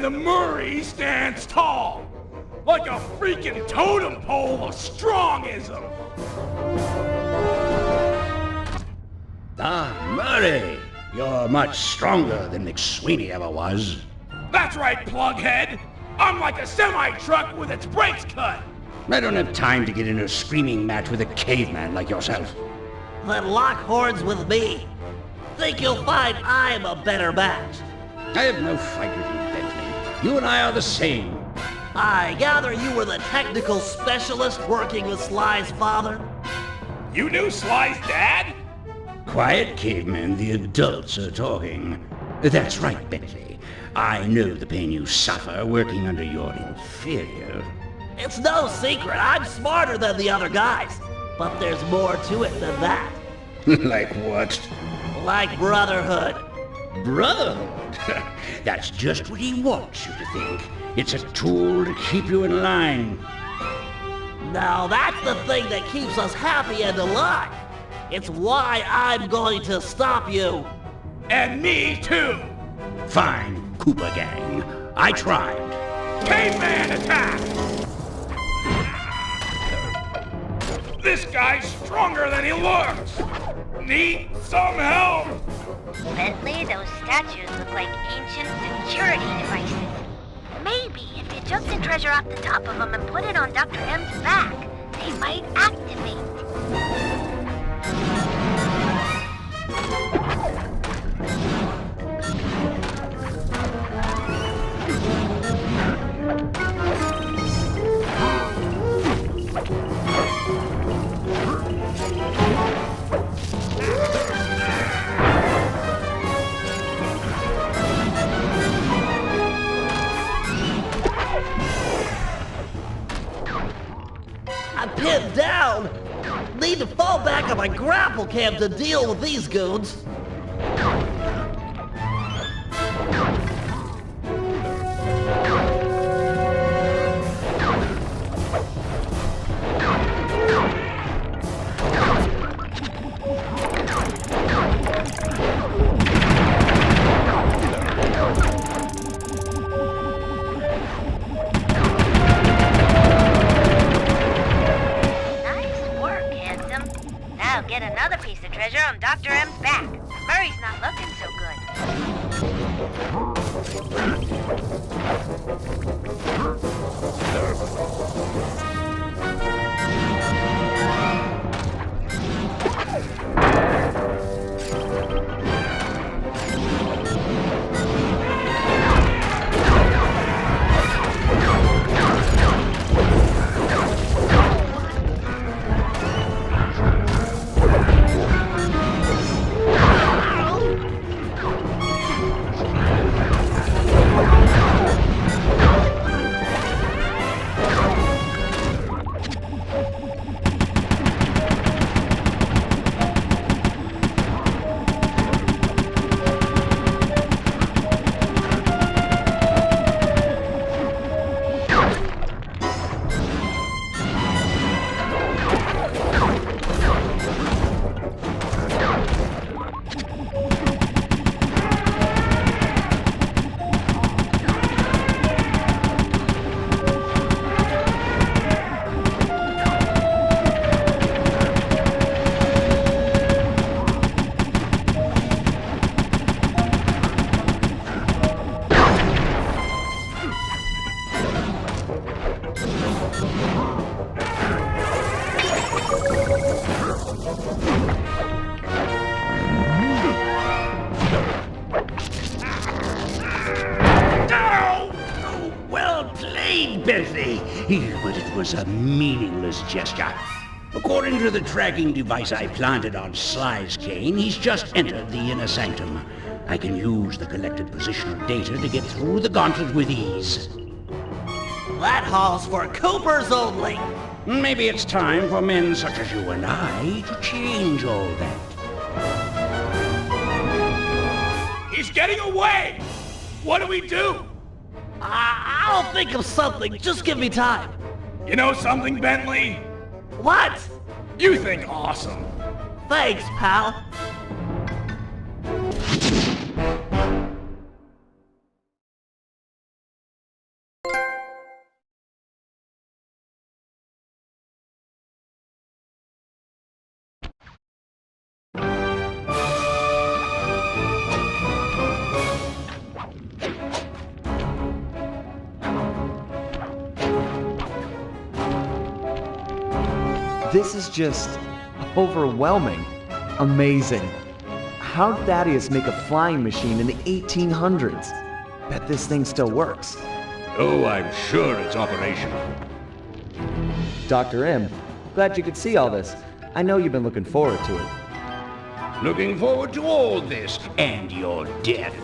and the Murray stands tall, like a freaking totem pole of strongism. Ah, Murray, you're much stronger than McSweeney ever was. That's right, plughead. I'm like a semi-truck with its brakes cut. I don't have time to get in a screaming match with a caveman like yourself. Then lock horns with me. Think you'll find I'm a better match. I have no fight with you, Bentley. You and I are the same. I gather you were the technical specialist working with Sly's father? You knew Sly's dad? Quiet, caveman, the adults are talking. That's right, Bentley. I know the pain you suffer working under your inferior. It's no secret, I'm smarter than the other guys. But there's more to it than that. Like what? Like brotherhood. Brotherhood? That's just what he wants you to think. It's a tool to keep you in line. Now that's the thing that keeps us happy and alive. It's why I'm going to stop you. And me too. Fine, Cooper Gang. I tried. Caveman attack! This guy's stronger than he looks. Need some help? Bentley, those statues look like ancient security devices. Maybe if you took the treasure off the top of them and put it on Dr. M's back, they might activate. I'm pinned down. Need to fall back on my grapple cam to deal with these goons. Get another piece of treasure on Dr. M's back. Murray's not looking so Bentley, but it was a meaningless gesture. According to the tracking device I planted on Sly's cane, he's just entered the inner sanctum. I can use the collected positional data to get through the gauntlet with ease. That hall's for Coopers only. Maybe it's time for men such as you and I to change all that. He's getting away! What do we do? I'll think of something. Just give me time. You know something, Bentley? What? You think awesome. Thanks, pal. This is just overwhelming. Amazing. How'd Thaddeus make a flying machine in the 1800s? Bet this thing still works. Oh, I'm sure it's operational. Dr. M, glad you could see all this. I know you've been looking forward to it. Looking forward to all this and your death.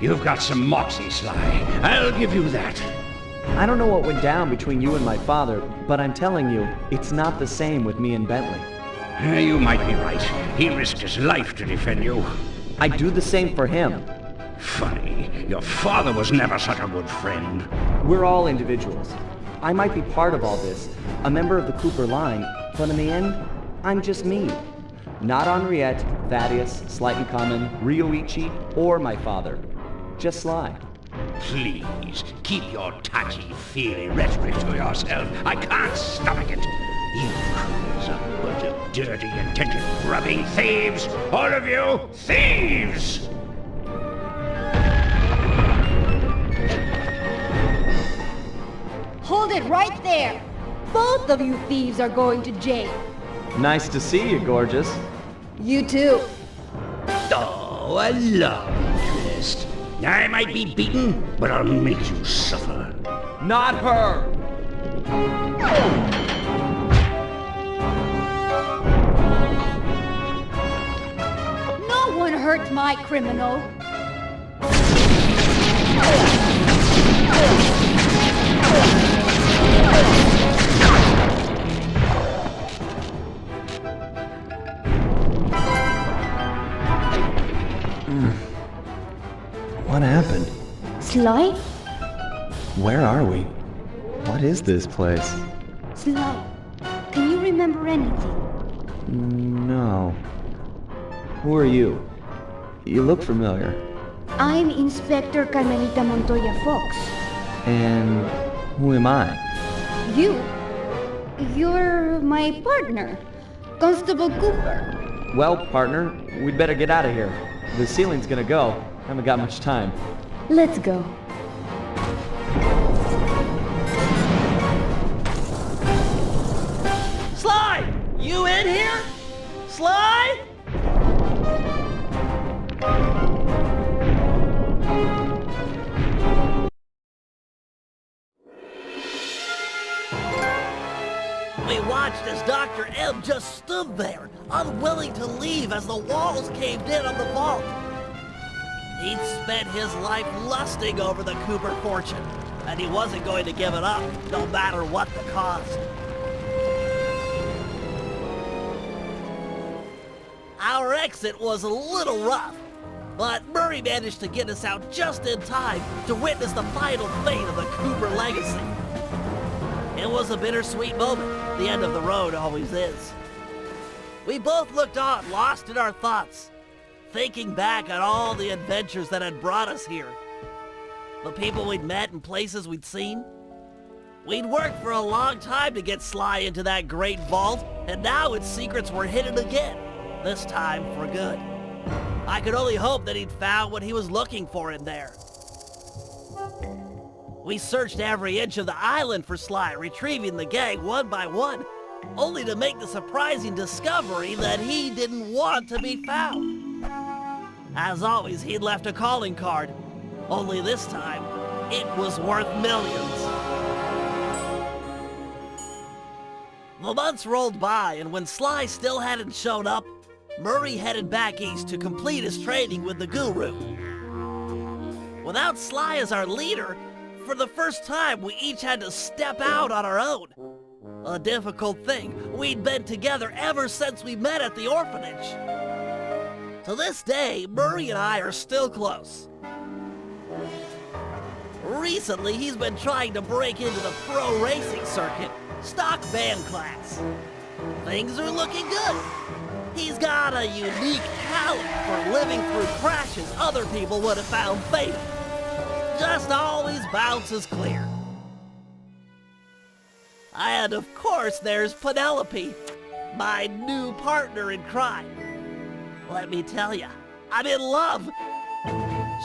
You've got some moxie, Sly. I'll give you that. I don't know what went down between you and my father, but I'm telling you, it's not the same with me and Bentley. You might be right. He risked his life to defend you. I'd do the same for him. Funny. Your father was never such a good friend. We're all individuals. I might be part of all this, a member of the Cooper line, but in the end, I'm just me. Not Henriette, Thaddeus, Slightly Common, Ryoichi, or my father. Just Sly. Please, keep your touchy-feely rhetoric to yourself. I can't stomach it. You crews, a bunch of dirty, attention-grubbing thieves! All of you, thieves! Hold it right there! Both of you thieves are going to jail. Nice to see you, gorgeous. You too. Oh, a love interest. I might be beaten, but I'll make you suffer. not her! No one hurt my criminal. What happened? Sly? Where are we? What is this place? Sly, can you remember anything? No. Who are you? You look familiar. I'm Inspector Carmelita Montoya Fox. And who am I? You're my partner, Constable Cooper. Well, partner, we'd better get out of here. The ceiling's gonna go. Haven't got much time. Let's go. Sly! You in here? Sly? We watched as Dr. M just stood there, unwilling to leave as the walls caved in on the vault. He'd spent his life lusting over the Cooper fortune, and he wasn't going to give it up, no matter what the cost. Our exit was a little rough, but Murray managed to get us out just in time to witness the final fate of the Cooper legacy. It was a bittersweet moment. The end of the road always is. We both looked on, lost in our thoughts, thinking back on all the adventures that had brought us here. The people we'd met and places we'd seen. We'd worked for a long time to get Sly into that great vault, and now its secrets were hidden again, this time for good. I could only hope that he'd found what he was looking for in there. We searched every inch of the island for Sly, retrieving the gang one by one, only to make the surprising discovery that he didn't want to be found. As always, he'd left a calling card, only this time, it was worth millions. The months rolled by, and when Sly still hadn't shown up, Murray headed back east to complete his training with the Guru. Without Sly as our leader, for the first time we each had to step out on our own. A difficult thing. We'd been together ever since we met at the orphanage. To this day, Murray and I are still close. Recently, he's been trying to break into the pro racing circuit, stock band class. Things are looking good. He's got a unique talent for living through crashes other people would have found fatal. Just always bounces clear. And of course, there's Penelope, my new partner in crime. Let me tell you, I'm in love.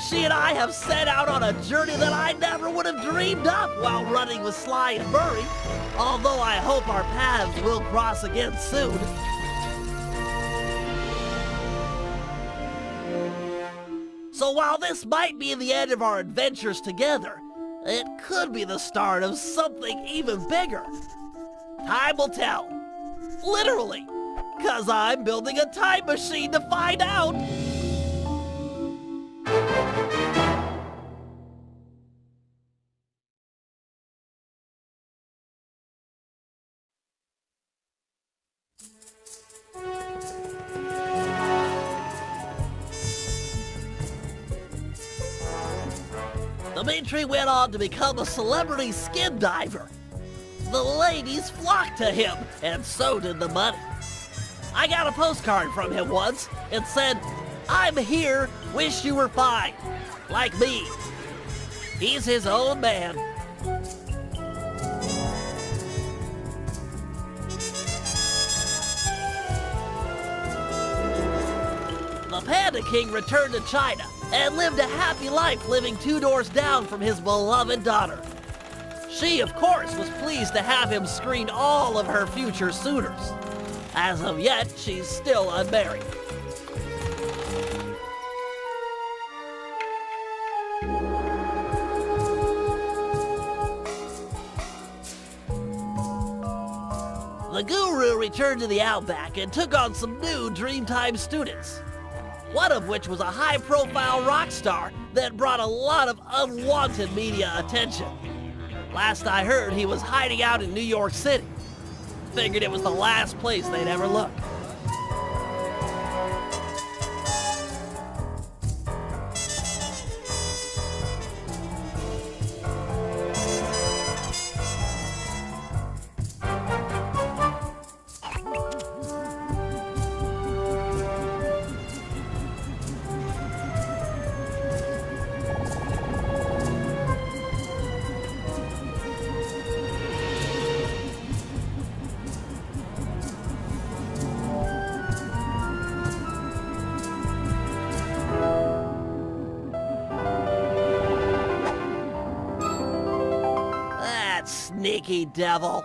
She and I have set out on a journey that I never would have dreamed up while running with Sly and Murray, although I hope our paths will cross again soon. So while this might be the end of our adventures together, it could be the start of something even bigger. Time will tell. Literally. 'Cause I'm building a time machine to find out. Dimitri went on to become a celebrity skin diver. The ladies flocked to him, and so did the money. I got a postcard from him once. It said, "I'm here, wish you were fine." Like me. He's his own man. The Panda King returned to China and lived a happy life living 2 doors down from his beloved daughter. She, of course, was pleased to have him screen all of her future suitors. As of yet, she's still unmarried. the guru returned to the Outback and took on some new Dreamtime students. One of which was a high-profile rock star that brought a lot of unwanted media attention. Last I heard, he was hiding out in New York City. Figured it was the last place they'd ever look. Sneaky devil.